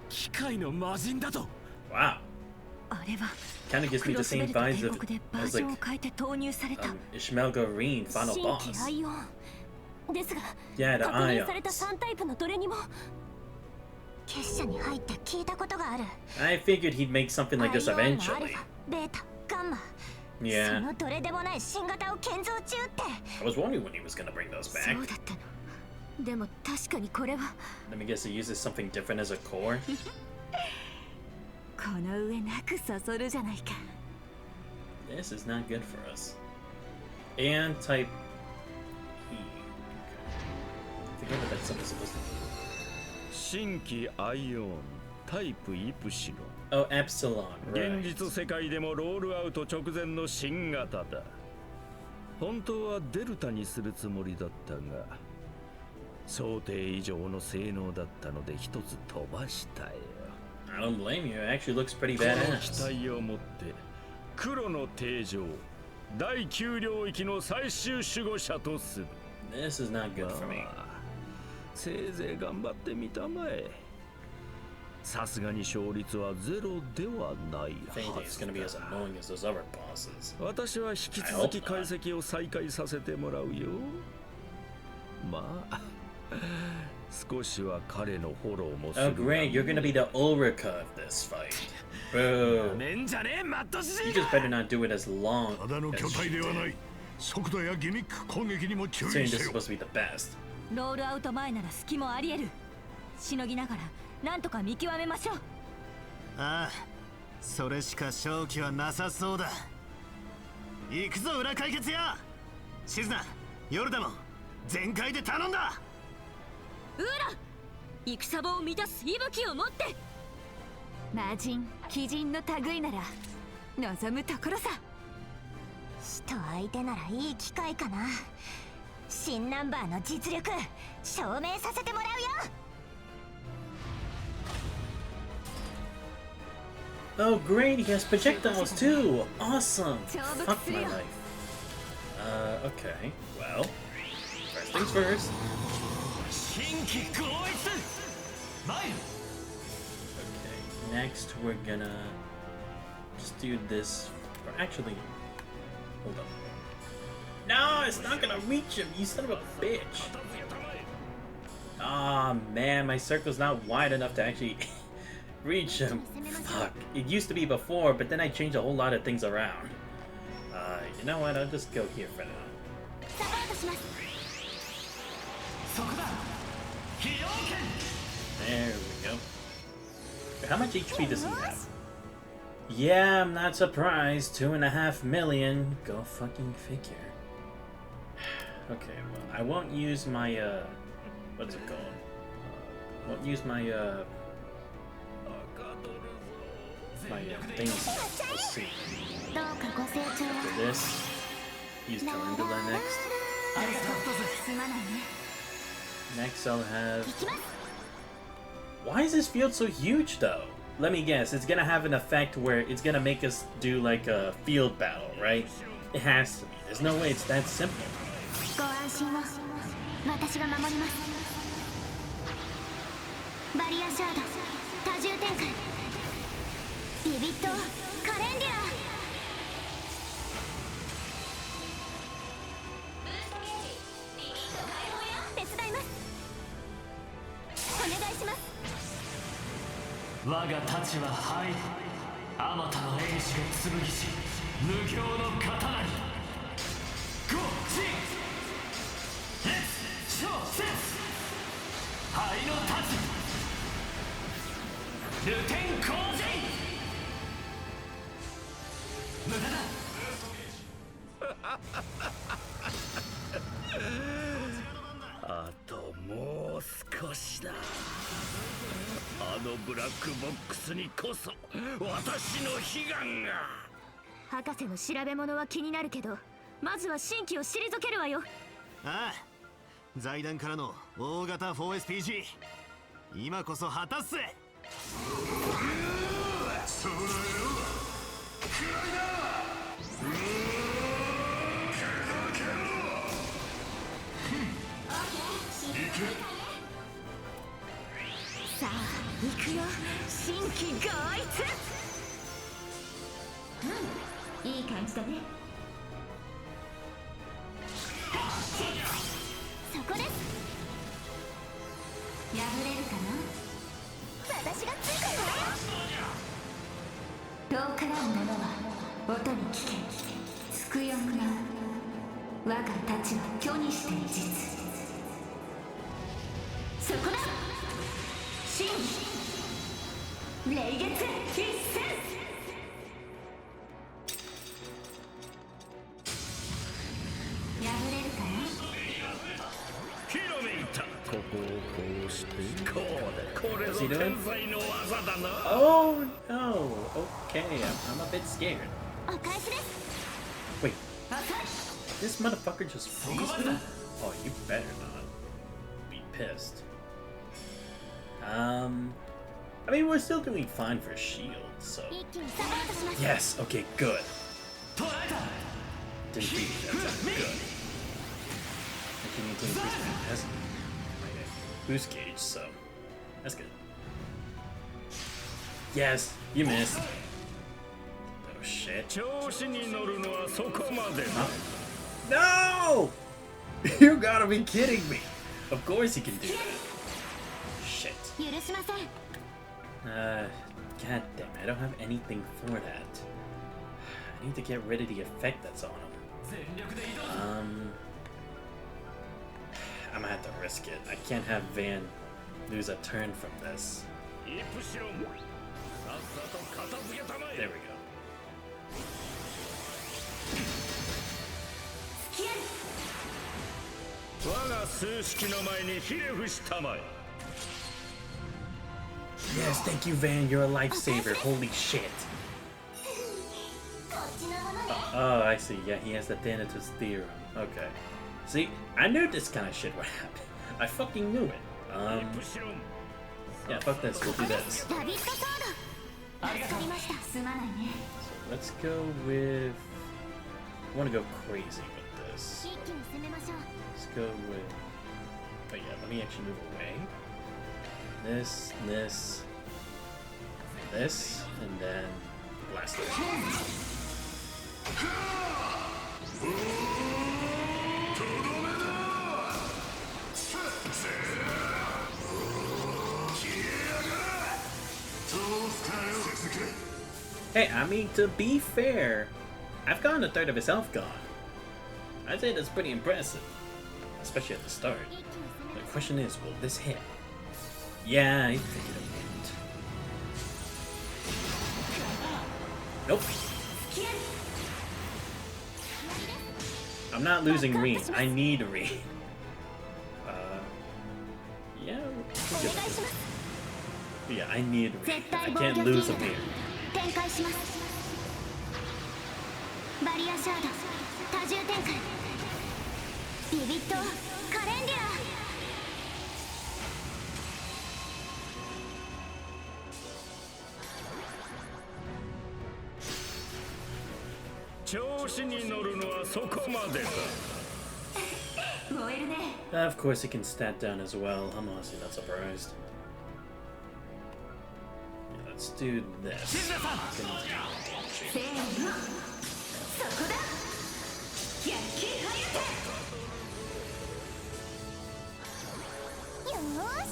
機械の魔人だと。 Wow. あれは Kind of gives ク me ロ the スベ same ルト vibes 帝 of 国でバー as ジョン like を変えて投入された Ishmael Gareen final 新 boss. 規アイオンですが Yeah, the 確認された ions. 3タイプのどれにも結社に入って聞いたことがある I figured he'd make something like this アイオンのアル eventually. ファベータガンマそ Yeah. のどれでもない新型を建造中って I was wondering when he was gonna bring those そ back. うだったのでも確かにこれは Let me guess, it uses something different as a core. この上なくそそるじゃないか This is not good for us. And type E. I forget what that's supposed to be. 新規アイオンタイプイプシロン Oh, Epsilon. 現 Right. 実世界でもロールアウト直前の新型だ。本当はデルタにするつもりだったが想定以上の性能だったので一つ飛ばしたよ。 I don't blame you. It actually looks pretty この機 badass. 体を持って黒の定常第9領域の最終守護者とする。 This is not good for me. まあせいぜい頑張ってみたまえ。さすがに勝率はゼロではない If anything, は it's ず gonna be as だ。 annoying as those other bosses. 私は引き続き解析を再開させてもらうよ。まあ少しは彼のフォローもす Oh, るが great. You're gonna be the Ulrika of this fight. Boo. めんじゃねえマットシ You ー just better not do it as long ただの as 巨体 she では did. ない。速度やギミック攻撃にも注 Saying 意 this せ is よ。 supposed to be the best. ロールアウト前なら隙もあり得るしのぎながらなんとか見極めましょうああ、それしか勝機はなさそうだ。行くぞ裏解決や。シズナ、夜だもん全開で頼んだ。ウーラ戦場を満たす息吹を持って魔人鬼人の類なら望むところさ使徒相手ならいい機会かな。新ナンバーの実力証明させてもらうよ。 Oh, great. He has projectiles too. Awesome. Fuck my life. Okay. Well, first things first. 新規合一前 Okay. Next, we're gonna just do this. Or actually, hold up. No, it's not gonna reach him. You son of a bitch. Ah, man, my circle's not wide enough to actually reach him. Fuck. It used to be before, but then I changed a whole lot of things around. You know what? I'll just go here for now. サポートします。そこだ非要件 There we go. How much HP does he have? Yeah, I'm not surprised. 2.5 million. Go fucking figure. Okay, well, I won't use my, what's it called? Won't use my, things. Let's see. どうかご清聴 After this, use Calendula next. すまないね。 Next, I'll have. 行きます。 Why is this field so huge, though? Let me guess. It's gonna have an effect where it's gonna make us do like a field battle, right? It has to be. There's no way it's that simple. ご安心を私が守ります。バリアシャード多重展開ビビットカレンデュラ手伝いますお願いします我が太刀は灰あまたの英士が剣し無形の刀にゴーシーレッツショーセンス灰の太刀ルテン工事無駄だあともう少しだ。あのブラックボックスにこそ私の悲願が。博士の調べ物は気になるけど、まずは新規を退けるわよ。ああ、財団からの大型 4SPG 今こそ果たすぜ。そうだよ、クライダさあ行くよ、新規合一。いい感じだね。そこです。破れるかな。私がついたよ。遠からぬものは音に聞け。つくよんが我がたちは虚にしている実。そこだ。真霊月必戦。破れるかな。ひらめいた。ここをこうしてこうだ。これぞ天才の技だな。 Oh no! Okay, I'm a bit scared. お返しです。 Wait, this motherfucker just freeze me? Oh, you better not be pissed. I mean, we're still doing fine for shield, so. 一気にサポートします。 Yes, okay, good. 捕らえた。 Didn't beat that sounds good. I can increase my boost gauge, so that's good. Yes, you missed. Oh shit. 調子に乗るのはそこまでだ。 No! You gotta be kidding me! Of course he can do that. Shit. 許しません。 God damn it, I don't have anything for that. I need to get rid of the effect that's on him. 全力で挑む。 I'm gonna have to risk it. I can't have Van lose a turn from this. イプシロン、さっさと片付けたまえ。 There we go. 我が数式の前にひれ伏したまえ。 Yes, thank you, Van. You're a lifesaver. Holy shit. こっちのものね。 Oh, I see. Yeah, he has the Thanatos theorem. Okay. See, I knew this kind of shit would happen. I fucking knew it. イプシロン、 Yeah, fuck this. We'll do this. ラビットソード。助かりました。すまないね。 So let's go with. I want to go crazy with this. 一気に攻めましょう。 Let's go with. Oh yeah, let me actually move away. This, this, this, and then blast it. Hey, I mean, to be fair, I've gotten a third of his health gone. I'd say that's pretty impressive, especially at the start. The question is, will this hit? Yeah, I figured it wouldn't. Nope. I'm not losing Reen. I need Reen. Yeah. we'll get this. Yeah, I need Reen. I can't lose him here. 展開します。バリアシャード多重展開。ビビットカレンデュラ。調子に乗るのはそこまでだ。燃えるね。 Of course, it can stat down as well. I'm honestly not surprised. Yeah, let's do this. 静さん。せーの。そこだ。逆球はやて。よーし。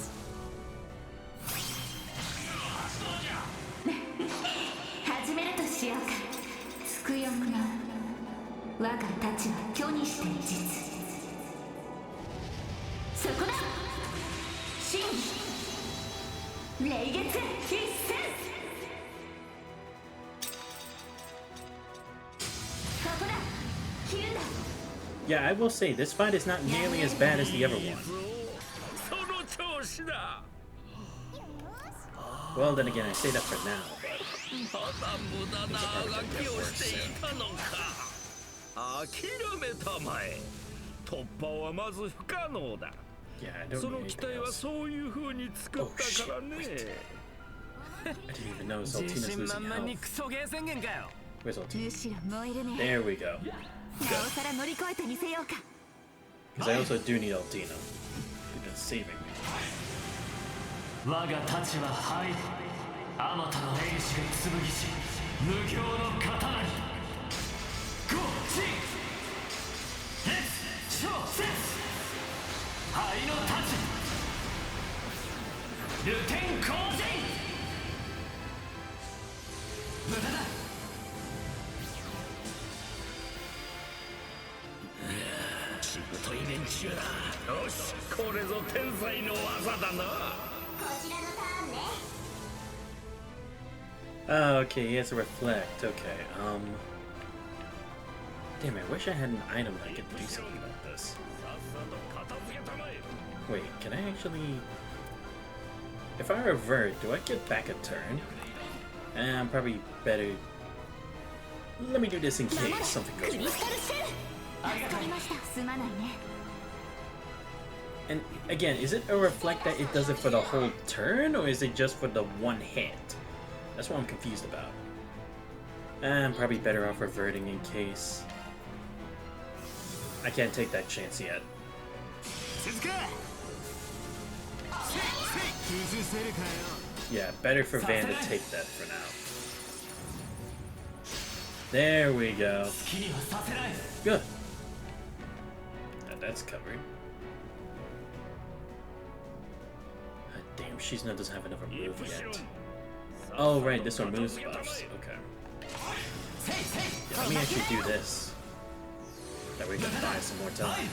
始めるとしようか。つくよくな。我がたちは虚にしている実。そこだ。真霊月必戦。ここだ。切るんだ。 Yeah, I will say, this fight is not nearly as bad as the other one. その調子だ。Well, then again, I say that for now, but まだ無駄なあがきをしていたのか。諦めたまえ。突破はまず不可能だ。 yeah, I don't そ need の機 anything 体は else. そういう風に作ったからね。 I didn't even know 自 Saltina's 信 losing 満々に health. クソゲー宣言かよ。 Where's む Saltina? しろ燃えるね There we go. なおさら乗り越えてみせようか Because I also do need Altina. You've been saving me. 我が太刀は灰あまたの英士が剣し無形の刀にゴーチレッツショーセンス灰の太刀ルテンコージ無駄だしぶとい連中だ。よし、これぞ天才の技だな。こちらのターンね Oh, okay, he has to reflect. Okay, damn, I wish I had an item that could do something about this. さっさと片付けたまえ。 Wait, can I actually... If I revert, do I get back a turn? I'm probably better... Let me do this in case something ク goes リ wrong. スタルシェル助かりましたすまないね And again, is it a reflect that it does it for the whole turn, or is it just for the one hit? That's what I'm confused about. I'm probably better off reverting in case. I can't take that chance yet. 続け崩せるかよ Yeah, better for Van to take that for now. There we go. 好きにはさせない Good. That's covered. Damn, Shizuna doesn't have another move yet. Oh, right, this one moves buffs. Okay. Yeah, let me actually do this. That way we can buy some more time.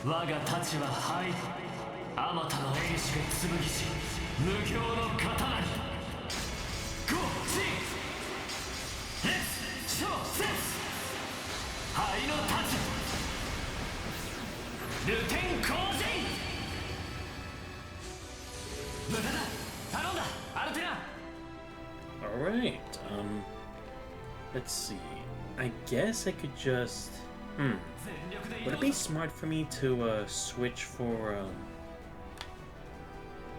我が太刀は灰あまたの英士が剣し無形の刀にゴーチレッツショーセンス灰の太刀ルテンコージ無駄だ頼んだアルテナ Alright, let's see. I guess I could just... Would it be smart for me to, switch for,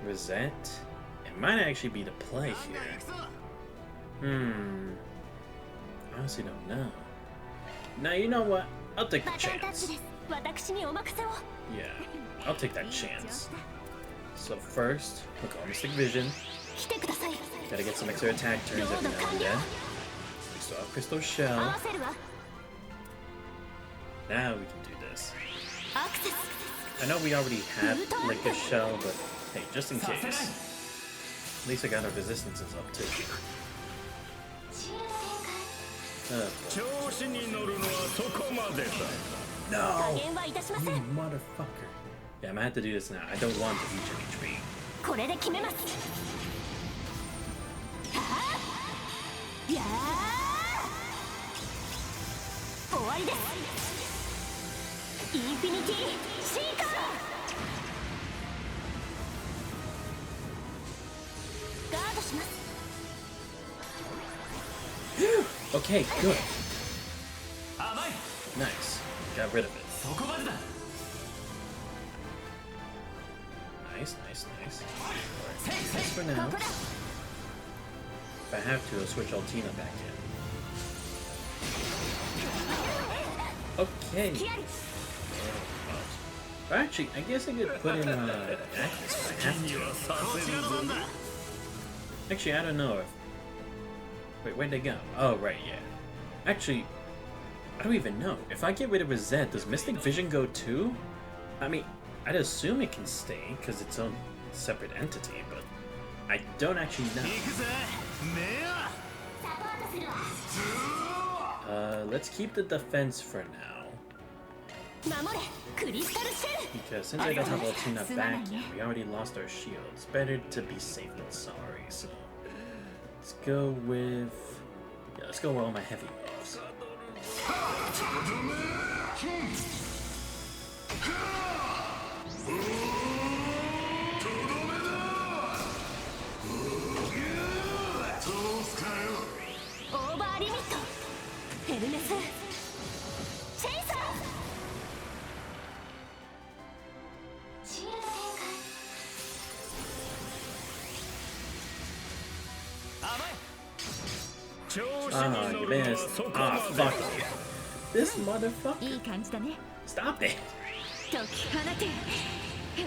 Rosette? It might actually be the play here. Honestly don't know. Now, you know what? I'll take the バトンタッチ chance. です私にお任せを Yeah, I'll take that chance. So first, look on Mystic Vision. 来てください Gotta get some extra attack turns every now and then. We still have Crystal 合 Shell. わせるわ Now we can do this. アクセス I know we already have like a shell, but hey, just in case. At least I got our resistances up too. Oh, 調子に乗るのはそこまでだ。加 no! 減はいたしま You せん motherfucker. Yeah, I'm gonna have to do this now. I don't want to eat your HP. これで決めますはあやー終わりですインフィニティシーカーガードします Okay, good. 甘い Nice. Got rid of it. そこまでだ Nice, nice, nice. That's for now. ここだ If I have to, I'll switch Altina back in. Okay. ヒアリ Or actually, I guess I could put in Agnes if I have に to. はさこせちらの番だ るぞ。 Actually, I don't know if... Wait, where'd they go? Oh, right, yeah. Actually, I don't even know. If I get rid of Rosette, does Mystic Vision go too? I mean, I'd assume it can stay, because it's its own separate entity, but I don't actually know. 行くぜ目はサポートするわ Let's keep the defense for now, 守れクリスタルシェル because since I don't have Altina back yet, we already lost our shields. Better to be safe than sorry, so... Let's go with... Yeah, let's go with all my heavy moves. ルメスチェイサーシールド展調子 Ah, に乗 you るのは missed. そこ Ah, ま fuck で you. This motherfucker. いい感じだね Stop it. 解き放てへえ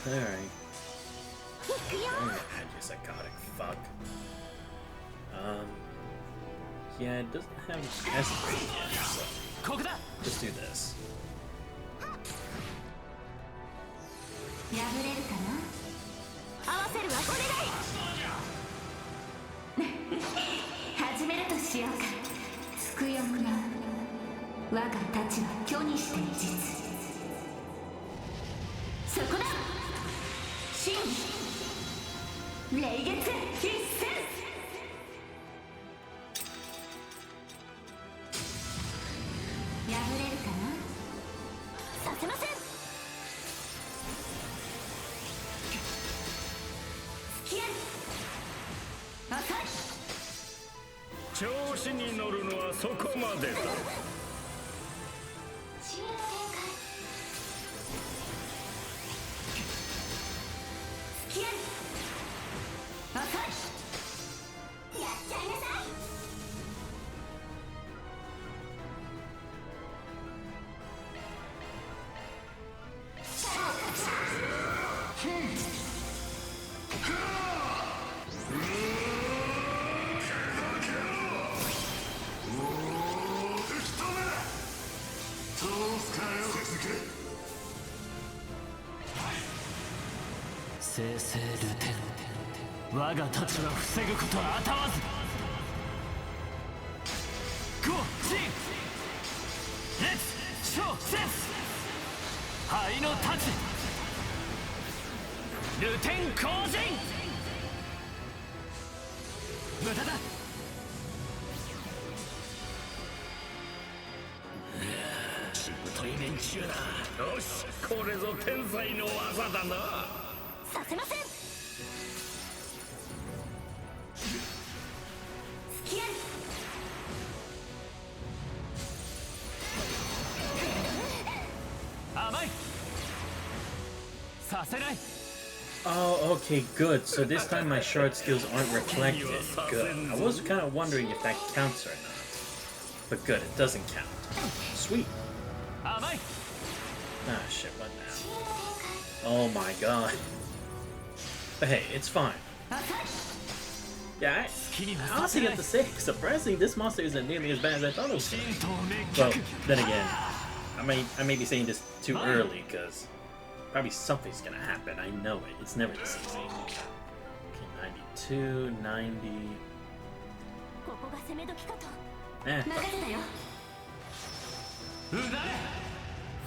Alright. いくよ You psychotic fuck. Yeah, it doesn't have escalate yet, so ここだ just do this. 破れるかな合わせるわお願い始めるとしようかつくよむな我が太刀は虚にして実そこだ真霊月必戦破れるかなさせません付き合い赤い調子に乗るのはそこまでだシールド展開付き合い赤いやっちゃいなさい生成ルテン我が太刀は防ぐことはあたわずゴーチンレッツショーセンス灰の太刀ルテン降陣無駄だしぶとい連中だよしこれぞ天才の技だなさせません付き合い甘いさせない Oh, okay, good. So this time my shard skills aren't reflected. Good. I was kind of wondering if that counts or not. But good, it doesn't count. Sweet. 甘い Ah, shit, what now? Oh my god. But hey, it's fine. Yeah, I honestly have to say, surprisingly, this monster isn't nearly as bad as I thought it was gonna be. Well, then again, I may be saying this too early, because probably something's gonna happen. I know it. It's never this easy. Okay, 92, 90... ここが攻め時かと Eh, 任せたようなれ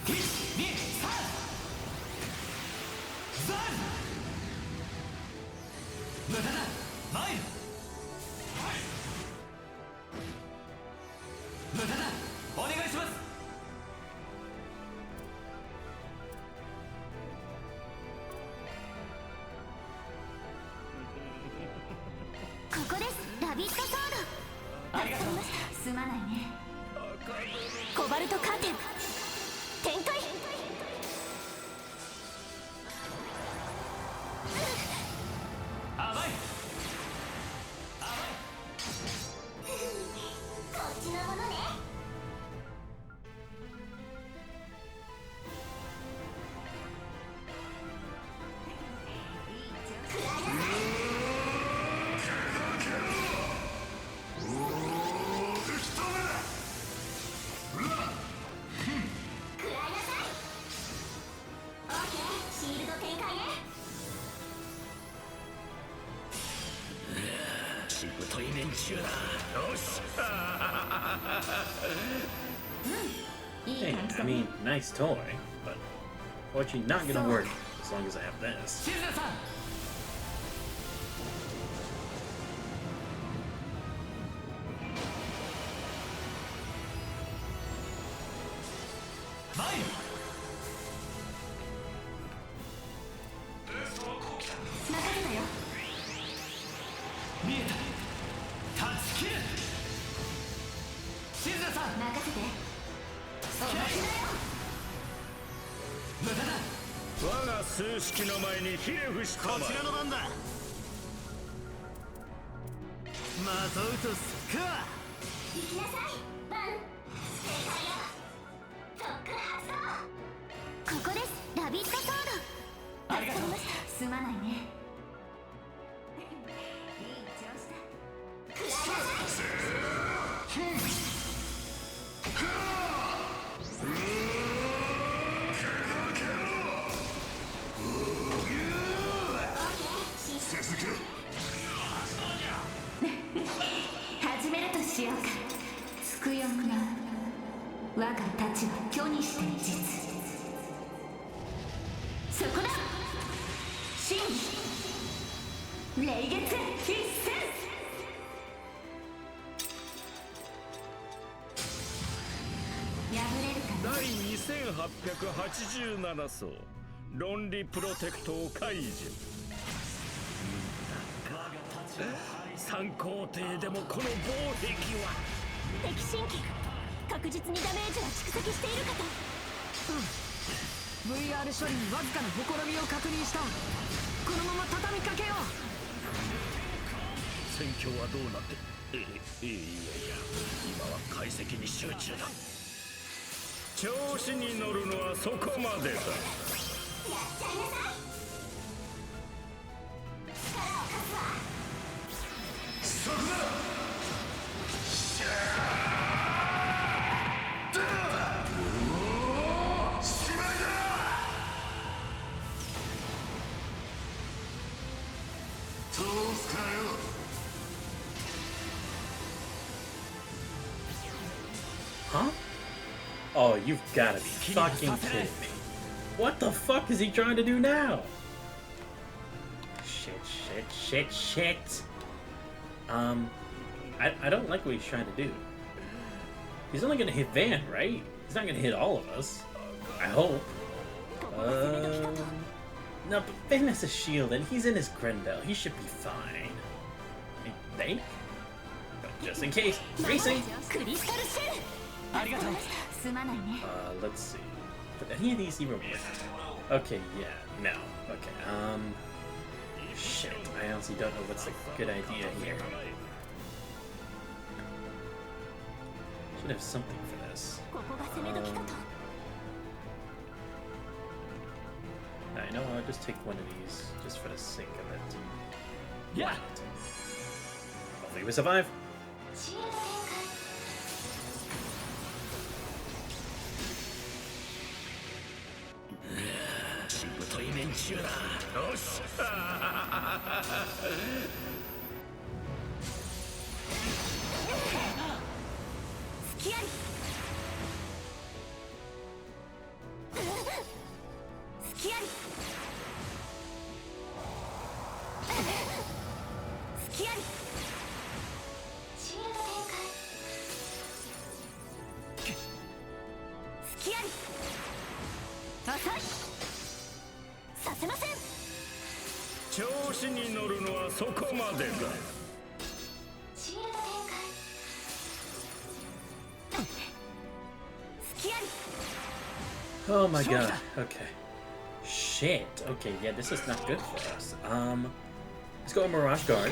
1、2、3ザン無駄だ前無駄だお願いしますここですラビットソードありがとうすまないねコバルトカーテン展開甘いこっちのものね食らいなさいオーケーシールド展開ねしぶとい連中だよしいい hey, 感じ I だね mean, nice toy, but fortunately not gonna work as long as I have this. 静さん前任せたよ見えた断ち切る数式の前にひれ伏したまえ。こちらの番だ。まとうとすっか。行きなさいバン。正解よ。特訓発動。ここです。ラビットソード。ありがとう。すまないね。いい調子だ。食らいなさい。始めるとしようか。つくよな。我が立場虚にして実。そこだ。真偽霊月必戦。破れるかな。第2887層論理プロテクトを解除。三皇帝でもこの防壁は敵神経確実にダメージは蓄積しているかと。VR 処理にわずかなほころびを確認した。このまま畳みかけよう。戦況はどうなっていや今は解析に集中だ。調子に乗るのはそこまでだ。やっちゃいなさい。力を貸すわ。そこだ。しゃーしまいだ。通すかよ。Huh? Oh, you've gotta be fucking kidding me. What the fuck is he trying to do now? Shit. I don't like what he's trying to do. He's only gonna hit Van, right? He's not gonna hit all of us. I hope. No, but Van has a shield and he's in his Grendel. He should be fine. I think? But just in case. Racing! クリスタルシェル。ありがとう。すまないね。 Let's see. But any of these even work? Okay, yeah, no. Okay, shit. I honestly don't know what's a good idea here. Should have something for this. ここが攻め時かと。I know I'll just take one of these just for the sake of it. Yeah. Hopefully we survive. シールド展開。しぶとい連中だ。よし。隙あり。隙あり。隙あり。シールド展開。隙あり。浅い。させません。調子に乗るのはそこまでだ。シールド展開。隙あり。 Oh my god. Okay. Shit. Okay, yeah, this is not good for us. Let's go Mirage Guard.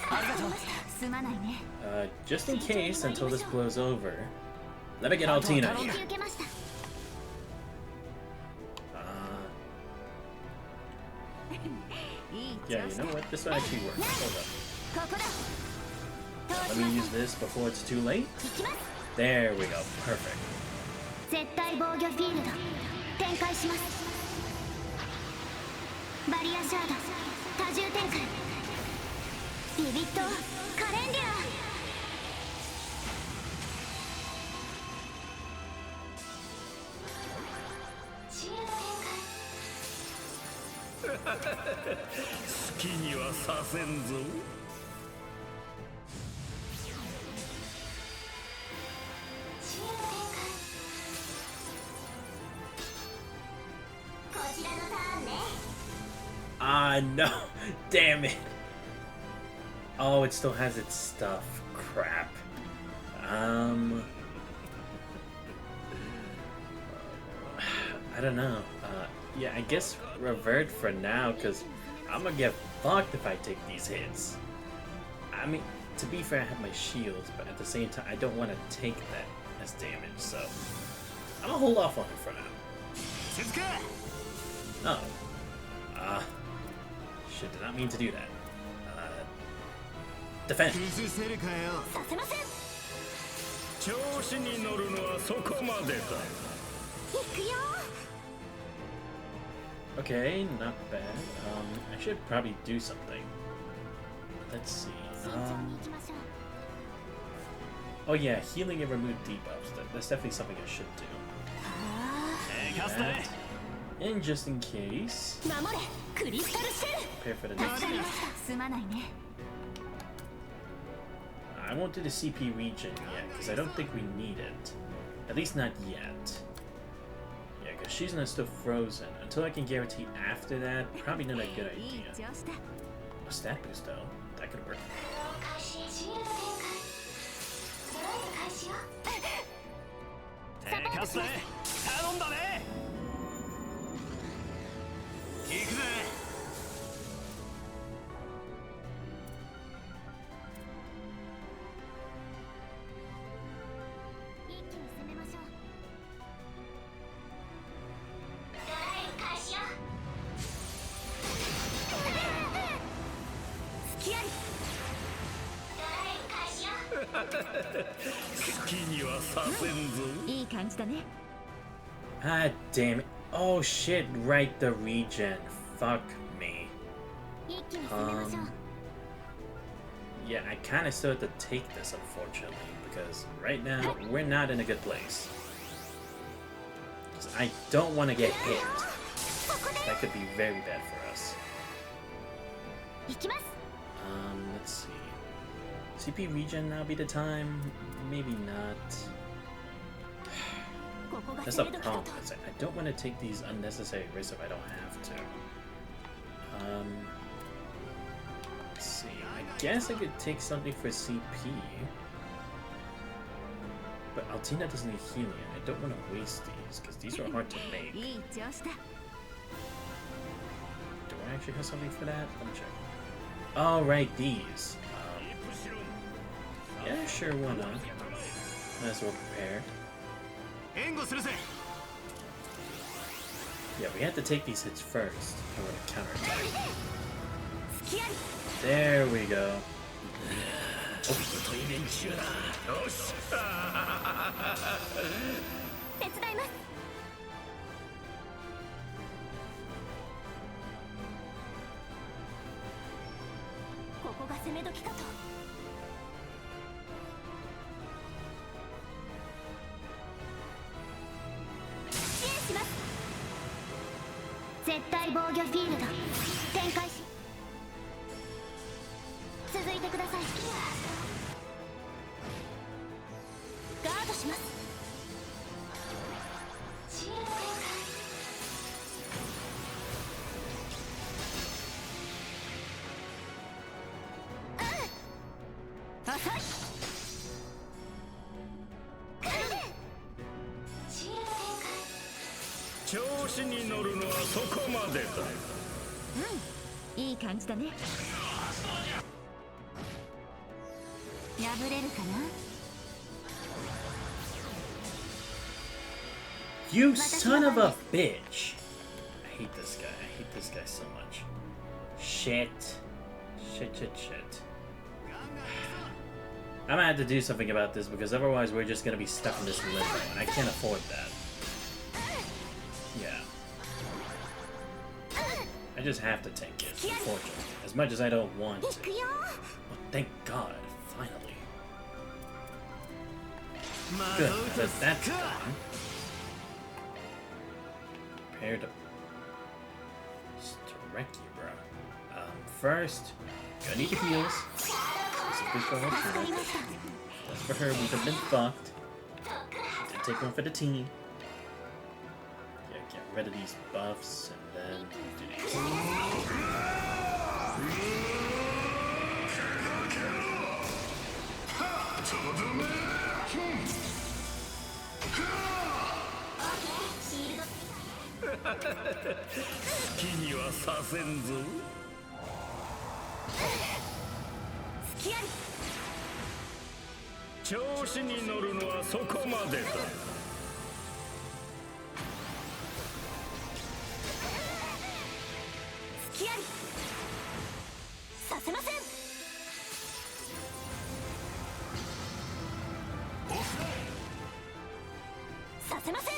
ありがとう。すまないね。 Just in case until this blows over. Let me get Altina 攻 here. 撃受けました。 Yeah, you know what? This will actually work. Hold ここだ。 up. Let me use this before it's too late. 行きます。 There we go. Perfect. 絶対防御フィールド展開します。バリアシャード多重展開。ビビットカレンデュラシールド展開。好きにはさせんぞ。シールド展開。こちらのターンね。 Ah, no. Damn it. Oh, it still has its stuff. Crap. I don't know. Yeah, I guess revert for now, because I'm gonna get fucked if I take these hits. I mean, to be fair, I have my shields, but at the same time, I don't want to take that as damage, so I'm gonna hold off on it for now. Oh. Shit, did not mean to do that. Defend. させません。調子に乗るのはそこまでだ。行くよ。 Okay, not bad. I should probably do something. Let's see. 慎重に行きましょう。 Oh yeah, healing and remove debuffs. That's definitely something I should do. That. And just in case, 守れ、クリスタルシェル。 prepare for the 助 next かり one. ました。すまないね。 I won't do the CP region yet, because I don't think we need it. At least not yet. Yeah, because she's not still frozen. Until I can guarantee after that, probably not a good いい idea. 調子だ。 A stat boost though, that could work. シールド展開。ドライブ開始よ。サポートします。頼んだね。行くぜ。一気に攻めましょう。ドライブ開始よ。隙あり。ドライブ開始よ。好きにはさせんぞ。いい感じだね。 Ah, damn it. Oh shit, right, the regen. Fuck me. 一気に攻めましょう。 Yeah, I kind of still have to take this, unfortunately, because right now, we're not in a good place. 'Cause I don't want to get hit. That could be very bad for us. 行きます。 Let's see. CP regen now be the time? Maybe not. ここが That's 攻 the め時だ problem. と。 Is I don't want to take these unnecessary risks if I don't have to. Let's see. I guess I could take something for CP. But Altina doesn't need healing. I don't want to waste these because these are hard to make. いい調子だ。 Do I actually have something for that? Let me check. Oh, right, these. Yeah, sure, why not? As well prepared. 援護するぜ。 Yeah, we have to take these hits first in order to counterattack. 隙あり。 There we go. 対面中だ。よし。手伝います。ここが攻め時かと。支援します。絶対防御フィールド展開し。続いてください。ガードします。シールド展開。浅い。シールド展調子に乗るのはそこまでだ。いい感じだね。破れるかな。 You son of a bitch! I hate this guy. I hate this guy so much. Shit. Shit, shit, shit. I'm gonna have to do something about this because otherwise we're just gonna be stuck in this limbo and I can't afford that. Yeah. I just have to take it, unfortunately. As much as I don't want to. 行くよ。 But thank God, finally. Good, that's done. Prepare to strike you, bro. First, gonna need the heals. This is good for her. That's for her, we have been fucked. And take one for the team. Yeah, get rid of these buffs and then do these. きにはさせんぞ。隙あり。調子に乗るのはそこまでだ。隙あり。させません。させません。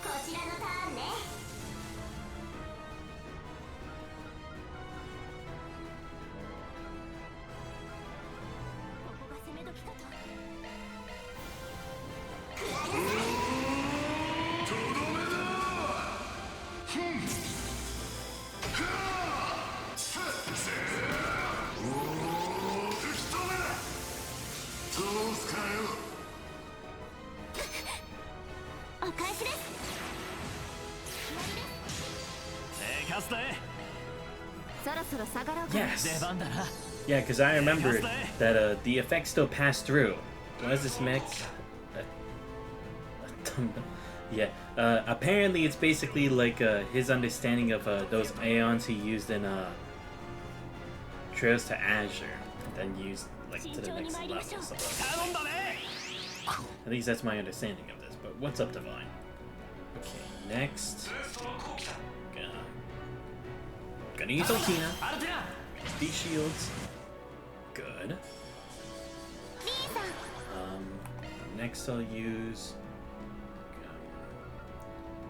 こちらのターンね。ここが攻め時かと。お返しです。キャストへ。そろそろ下がろうか。 Yes. 出番だな。 Yeah, because I remembered that the effects still pass through. What is this mix? Yeah. Apparently, it's basically like his understanding of those aeons he used in Trails to Azure, then used like to the next level. At least that's my understanding of this. But what's up, Divine? Okay, next. Gonna use Altina. These shields. Good. Next I'll use.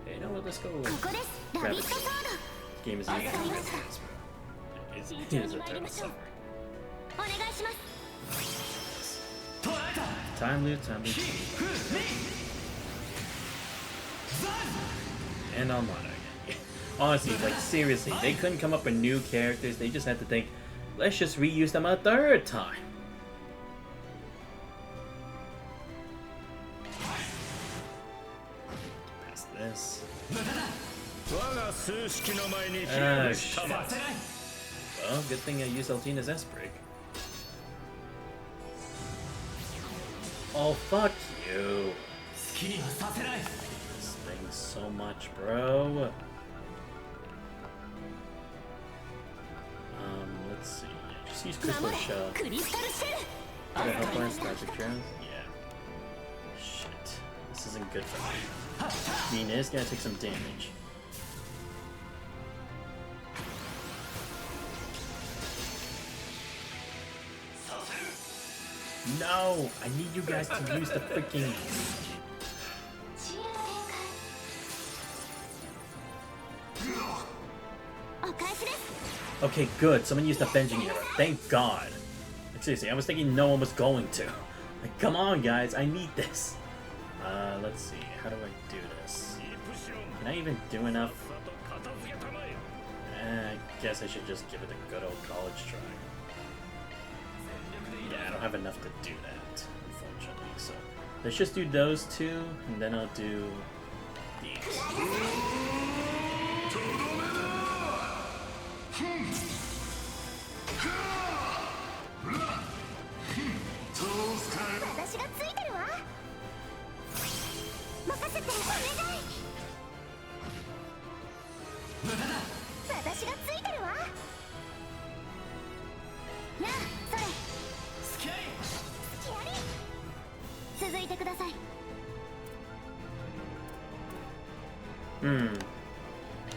Hey, you know what? Let's go. ここです。ラビットソー Game is easy. It is a terrible suffering. ドお願いします。 Time loot, time loot. And Armada again. Honestly, like seriously, they couldn't come up with new characters. They just had to think, let's just reuse them a third time. Pass this. Shit. Well, good thing I used Altina's S-Break. Oh, fuck you. This thing's so much, bro. Let's see. Just use Crystal Shell. Did I help last Magic Trails? Yeah. Shit. This isn't good for me. Mina is gonna take some damage. No! I need you guys to use the freaking... Okay, good. Someone used the Avenging Arrow. Thank God. Like, seriously, I was thinking no one was going to. Like, come on, guys. I need this. Let's see. How do I do this? Can I even do enough? I guess I should just give it a good old college try. Yeah, I don't have enough to do that, unfortunately. So let's just do those two, and then I'll do these.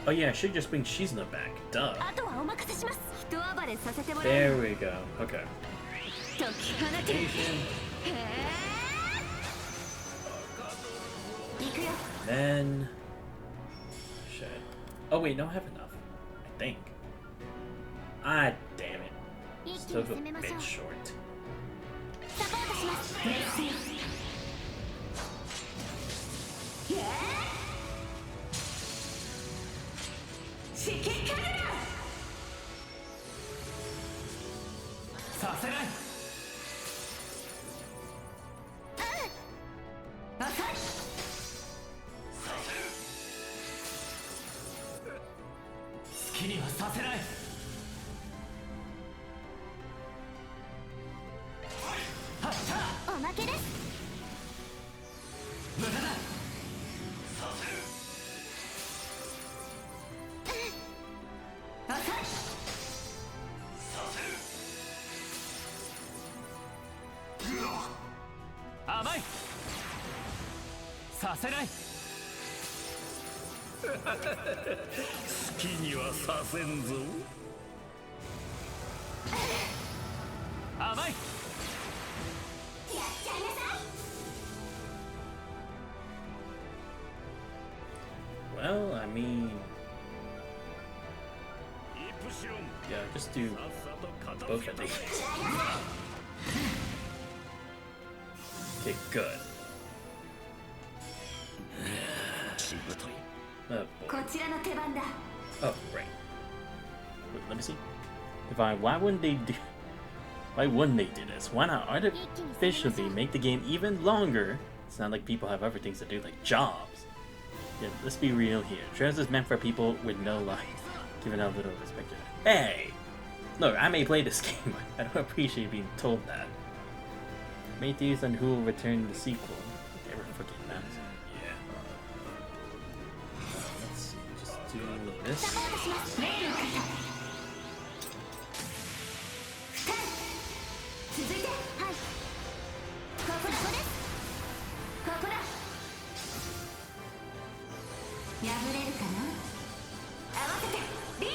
Oh yeah, I should just bring Shizuna back. Duh. There we go. Okay. Then... Shit. Oh wait, no, I have enough. I think. Ah, damn it. Still a bit short. させない。好きにはさせんぞ。甘い。やっちゃいなさい。 Well, I mean, イプシロン yeah, just do さっさと片 both 付 of け these. たま Okay, good. えしぶとい。 Oh こ boy. ちらの手番だ。 Oh, right. Wait, let me see. Divine, why wouldn't they do? Why wouldn't they do this? Why not artificially make the game even longer? It's not like people have other things to do, like jobs. Yeah, let's be real here. Trails is meant for people with no life, giving out a little respect. Hey! Look, I may play this game, but I don't appreciate being told that. Mateus and who will return the sequel. Never forget that. Yeah. Let's see, just do this. 続いて、はい。ここだ。ここだ。破れるかな。合わせて、リン。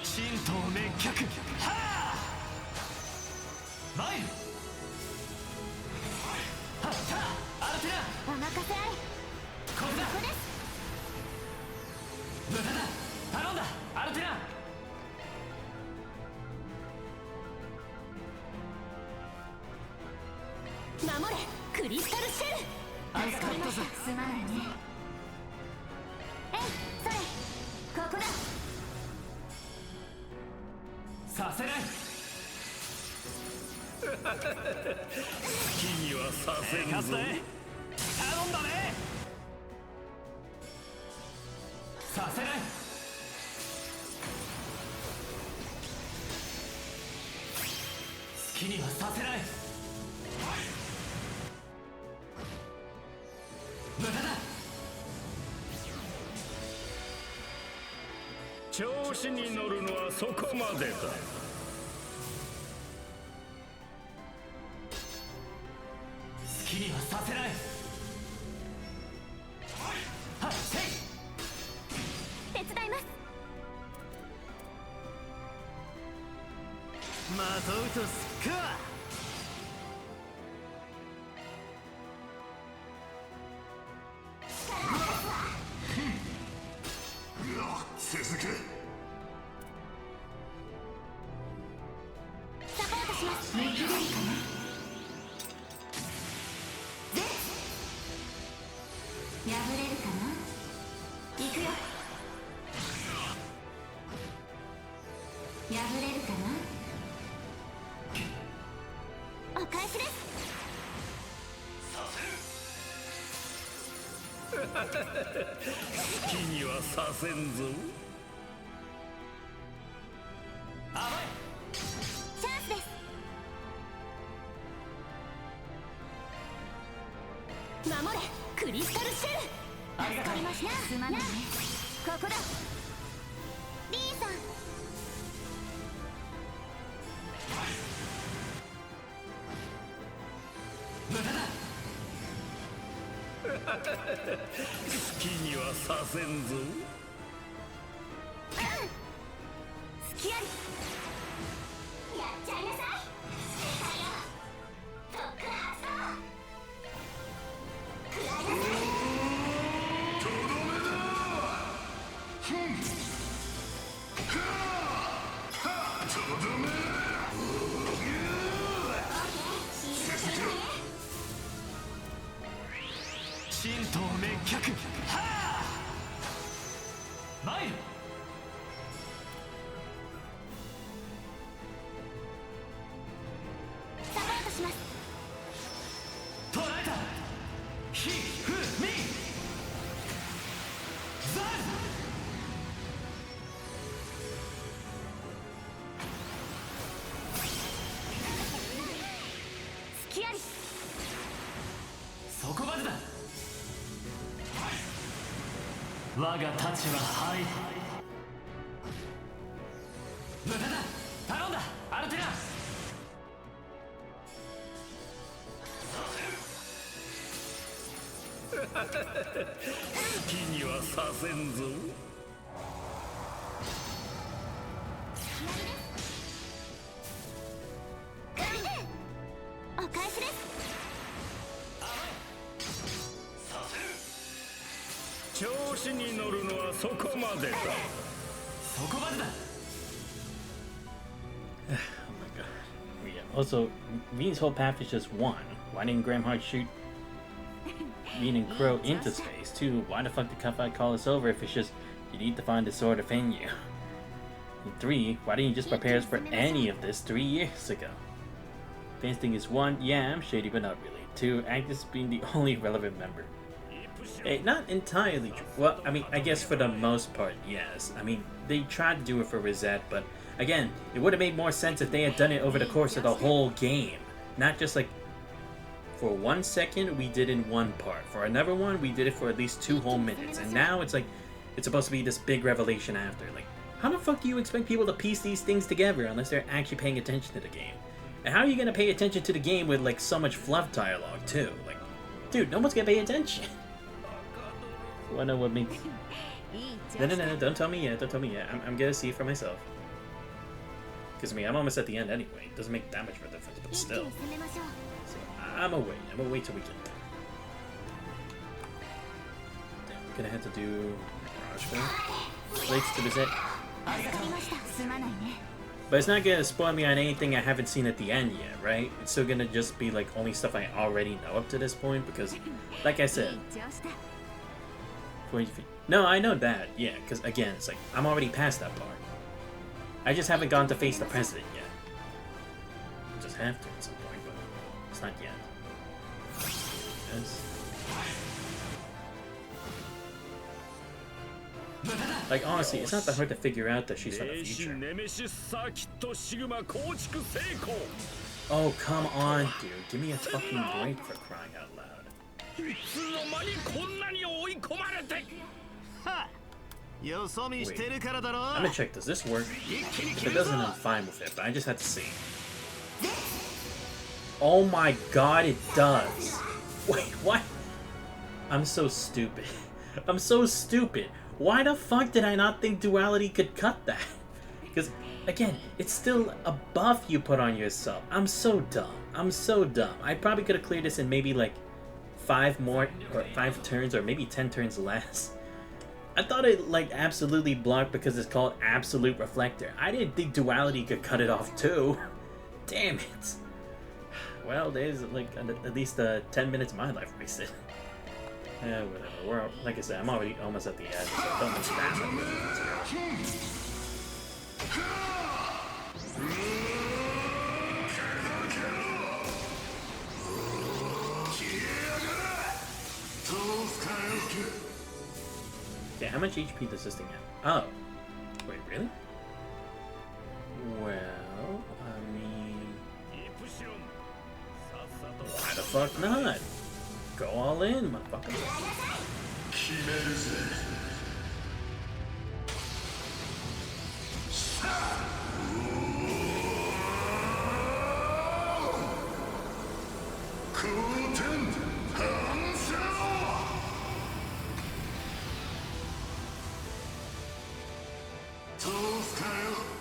神道滅却。はあ。マイル。はったアルテナ。お任せあれ。ここだ。ここです。無駄だ。頼んだアルテナ。守れクリスタルシェル。預かったぞ。すまないね。えいそれ。ここだ。させない。好きにはさせんぞ。頼んだね。させない。好きにはさせない。無駄だ。調子に乗るのはそこまでだ。好きにはさせない。はっせい。手伝います。まとうとすっか。続け。サポートします。できるかな。で。破れるかな。行くよ。破れるかな。お返しです。好きにはさせんぞ。甘い。チャンスです。守れクリスタルシェル。助かりました。すまないね。ここだ。リーさん。無駄だ。好きにはさせんぞ。隙あり。やっちゃいなさい。正解よ。特発動。食らいなさい。とどめだ。とどめ。神道滅却。はあ。マイル。サポートします。捉えた。ひふみ。ザル。隙あり。そこまでだ。我が太刀は灰。無駄だ。頼んだアルテナ。きにはさせんぞ。お返しです。調子に乗るのはそこまでだ。そこまでだ。 Oh my god. Yeah. Also, Veen's whole path is just one. Why didn't Graham Hart shoot Veen and Crow into space? Two, why the fuck did Cutfight call us over if it's just you need to find the sword of Fenyu? And three, why didn't you just prepare us for any of this 3 years ago? Van's thing is one, yeah, I'm shady, but not really. Two, Agnes being the only relevant member. Hey, not entirely true. Well, I mean, I guess for the most part, yes. I mean, they tried to do it for Rosette, but again, it would have made more sense if they had done it over the course of the whole game. Not just like, for 1 second, we did in one part. For another one, we did it for at least 2 whole minutes. And now it's like, it's supposed to be this big revelation after. Like, how the fuck do you expect people to piece these things together unless they're actually paying attention to the game? And how are you gonna pay attention to the game with like so much fluff dialogue too? Like, dude, no one's gonna pay attention. I know what makes... No, don't tell me yet, don't tell me yet. I'm gonna see for myself. Because I mean, I'm almost at the end anyway. It doesn't make that much of a difference, but still. So, I'm gonna wait till we get there. Damn, we're gonna have to do... Relates to Bizet. But it's not gonna spoil me on anything I haven't seen at the end yet, right? It's still gonna just be like only stuff I already know up to this point, because, like I said... No, I know that, yeah, because again, it's like, I'm already past that part. I just haven't gone to face the president yet. I just have to at some point, but it's not yet. Yes. Like, honestly, it's not that hard to figure out that she's from the future. Oh, come on, dude. Give me a fucking break for crying out loud. Wait. I'm gonna check, does this work? If it doesn't, I'm fine with it, but I just had to see. Oh my god, it does! Wait, what? I'm so stupid. I'm so stupid. Why the fuck did I not think duality could cut that? Because, again, it's still a buff you put on your sub. I'm so dumb. I'm so dumb. I probably could have cleared this in maybe like 5 more, or 5 turns, or maybe 10 turns less. I thought it like absolutely blocked because it's called Absolute Reflector. I didn't think duality could cut it off too. Damn it. Well, there's like at least 10 minutes of my life wasted. Yeah, whatever. We're, like I said, I'm already almost at the end, so don't make that. Okay, how much HP does this thing have? Oh. Wait, really? Well, I mean... Why the fuck not? Go all in, motherfucker.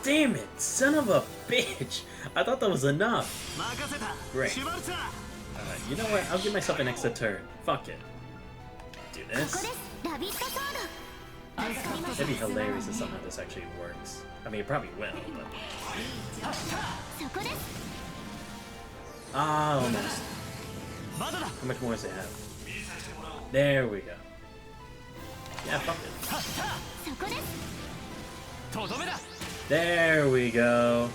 Damn it, son of a bitch! I thought that was enough. Great. You know what? I'll give myself an extra turn. Fuck it. Do this. That'd be hilarious if somehow this actually works. I mean, it probably will, but... Ah, almost. How much more does it have? There we go. Yeah, fuck it. There we go.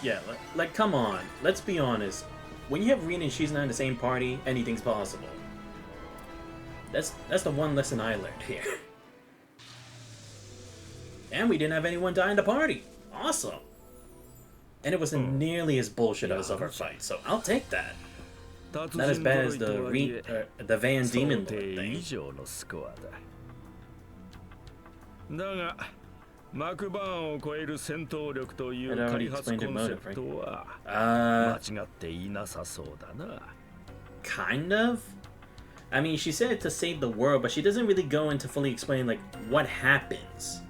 Yeah, like come on. Let's be honest. When you have Rin and Shizuna in the same party, anything's possible. That's the one lesson I learned here. And we didn't have anyone die in the party. Awesome. And it wasn't nearly as bullshit as other fights, so I'll take that. Not as bad as the Van Demon Lord thing. マクバーンを超える戦闘力とい It う already 開発 explained コ her ンセ motive, プ right? トは間 Uh, 違っていなさそうだな。kind of? I mean, she said it to save the world, but she doesn't really go into fully explain, like, what happens.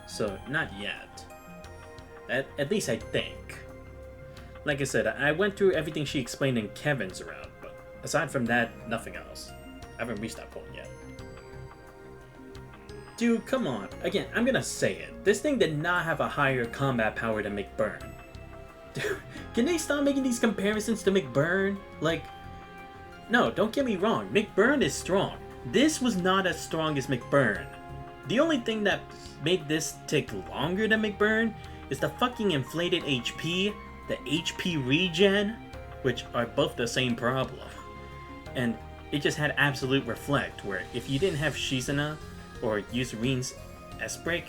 So, not yet. At least I think. Like I said, I went through everything she explained in Kevin's round, but aside from that, nothing else. I haven't reached that point yet. Dude, come on. Again, I'm gonna say it. This thing did not have a higher combat power than McBurn. Dude, can they stop making these comparisons to McBurn? Like, no, don't get me wrong. McBurn is strong. This was not as strong as McBurn. The only thing that made this take longer than McBurn is the fucking inflated HP, the HP regen, which are both the same problem. And it just had absolute reflect, where if you didn't have Shizuna or use Reen's S-Break,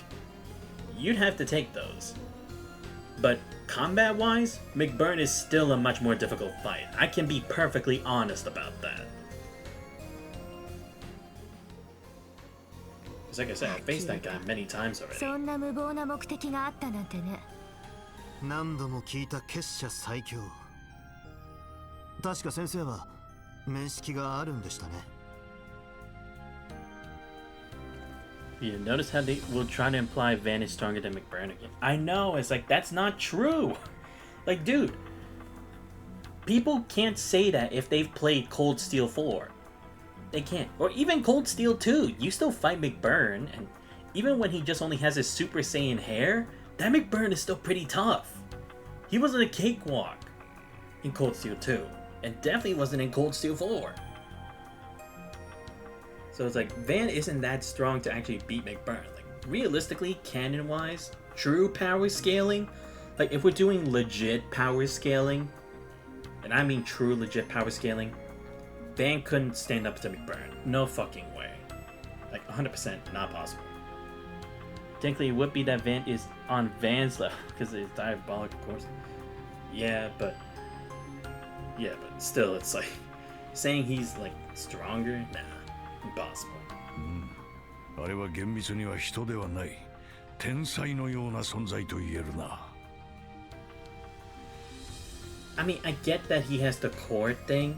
you'd have to take those. But combat-wise, McBurn is still a much more difficult fight. I can be perfectly honest about that. Because like I said, I faced that guy many times already. そんな無謀な目的があったなんてね。何度も聞いた結社最強。確か先生は面識があるんでしたね。You notice how they will try to imply Van is stronger than McBurn again. I know, it's like, that's not true. Like, dude, people can't say that if they've played Cold Steel 4. They can't. Or even Cold Steel 2. You still fight McBurn, and even when he just only has his Super Saiyan hair, that McBurn is still pretty tough. He wasn't a cakewalk in Cold Steel 2, and definitely wasn't in Cold Steel 4. So it's like, Van isn't that strong to actually beat McBurn. Like, realistically, canon-wise, true power scaling, like, if we're doing legit power scaling, and I mean true legit power scaling, Van couldn't stand up to McBurn. No fucking way. Like, 100% not possible. Technically, it would be that Van is on Van's level, because it's diabolic, of course. Yeah, but still, it's like, saying he's, like, stronger? Nah. Impossible. あれは厳密には人ではない。天才のような存在と言えるな。I mean, I get that he has the core thing,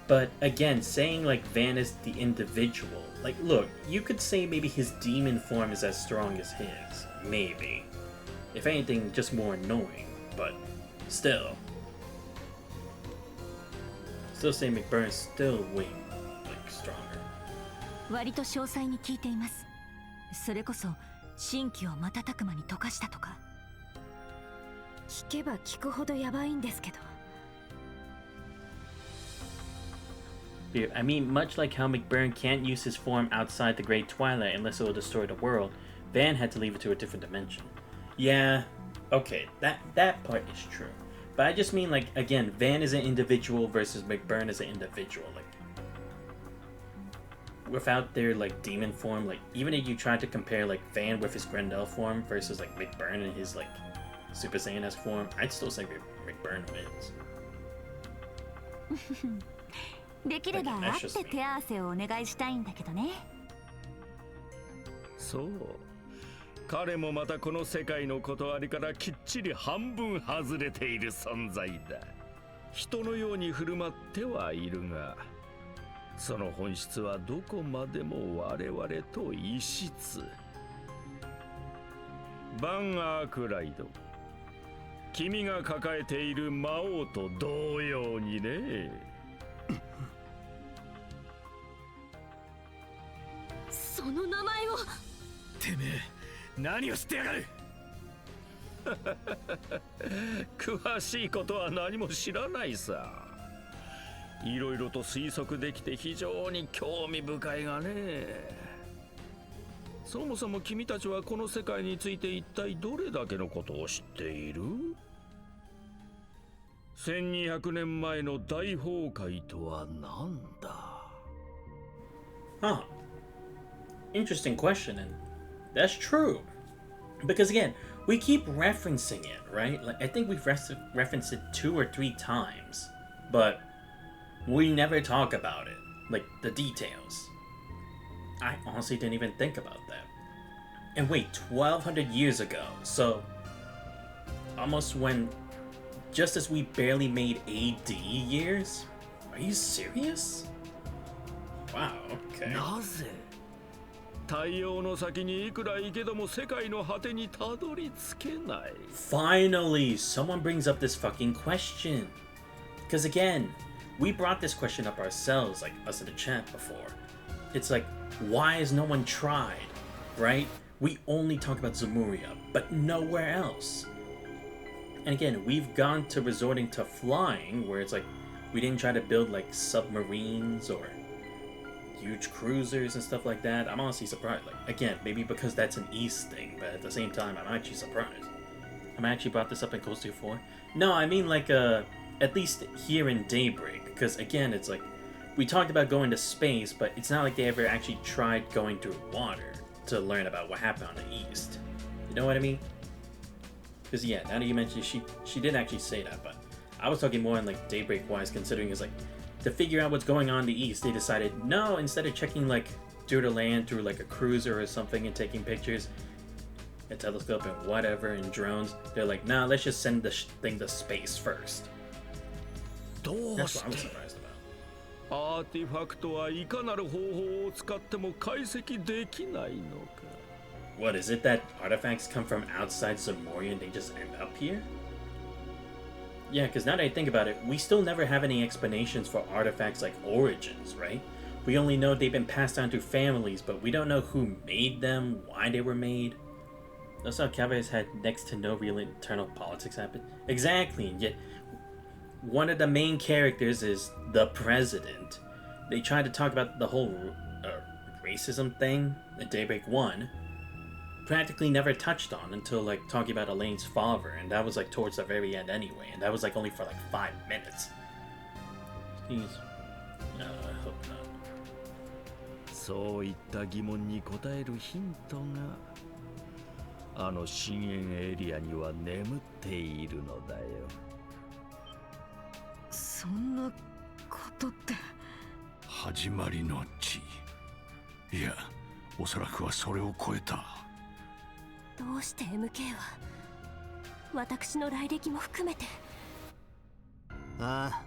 but again, saying like Van is the individual, like, look, you could say maybe his demon form is as strong as his. Maybe. If anything, just more annoying, but still. Still say McBurn's still way, like, stronger. 割と詳細に聞いています。それこそ神気を瞬く間に溶かしたとか。聞けば聞くほどヤバいんですけど。I mean, much like how McBurn can't use his form outside the Great Twilight unless it will destroy the world, Van had to leave it to a different dimension. Yeah, okay, that part is true. But I just mean, like, again, Van is an individual versus McBurn is an individual. Like, without their, like, demon form, like, even if you tried to compare, like, Van with his Grendel form versus, like, McBurn in his, like, Super Saiyan-esque form, I'd still say McBurn wins. できれば会って手合わせをお願いしたいんだけどね。そう。彼もまたこの世界の断りからきっちり半分外れている存在だ。人のように振る舞ってはいるが、その本質はどこまでも我々と異質。バン・アークライド、君が抱えている魔王と同様にね。その名前を。てめえ、何を知ってやがる。詳しいことは何も知らないさ。いろいろと推測できて非常に興味深いがね。そもそも君たちはこの世界について一体どれだけのことを知っている？ 1200年前の大崩壊とは何だ？ Huh. Interesting question, and that's true. Because again, we keep referencing it, right? Like, I think we've referenced it 2 or 3 times, but we never talk about it, like the details. I honestly didn't even think about that. And wait, 1200 years ago. So, almost when, just as we barely made AD years? Are you serious? Wow, okay. なぜ太陽の先にいくら行けども世界の果てにたどり着けない Finally, someone brings up this fucking question. Because again, we brought this question up ourselves, like us in the chat before. It's like, why has no one tried, right? We only talk about Zemuria, but nowhere else. And again, we've gone to resorting to flying, where it's like, we didn't try to build like submarines or huge cruisers and stuff like that. I'm honestly surprised. Like, again, maybe because that's an East thing, but at the same time, I'm actually surprised. I actually brought this up in Coast 4. No, I mean like, at least here in Daybreak, because again, it's like, we talked about going to space, but it's not like they ever actually tried going through water to learn about what happened on the East. You know what I mean? Because yeah, now that you mentioned it, she did actually say that, but I was talking more in like Daybreak wise, considering it's like, to figure out what's going on in the East, they decided, no, instead of checking like through the land through like a cruiser or something and taking pictures, a telescope and whatever and drones, they're like, nah, let's just send the thing to space first. That's what I was surprised about. アーティファクトはいかなる方法を使っても解析できないのか What, is it that artifacts come from outside Zemuria and they just end up here? Yeah, because now that I think about it, we still never have any explanations for artifacts like origins, right? We only know they've been passed down through families, but we don't know who made them, why they were made. That's how Cavaliers had next to no real internal politics happen. Exactly, and yet one of the main characters is the president. They tried to talk about the whole racism thing in Daybreak 1. Practically never touched on until like talking about Elaine's father, and that was like towards the very end anyway, and that was like only for like 5 minutes. Jeez. No, I hope not. そういった疑問に答えるヒントがあの深淵エリアには眠っているのだよそんなことって始まりの地いやおそらくはそれを超えたどうして MK は私の来歴も含めてああ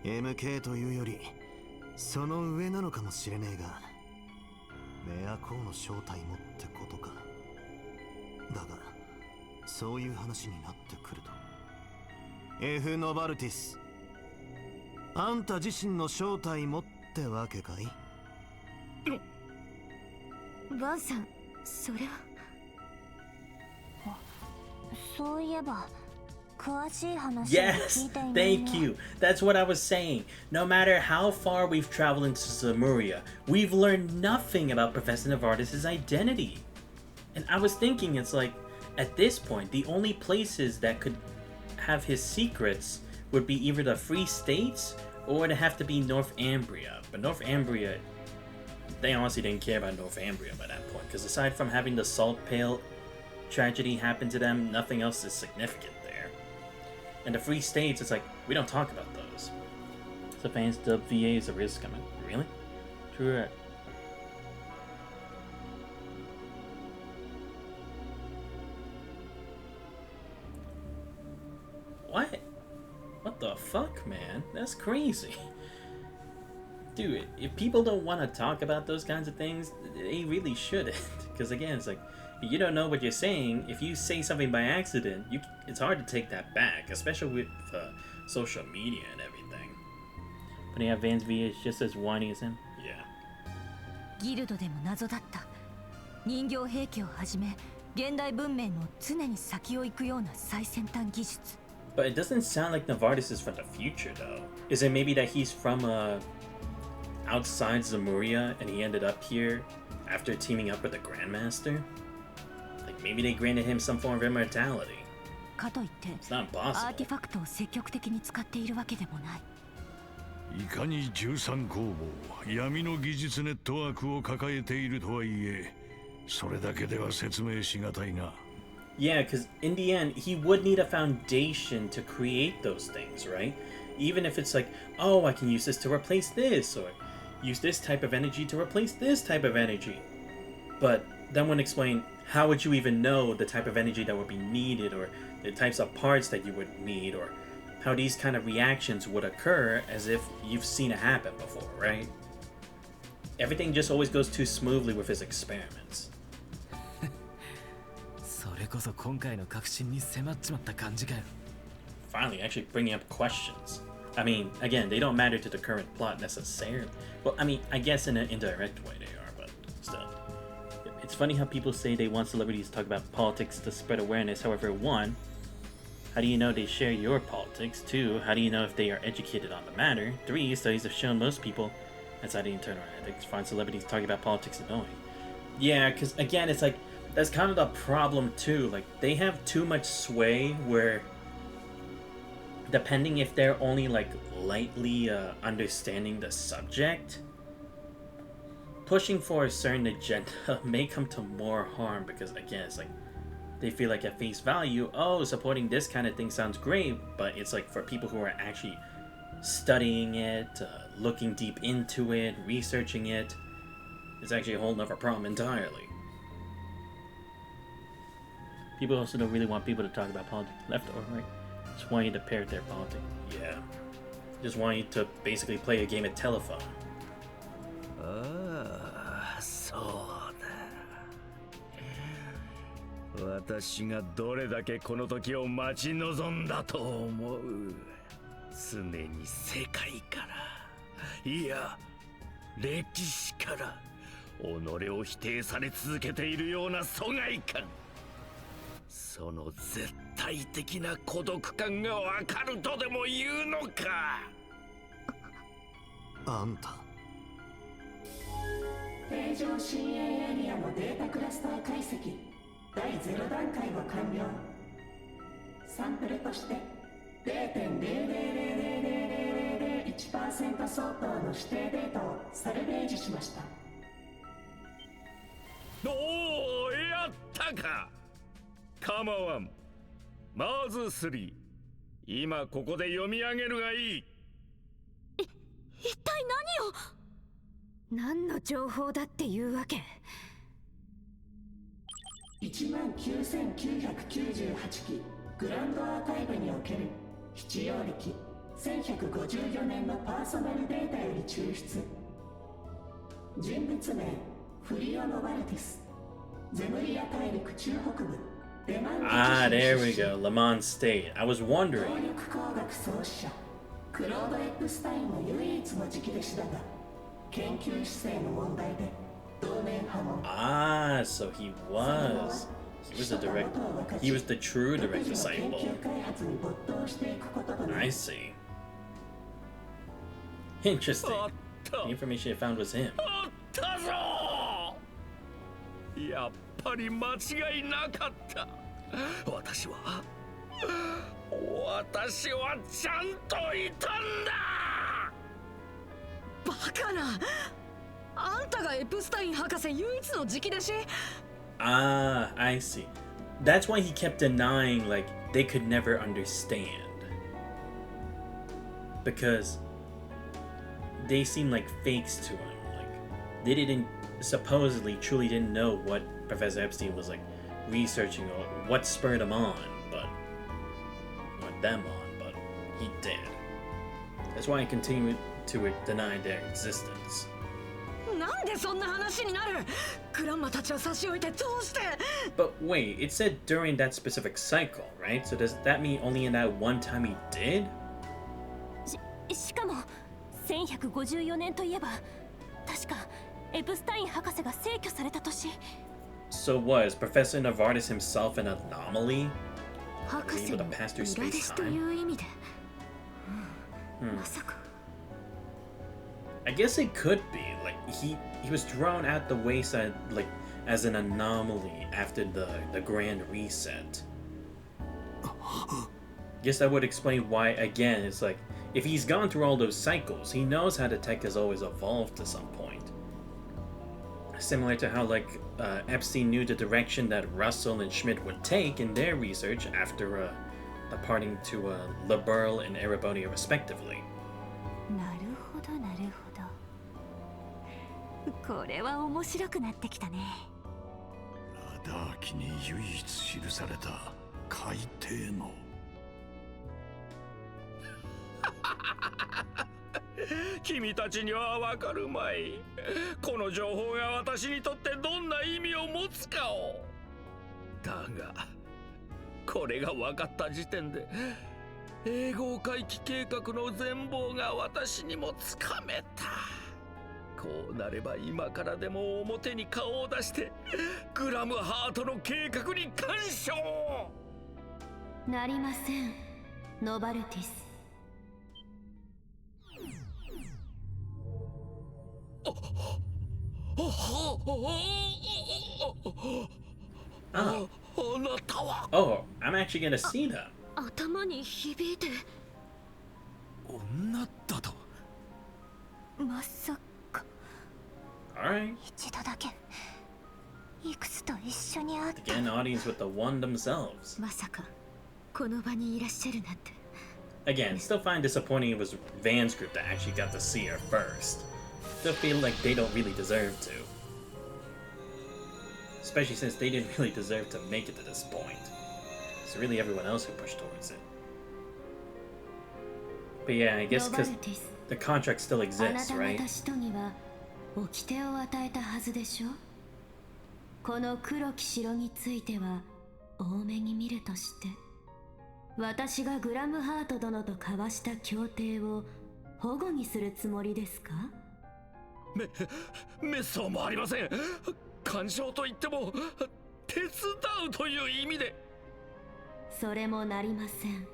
MK というよりその上なのかもしれねえがメアコーの正体もってことかだがそういう話になってくると F ノバルティスあんた自身の正体もってわけかいバンさんそれはそういえば詳しい話を聞いていないな Yes, thank you. That's what I was saying. No matter how far we've traveled into Zemuria, we've learned nothing about Professor Novartis' identity. And I was thinking, it's like, at this point, the only places that could have his secrets would be either the Free States or it'd have to be North Ambria. But North Ambria, they honestly didn't care about North Ambria by that point, because aside from having the Salt Pail tragedy happen to them, nothing else is significant there. And the Free States, it's like, we don't talk about those. So fans dub VA as a risk coming. Really? True. What? What the fuck, man? That's crazy. Dude, if people don't want to talk about those kinds of things, they really shouldn't. Because again, it's like, you don't know what you're saying. If you say something by accident, it's hard to take that back, especially with social media and everything. But yeah, Vance V is just as whiny as him. Yeah. ギルドでも謎だった。人形兵器をはじめ、現代文明の常に先を行くような最先端技術。But it doesn't sound like Novartis is from the future, though. Is it maybe that he's from outside Zemuria and he ended up here after teaming up with the Grandmaster? Like maybe they granted him some form of immortality. かといって、 It's not アー impossible. ティファクトを積極的に使っているわけでもない。いかに13工房闇の技術ネットワークを抱えているとはいえそれだけでは説明しがたいな Yeah, because in the end, he would need a foundation to create those things, right? Even if it's like, oh, I can use this to replace this, or use this type of energy to replace this type of energy. But that wouldn't explain how would you even know the type of energy that would be needed, or the types of parts that you would need, or how these kind of reactions would occur as if you've seen it happen before, right? Everything just always goes too smoothly with his experiments. それこそ今回の確信に迫っちまった感じかよ。 Finally, actually bringing up questions. I mean, again, they don't matter to the current plot necessarily. Well, I mean, I guess in an indirect way they are, but still. It's funny how people say they want celebrities to talk about politics to spread awareness. However, one, how do you know they share your politics? Two, how do you know if they are educated on the matter? Three, studies have shown most people outside the internal ethics find celebrities talking about politics annoying. Yeah, because again, it's like, that's kind of the problem too. Like, they have too much sway where, depending if they're only like lightly understanding the subject, pushing for a certain agenda may come to more harm, because again, it's like they feel like at face value, oh, supporting this kind of thing sounds great, but it's like for people who are actually studying it, looking deep into it, researching it, it's actually a whole nother problem entirely. People also don't really want people to talk about politics left or right. Just want you to parrot their politics. Yeah. Just want you to basically play a game of telephone. ああ、そうだ。私がどれだけこの時を待ち望んだと思う。常に世界から、いや、歴史から己を否定され続けているような疎外感。その絶対的な孤独感がわかるとでも言うのか。あんた。定常深淵エリアのデータクラスター解析第0段階は完了。サンプルとして 0.0000001% 相当の指定データをサルベージしました。おお、やったか。カマワン、まず3、今ここで読み上げるがいい。一体何の情報だっていうわけ。19998機グランドアーカイブにおける必要歴1154年のパーソナルデータより抽出。人物名フリオノ・バルティス、ゼムリア大陸中北部。Ah, there we go. Le Mans State. I was wondering. 動力工学創始者クロード・エプスタインの唯一の直弟子だが、研究姿勢の問題で同盟派も。Ah, so he was the true direct disciple. I see. Interesting. The information I found was him. あったぞ。やっぱり間違いなかった。私はちゃんといたんだ。バカな。あんたがエプスタイン博士唯一の直弟子。 Ah, I see. That's why he kept denying, like, they could never understand. Because they seemed like fakes to him. Like, they supposedly truly didn't know what Professor Epstein was, like, researching or what spurred him on, but he did. That's why he continued to deny their existence. なんでそんな話になる。クランマたちを差し置いてどうして。 But wait, it said during that specific cycle, right? So does that mean only in that one time he did? しかも1154年といえば確かエプスタイン博士が逝去された年。 So was Professor Novartis himself an anomaly? 博士 Able の to pass through 裏弟子と space-time? いう意味で、まさか。 I guess it could be. Like he was thrown out the wayside, like as an anomaly after the grand reset. Guess that would explain why. Again, it's like if he's gone through all those cycles, he knows how the tech has always evolved to some point. Similar to how like Epstein knew the direction that Russell and Schmidt would take in their research after departing to Laberle and Erebonia respectively. なるほどなるほど。これは面白くなってきたね。ダーキに唯一記された海底の君たちにはわかるまい。この情報が私にとってどんな意味を持つかを。だがこれが分かった時点で永劫回帰計画の全貌が私にもつかめた。こうなれば今からでも表に顔を出してグラムハートの計画に干渉。なりません、ノバルティス。Oh, I'm actually gonna see them. 頭に響いて。女だと。まさか。Alright. 一度だけいくつと一緒に会った。 Again, audience with the one themselves. まさかこの場にいらっしゃるなんて。 Again, still find disappointing it was Van's group that actually got to see her first. Still feel like they don't really deserve to. Especially since they didn't really deserve to make it to this point. It's really everyone else who pushed towards it. But yeah, I guess because the contract still exists, right? 私とには掟を与えたはずでしょ。この黒き城については多めに見るとして、私がグラムハート殿と交わした協定を保護にするつもりですか？滅相もありません。干渉と言っても手伝うという意味で。それもなりません。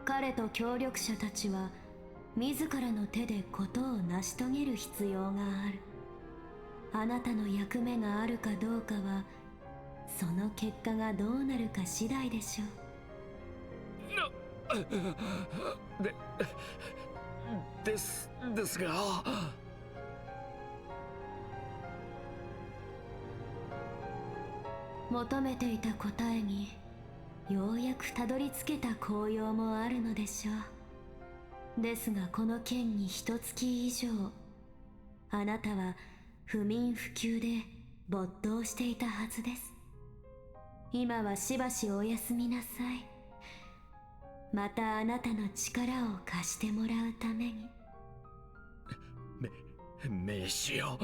彼と協力者たちは自らの手で事を成し遂げる必要がある。あなたの役目があるかどうかはその結果がどうなるか次第でしょう。ですが、求めていた答えにようやくたどり着けた紅葉もあるのでしょう。ですがこの件に一月以上あなたは不眠不休で没頭していたはずです。今はしばしお休みなさい。またあなたの力を貸してもらうために。名刺よ、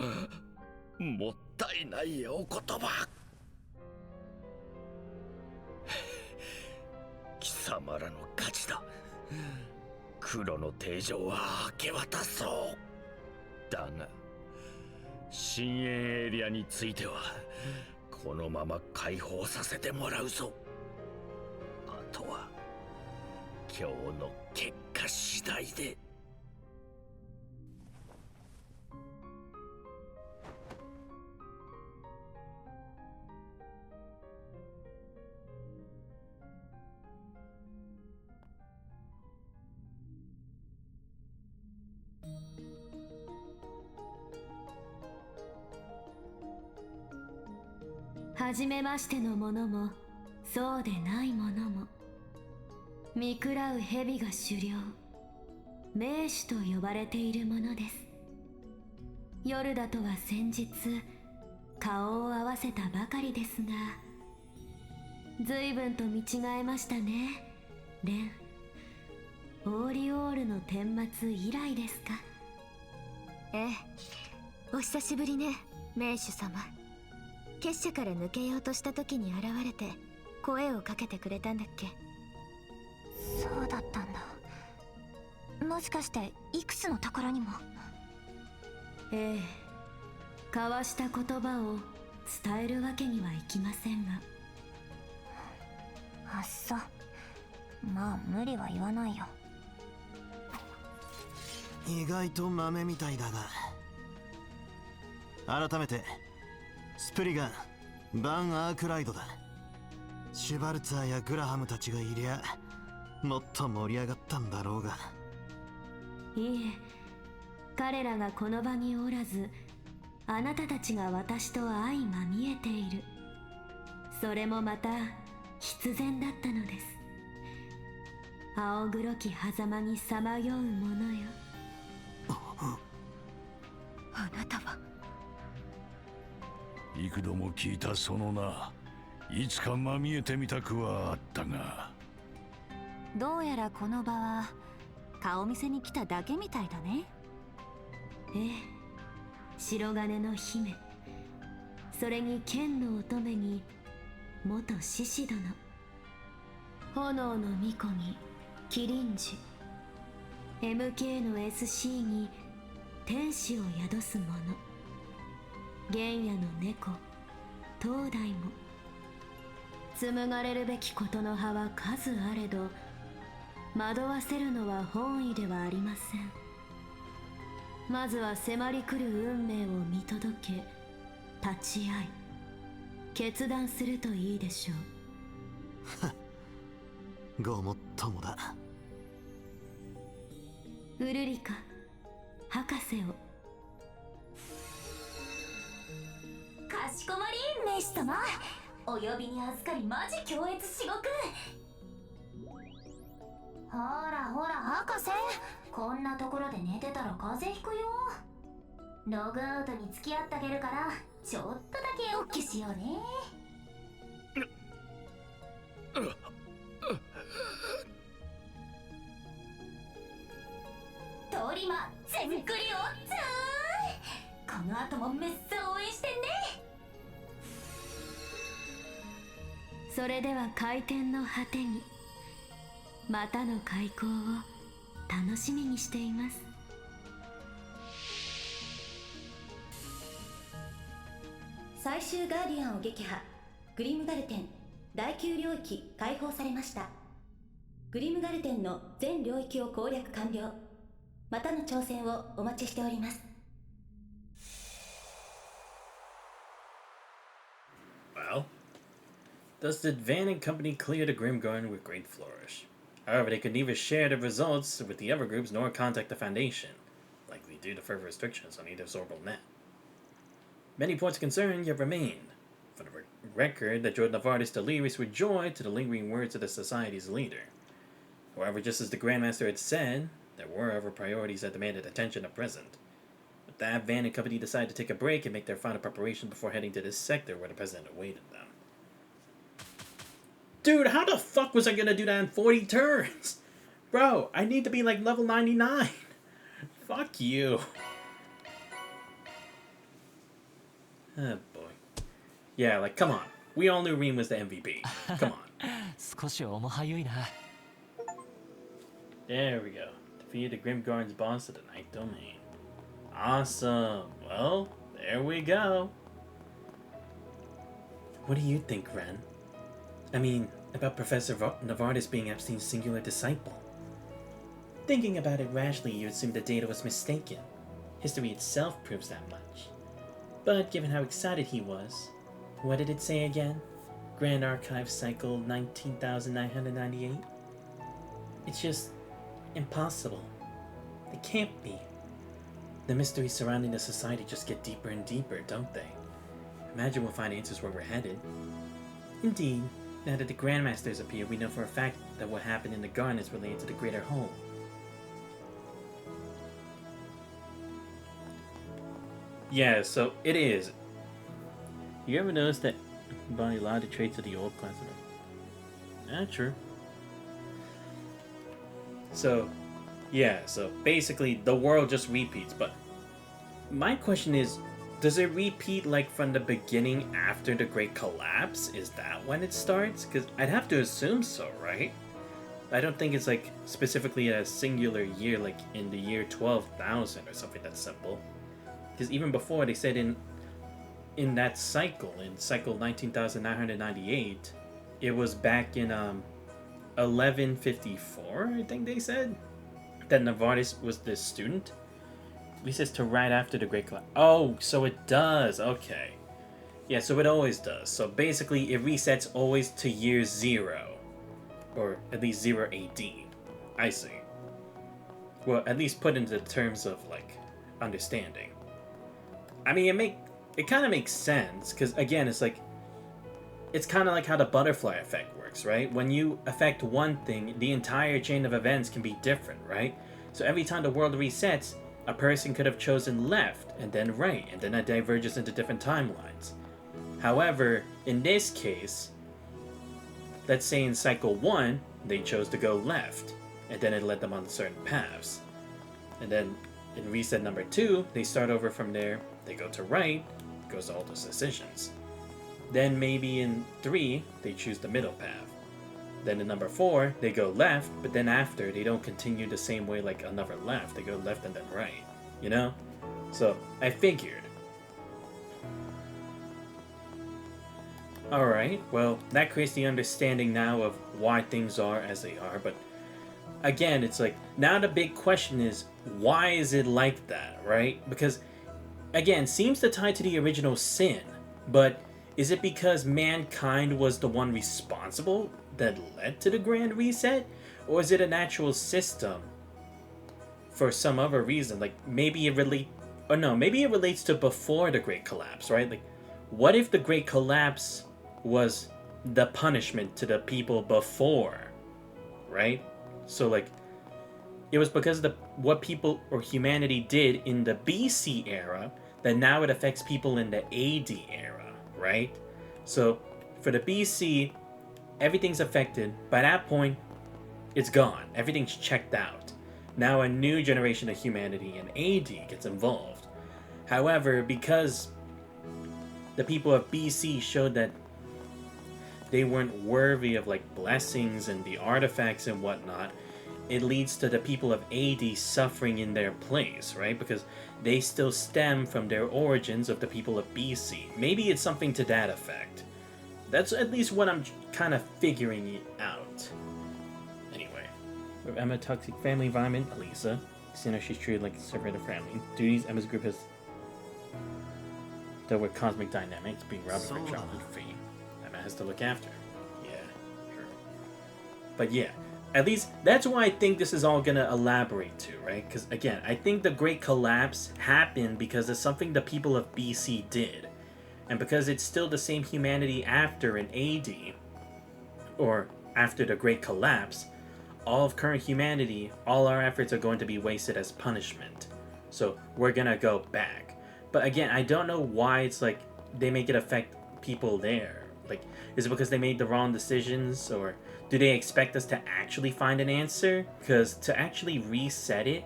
もったいないお言葉。貴様らの勝ちだ。黒の定常は明け渡そう。だが深淵エリアについてはこのまま解放させてもらうぞ。あとは今日の結果次第で。初めましてのものもそうでないものも見食らう蛇が狩猟、名手と呼ばれているものです。ヨルダとは先日顔を合わせたばかりですが、随分と見違えましたね、レン。オーリオールの顛末以来ですか？ええ、お久しぶりね、名手様。結社から抜けようとした時に現れて声をかけてくれたんだっけ？そうだったんだ。もしかしていくつのところにも？ええ、交わした言葉を伝えるわけにはいきませんが。あっそ、まあ無理は言わないよ。意外と豆みたいだが、改めてスプリガン、バン・アークライドだ。シュバルツァーやグラハムたちがいりゃもっと盛り上がったんだろうが。いいえ、彼らがこの場におらず、あなたたちが私と相まみえている。それもまた必然だったのです。青黒き狭間にさまようものよ。あなたは。幾度も聞いたその名、いつかまみえてみたくはあったが。どうやらこの場は顔見せに来ただけみたいだね。ええ、白金の姫、それに剣の乙女に元獅子殿、炎の巫女に麒麟児、 MK の SC に天使を宿す者、原野の猫東大も、紡がれるべきことの葉は数あれど、惑わせるのは本意ではありません。まずは迫り来る運命を見届け、立ち会い決断するといいでしょう。ごもっともだ。ウルリカ、博士を。かしこまり、メシ様。お呼びに預かりマジ強烈至極。ほらほら博士、こんなところで寝てたら風邪ひくよ。ログアウトに付き合ってあげるから、ちょっとだけおっきしようね。トリマ全クリオツーン。この後もめっさ応援してんね。それでは回転の果てにまたの開口を楽しみにしています。最終ガーディアンを撃破。グリムガルテン第9領域解放されました。グリムガルテンの全領域を攻略完了。またの挑戦をお待ちしております。 Well, thus did Van and company clear the Grim Garden with great flourish. However, they could neither share the results with the other groups nor contact the Foundation, likely due to further restrictions on either's orbital net. Many points of concern yet remain. For the record, that Jordan Navarre's delirious with joy to the lingering words of the Society's leader. However, just as the Grandmaster had said, there were other priorities that demanded attention at present. With that, Van and company decided to take a break and make their final preparations before heading to this sector where the President awaited them. Dude, how the fuck was I gonna do that in 40 turns? Bro, I need to be like level 99. Fuck you. Oh boy. Yeah, like, come on. We all knew Reem was the MVP. Come on. 少し重はゆいな。 There we go. Defeated the Grim Guardian's boss of the Ninth Domain. Awesome. Well, there we go. What do you think, Ren? I mean, about Professor Novartis being Epstein's singular disciple. Thinking about it rationally, you assume the data was mistaken. History itself proves that much. But given how excited he was, what did it say again? Grand Archive Cycle 19,998? It's just impossible. It can't be. The mysteries surrounding the Society just get deeper and deeper, don't they? Imagine we'll find answers where we're headed. Indeed, now that the Grandmasters appear, we know for a fact that what happened in the garden is related to the greater whole. Yeah, so it is. You ever notice that embody a lot of the traits of the old class? Yeah, true. So, yeah, so basically the world just repeats, but my question is, does it repeat like from the beginning after the Great Collapse? Is that when it starts? Because I'd have to assume so, right? I don't think it's like specifically a singular year, like in the year 12,000 or something that's simple. Because even before, they said in that cycle, in cycle 19,998, it was back in 1154, I think they said, that Novartis was the student. He says to right after the Great Collapse. Oh, so it does. Okay. Yeah, so it always does. So basically, it resets always to year 0. Or at least 0 AD. I see. Well, at least put into terms of, like, understanding. I mean, it kind of makes sense, because, again, it's like, it's kind of like how the butterfly effect works, right? When you affect one thing, the entire chain of events can be different, right? So every time the world resets, a person could have chosen left, and then right, and then it diverges into different timelines. However, in this case, let's say in cycle 1, they chose to go left, and then it led them on certain paths. And then in reset number 2, they start over from there, they go to right, goes to all those decisions. Then maybe in 3, they choose the middle path. Then in number 4, they go left, but then after, they don't continue the same way like another left. They go left and then right, you know? So, I figured. Alright, well, that creates the understanding now of why things are as they are, but again, it's like, now the big question is, why is it like that, right? Because, again, seems to tie to the original sin, but is it because mankind was the one responsible that led to the Grand Reset? Or is it a natural system for some other reason? Like, maybe it relates to before the Great Collapse, right? Like, what if the Great Collapse was the punishment to the people before, right? So, like, it was because of what people or humanity did in the BC era that now it affects people in the AD era, right? So, for the BC, everything's affected. By that point, it's gone. Everything's checked out. Now a new generation of humanity in AD gets involved. However, because the people of BC showed that they weren't worthy of like blessings and the artifacts and whatnot, it leads to the people of AD suffering in their place, right? Because they still stem from their origins of the people of BC. Maybe it's something to that effect. That's at least what I'm kind of figuring out. Anyway, with Emma, toxic family environment, Elisa. Seeing how she's treated like a separated family. Duties, Emma's group has dealt with cosmic dynamics, being robbed of her childhood fate. Emma has to look after. Yeah, sure. But yeah, at least that's why I think this is all gonna elaborate to, right? Because again, I think the Great Collapse happened because of something the people of BC did. And because it's still the same humanity after in AD, or after the Great Collapse, all of current humanity, all our efforts are going to be wasted as punishment. So we're gonna go back. But again, I don't know why it's like they make it affect people there. Like, is it because they made the wrong decisions, or do they expect us to actually find an answer? Because to actually reset it,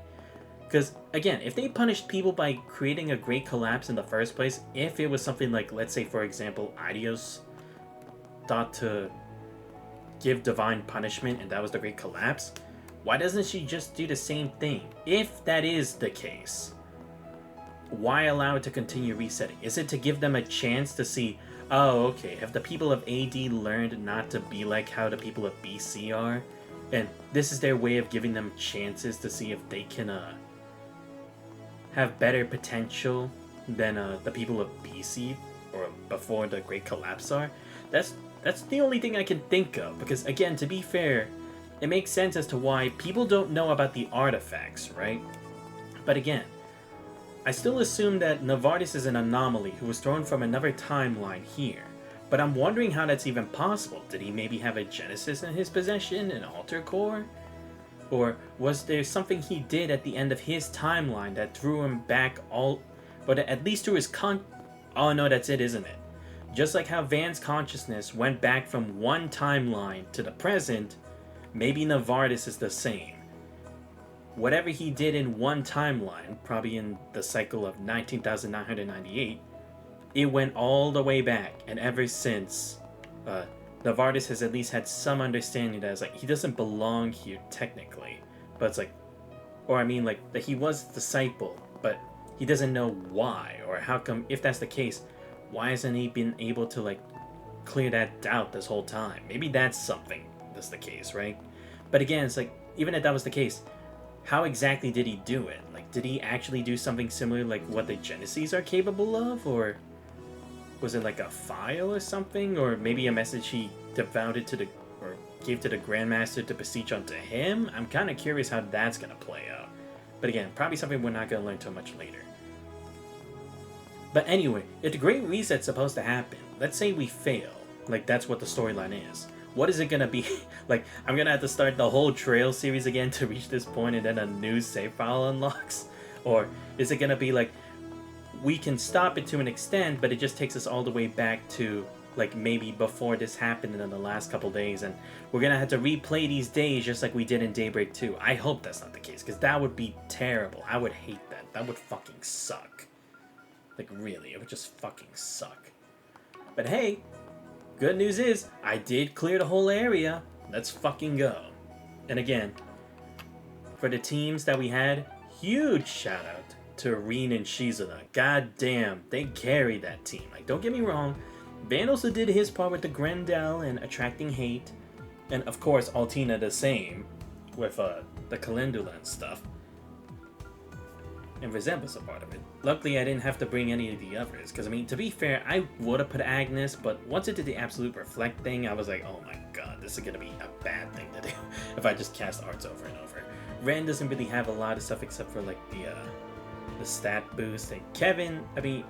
because again, if they punished people by creating a Great Collapse in the first place, if it was something like, let's say for example, Aidios thought to give divine punishment and that was the Great Collapse, why doesn't she just do the same thing? If that is the case, why allow it to continue resetting? Is it to give them a chance to see, oh, okay, have the people of AD learned not to be like how the people of BC are? And this is their way of giving them chances to see if they can have better potential than the people of BC or before the Great Collapse are? That's the only thing I can think of, because again, to be fair, it makes sense as to why people don't know about the artifacts, right? But again, I still assume that Novartis is an anomaly who was thrown from another timeline here. But I'm wondering how that's even possible. Did he maybe have a Genesis in his possession, an Alter Core? Or was there something he did at the end of his timeline that threw him back but at least through his oh no, that's it, isn't it? Just like how Van's consciousness went back from one timeline to the present, maybe Novartis is the same. Whatever he did in one timeline, probably in the cycle of 19,998, it went all the way back, and ever since, Novartis has at least had some understanding that it's like, he doesn't belong here technically, but it's like, or I mean like, that he was a disciple, but he doesn't know why, or how come, if that's the case, why hasn't he been able to like, clear that doubt this whole time? Maybe that's something that's the case, right? But again, it's like, even if that was the case, how exactly did he do it? Like, did he actually do something similar like what the Genesis are capable of, or was it like a file or something? Or maybe a message he devoted to or gave to the Grandmaster to beseech unto him? I'm kind of curious how that's going to play out. But again, probably something we're not going to learn too much later. But anyway, if the Great Reset's supposed to happen, let's say we fail, like that's what the storyline is. What is it going to be? Like, I'm going to have to start the whole Trail series again to reach this point and then a new save file unlocks? Or is it going to be like, we can stop it to an extent, but it just takes us all the way back to like maybe before this happened in the last couple days, and we're gonna have to replay these days just like we did in Daybreak 2. I hope that's not the case, because that would be terrible. I would hate that. That would fucking suck. Like, really, it would just fucking suck. But hey, good news is, I did clear the whole area. Let's fucking go. And again, for the teams that we had, huge shout out to Reen and Shizuna. God damn, they carried that team. Like, don't get me wrong, Van also did his part with the Grendel and attracting hate. And of course, Altina the same with the Calendula and stuff. And Resent was a part of it. Luckily, I didn't have to bring any of the others. Because, I mean, to be fair, I would have put Agnes. But once it did the Absolute Reflect thing, I was like, oh my god, this is going to be a bad thing to do. If I just cast arts over and over. Ren doesn't really have a lot of stuff except for, like, the stat boost. And Kevin, I mean,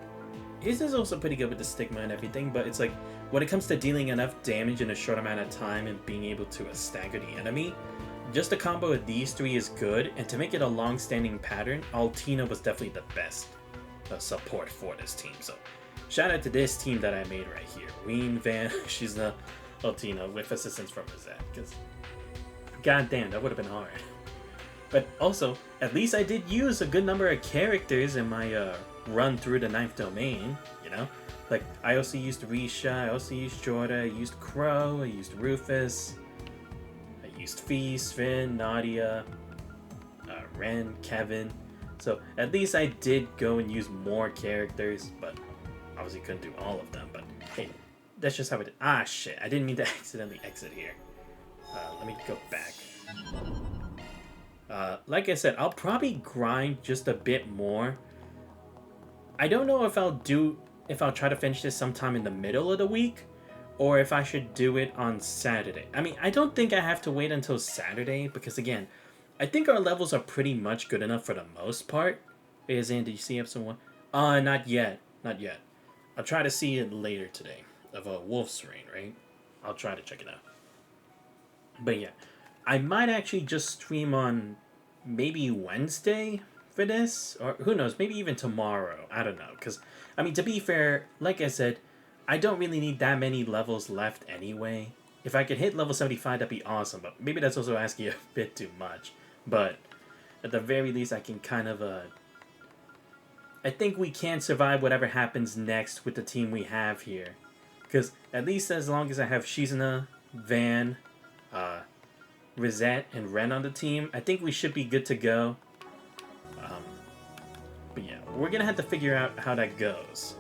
his is also pretty good with the stigma and everything, but it's like, when it comes to dealing enough damage in a short amount of time and being able to stagger the enemy, just a combo of these three is good, and to make it a long-standing pattern, Altina was definitely the best support for this team. So, shout out to this team that I made right here. Reen, Van, she's the Altina with assistance from Rosette, because goddamn, that would have been hard. But also, at least I did use a good number of characters in my run through the 9th domain, you know? Like, I also used Risha, I also used Jorda, I used Crow, I used Rufus, I used Feast, Finn, Nadia, Ren, Kevin. So, at least I did go and use more characters, but obviously couldn't do all of them. But hey, that's just how it is. Ah, shit, I didn't mean to accidentally exit here. Let me go back. Like I said, I'll probably grind just a bit more. I don't know if I'll try to finish this sometime in the middle of the week, or if I should do it on Saturday. I mean, I don't think I have to wait until Saturday, because again, I think our levels are pretty much good enough for the most part. Hey, Zan, did you see episode 1? Not yet. Not yet. I'll try to see it later today, of Wolf's Reign, right? I'll try to check it out. But yeah, I might actually just stream on maybe Wednesday for this, or who knows, maybe even tomorrow. I don't know, because, I mean, to be fair, like I said, I don't really need that many levels left anyway. If I could hit level 75, that'd be awesome, but maybe that's also asking a bit too much. But at the very least, I can kind of, I think we can survive whatever happens next with the team we have here. Because at least as long as I have Shizuna, Van, Rosette, and Ren on the team, I think we should be good to go. But yeah, we're going to have to figure out how that goes.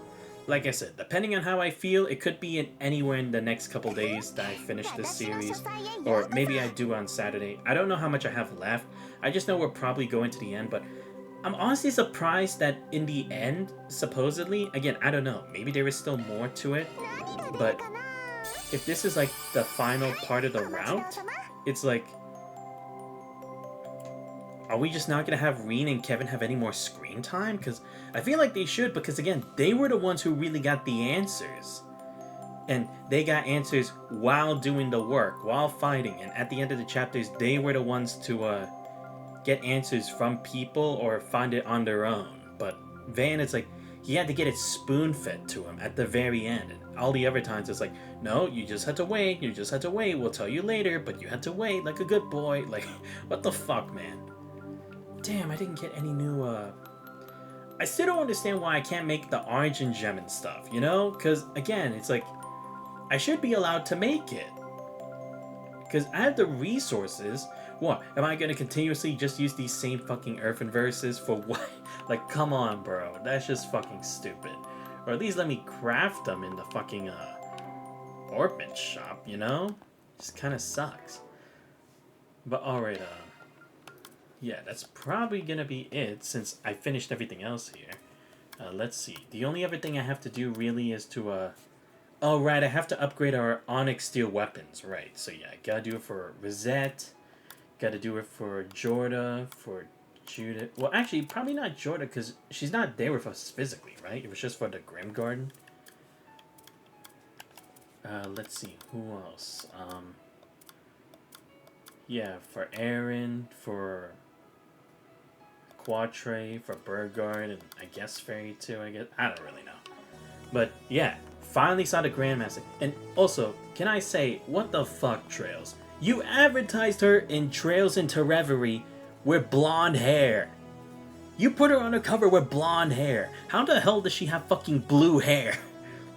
Like I said, depending on how I feel, it could be anywhere in the next couple days that I finish this series. Or maybe I do on Saturday. I don't know how much I have left. I just know we're probably going to the end, but I'm honestly surprised that in the end, supposedly, again, I don't know, maybe there is still more to it, but if this is like the final part of the route, it's like, are we just not going to have Reen and Kevin have any more screen time? Because I feel like they should, because again, they were the ones who really got the answers. And they got answers while doing the work, while fighting. And at the end of the chapters, they were the ones to get answers from people or find it on their own. But Van, it's like, he had to get it spoon-fed to him at the very end. And all the other times, it's like, no, you just had to wait, we'll tell you later, but you had to wait like a good boy. Like, what the fuck, man? Damn, I didn't get any new, I still don't understand why I can't make the orange and gem and stuff, you know? Because, again, it's like, I should be allowed to make it. Because I have the resources. What? Am I going to continuously just use these same fucking earthen verses for what? Like, come on, bro. That's just fucking stupid. Or at least let me craft them in the fucking, ornament shop, you know? Just kind of sucks. But, alright, yeah, that's probably gonna be it since I finished everything else here. Let's see. The only other thing I have to do really is to, oh, right, I have to upgrade our onyx steel weapons. Right, so yeah, gotta do it for Rosette. Gotta do it for Jorda, for Judith. Well, actually, probably not Jorda, because she's not there with us physically, right? It was just for the Grim Garden. Let's see, who else? Yeah, for Aaron, for Quatre for Burgard, and I guess Fairy too, I guess. I don't really know. But yeah, finally saw the Grandmaster. And also, can I say, what the fuck, Trails? You advertised her in Trails into Reverie with blonde hair. You put her on the cover with blonde hair. How the hell does she have fucking blue hair?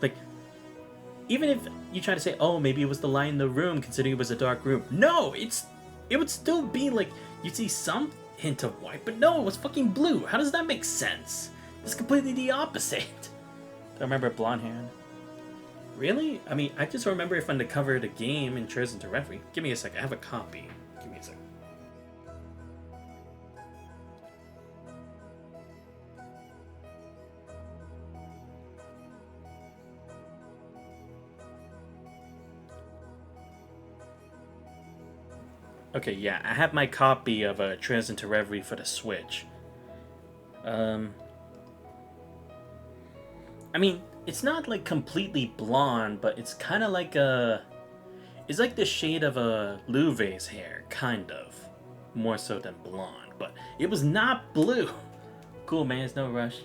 Like, even if you try to say, oh, maybe it was the light in the room, considering it was a dark room. No, it would still be like, you'd see some hint of white, but no, it was fucking blue. How does that make sense? It's completely the opposite. I remember blonde hair. Really? I mean, I just remember it from the cover of the game in Trails into Reverie. Give me a second, I have a copy. Give me a second. Okay, yeah, I have my copy of Trails into Reverie for the Switch. I mean, it's not like completely blonde, but it's kind of like it's like the shade of Louve's hair, kind of. More so than blonde, but it was not blue. Cool, man, it's no rush.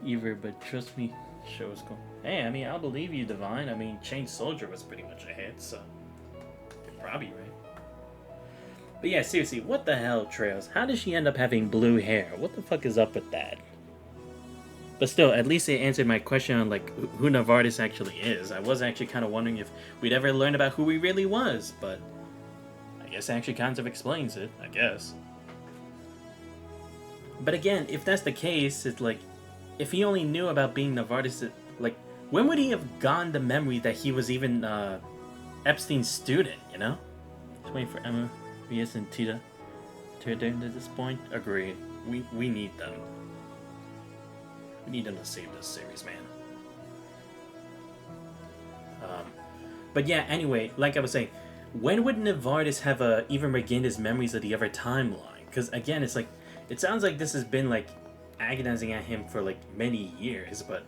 Either, but trust me, show is cool. Hey, I mean, I'll believe you, Divine. I mean, Chain Soldier was pretty much a hit, so you're probably right. But yeah, seriously, what the hell, Trails? How does she end up having blue hair? What the fuck is up with that? But still, at least it answered my question on, like, who Novartis actually is. I was actually kind of wondering if we'd ever learn about who he really was, but I guess it actually kind of explains it, I guess. But again, if that's the case, it's like, if he only knew about being Novartis, like, when would he have gotten the memory that he was even Epstein's student, you know? Just waiting for Emma, Rias, and Tita to return at this point. Agreed. We need them. We need them to save this series, man. But yeah, anyway, like I was saying, when would Novartis have even regained his memories of the other timeline? Because again, it's like, it sounds like this has been like agonizing at him for like many years, but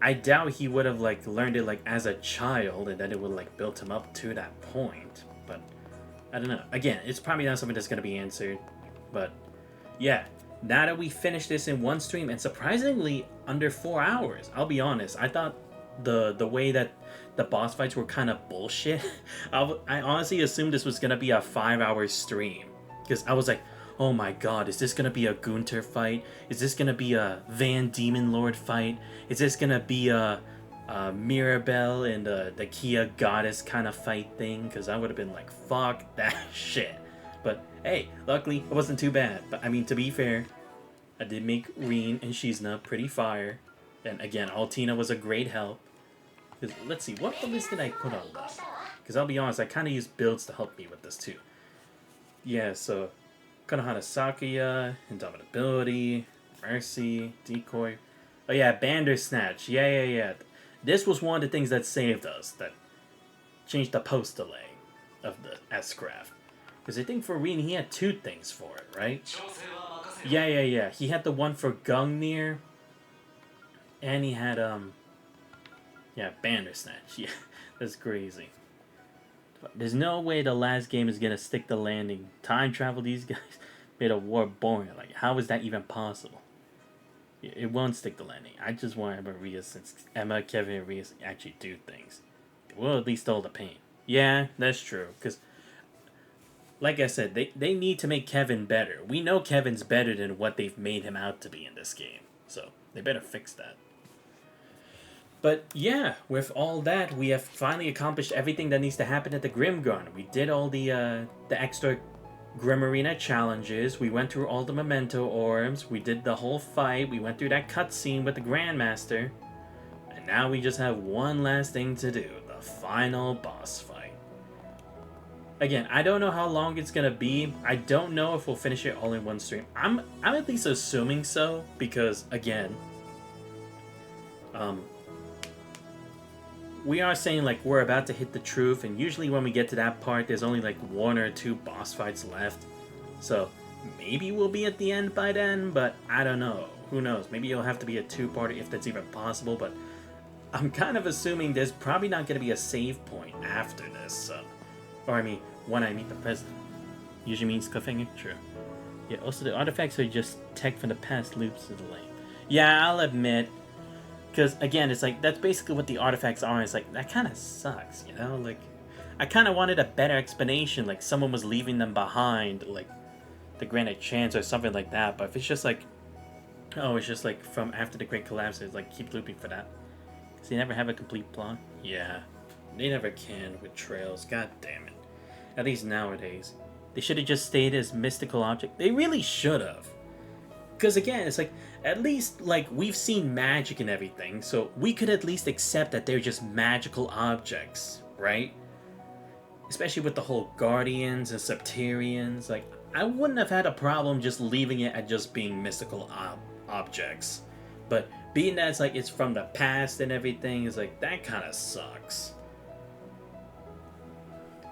I doubt he would have like learned it like as a child, and then it would like built him up to that point. But I don't know. Again, it's probably not something that's gonna be answered. But yeah. Now that we finished this in one stream, and surprisingly under 4 hours, I'll be honest, I thought the way that the boss fights were kind of bullshit. I honestly assumed this was gonna be a 5-hour stream, because I was like, oh my god, is this gonna be a Gunter fight? Is this gonna be a Van Demon Lord fight? Is this gonna be a Mirabelle and the Kia Goddess kind of fight thing? Because I would have been like, fuck that shit. But hey, luckily it wasn't too bad. But I mean, to be fair, I did make Reen and Shizna pretty fire. And again, Altina was a great help. Let's see, what list did I put on this? Because I'll be honest, I kind of used builds to help me with this too. Yeah, so Konohana Sakuya, Indomitability, Mercy, Decoy. Oh yeah, Bandersnatch. Yeah. This was one of the things that saved us, that changed the post delay of the S-Craft. Because I think for Reen, he had 2 things for it, right? Yeah. He had the one for Gungnir, and he had, Bandersnatch. Yeah, that's crazy. There's no way the last game is gonna stick the landing. Time travel, these guys made a war boring. Like, how is that even possible? It won't stick the landing. I just want Emma, since Emma, Kevin, and Rias actually do things. It will at least stall the pain. Yeah, that's true, because like I said, they need to make Kevin better. We know Kevin's better than what they've made him out to be in this game. So, they better fix that. But yeah, with all that, we have finally accomplished everything that needs to happen at the Grimgarden. We did all the extra Grim Arena challenges. We went through all the memento orbs. We did the whole fight. We went through that cutscene with the Grandmaster. And now we just have one last thing to do. The final boss fight. Again, I don't know how long it's gonna be. I don't know if we'll finish it all in one stream. I'm at least assuming so, because again, we are saying like we're about to hit the truth, and usually when we get to that part, there's only like 1 or 2 boss fights left. So maybe we'll be at the end by then, but I don't know. Who knows? Maybe it'll have to be a 2-parter if that's even possible. But I'm kind of assuming there's probably not gonna be a save point after this. So. Or I mean, when I meet the president. Usually means cliffhanger? True. Yeah, also the artifacts are just tech from the past loops of the lane. Yeah, I'll admit. Because, again, it's like, that's basically what the artifacts are. It's like, that kind of sucks, you know? Like, I kind of wanted a better explanation. Like, someone was leaving them behind, like, the Granite Chance or something like that. But if it's just like, oh, it's just like from after the Great Collapse, it's like, keep looping for that. Because they never have a complete plot. Yeah, they never can with trails. God damn it. At least nowadays. They should have just stayed as mystical object. They really should have. Because again, it's like, at least, like, we've seen magic and everything, so we could at least accept that they're just magical objects, right? Especially with the whole Guardians and Septarians. Like, I wouldn't have had a problem just leaving it at just being mystical objects. But being that it's like, it's from the past and everything, is like, that kind of sucks.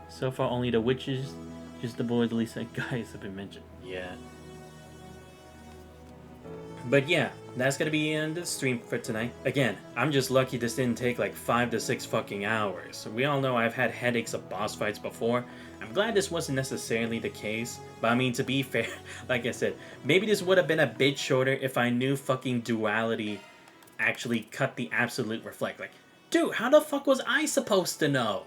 So far, only the witches, just the boys, Lisa, guys have been mentioned. Yeah. But yeah, that's gonna be the end of the stream for tonight. Again, I'm just lucky this didn't take like 5 to 6 fucking hours. We all know I've had headaches of boss fights before. I'm glad this wasn't necessarily the case. But I mean, to be fair, like I said, maybe this would have been a bit shorter if I knew fucking Duality actually cut the Absolute Reflect. Like, dude, how the fuck was I supposed to know?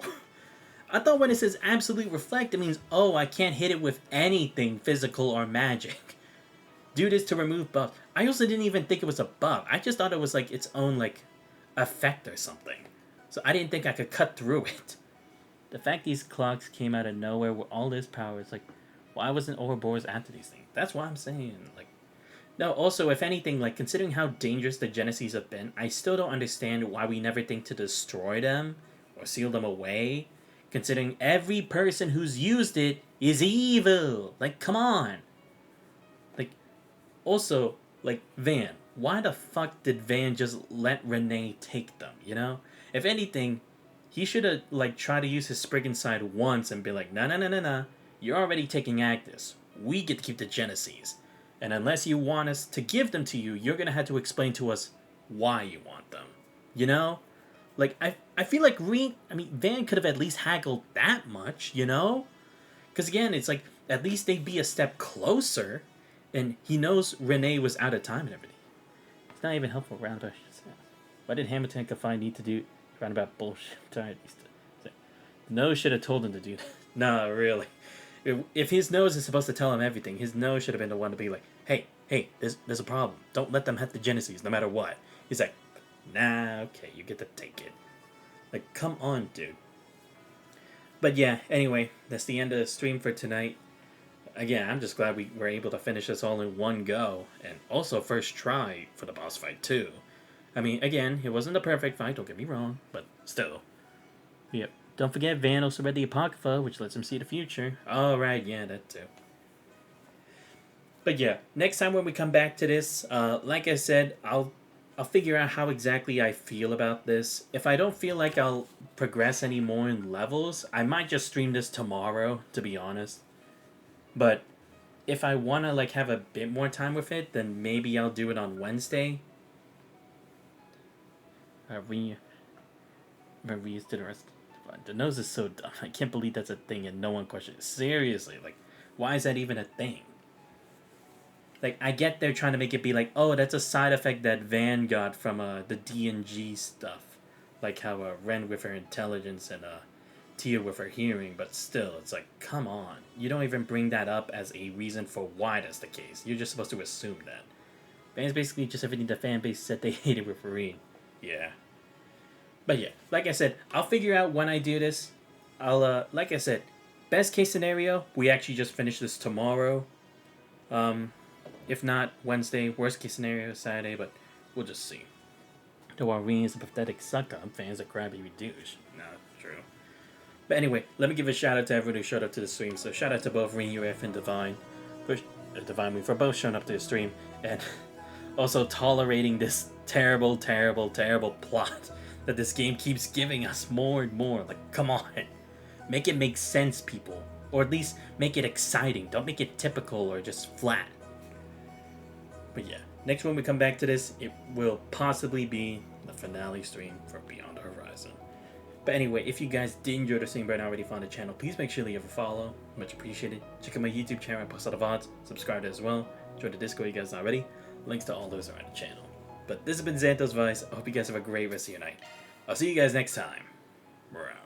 I thought when it says Absolute Reflect, it means, oh, I can't hit it with anything physical or magic. Do this to remove buffs. I also didn't even think it was a buff. I just thought it was like its own like effect or something. So I didn't think I could cut through it. The fact these clocks came out of nowhere with all this power, it's like, why wasn't Ouroboros after these things? That's what I'm saying. Like, no, also, if anything, like, considering how dangerous the Genesis have been, I still don't understand why we never think to destroy them or seal them away. Considering every person who's used it is evil. Like, come on. Also, like, Van. Why the fuck did Van just let Renee take them, you know? If anything, he should have, like, tried to use his Spriggan side once and be like, nah. You're already taking Agnes. We get to keep the Genesis. And unless you want us to give them to you, you're gonna have to explain to us why you want them. You know? Like, I feel like Van could have at least haggled that much, you know? Because again, it's like, at least they'd be a step closer. And he knows Renee was out of time and everything. It's not even helpful roundabout. Why did Hamilton and Kafai need to do roundabout bullshit? I'm tired. Nose should have told him to do that. No, really. If his nose is supposed to tell him everything, his nose should have been the one to be like, hey, there's a problem. Don't let them have the Genesis, no matter what. He's like, nah, okay, you get to take it. Like, come on, dude. But yeah, anyway, that's the end of the stream for tonight. Again, I'm just glad we were able to finish this all in one go, and also first try for the boss fight too. I mean, again, it wasn't a perfect fight, don't get me wrong, but still. Yep. Don't forget, Van also read the Apocrypha, which lets him see the future. Alright, yeah, that too. But yeah, next time when we come back to this, like I said, I'll figure out how exactly I feel about this. If I don't feel like I'll progress any more in levels, I might just stream this tomorrow, to be honest. But if I want to like have a bit more time with it, then maybe I'll do it on Wednesday. Reuse to the rest. The nose is so dumb. I can't believe that's a thing and no one questions it. Seriously, like, why is that even a thing? Like, I get they're trying to make it be like, oh, that's a side effect that Van got from the D&G stuff. Like how Ren with her intelligence and Tia with her hearing, but still, it's like, come on. You don't even bring that up as a reason for why that's the case. You're just supposed to assume that. Van's basically just everything the fan base said they hated with Fareen. Yeah. But yeah, like I said, I'll figure out when I do this. I'll, like I said, best case scenario, we actually just finish this tomorrow. If not, Wednesday. Worst case scenario, Saturday, but we'll just see. Though Irene is a pathetic suck-up, fans a crybaby douche. No, true. But anyway, let me give a shout out to everyone who showed up to the stream. So shout out to both Ring UF and Divine. For both showing up to the stream. And also tolerating this terrible plot that this game keeps giving us more and more. Like, come on. Make it make sense, people. Or at least make it exciting. Don't make it typical or just flat. But yeah, next when we come back to this, it will possibly be the finale stream for Beyond the Horizon. But anyway, if you guys did enjoy the stream but already found the channel, please make sure to leave a follow. Much appreciated. Check out my YouTube channel, I post a lot of VODs. Subscribe to it as well. Join the Discord, you guys already. Links to all those are on the channel. But this has been Xanthos Vice. I hope you guys have a great rest of your night. I'll see you guys next time. We're out.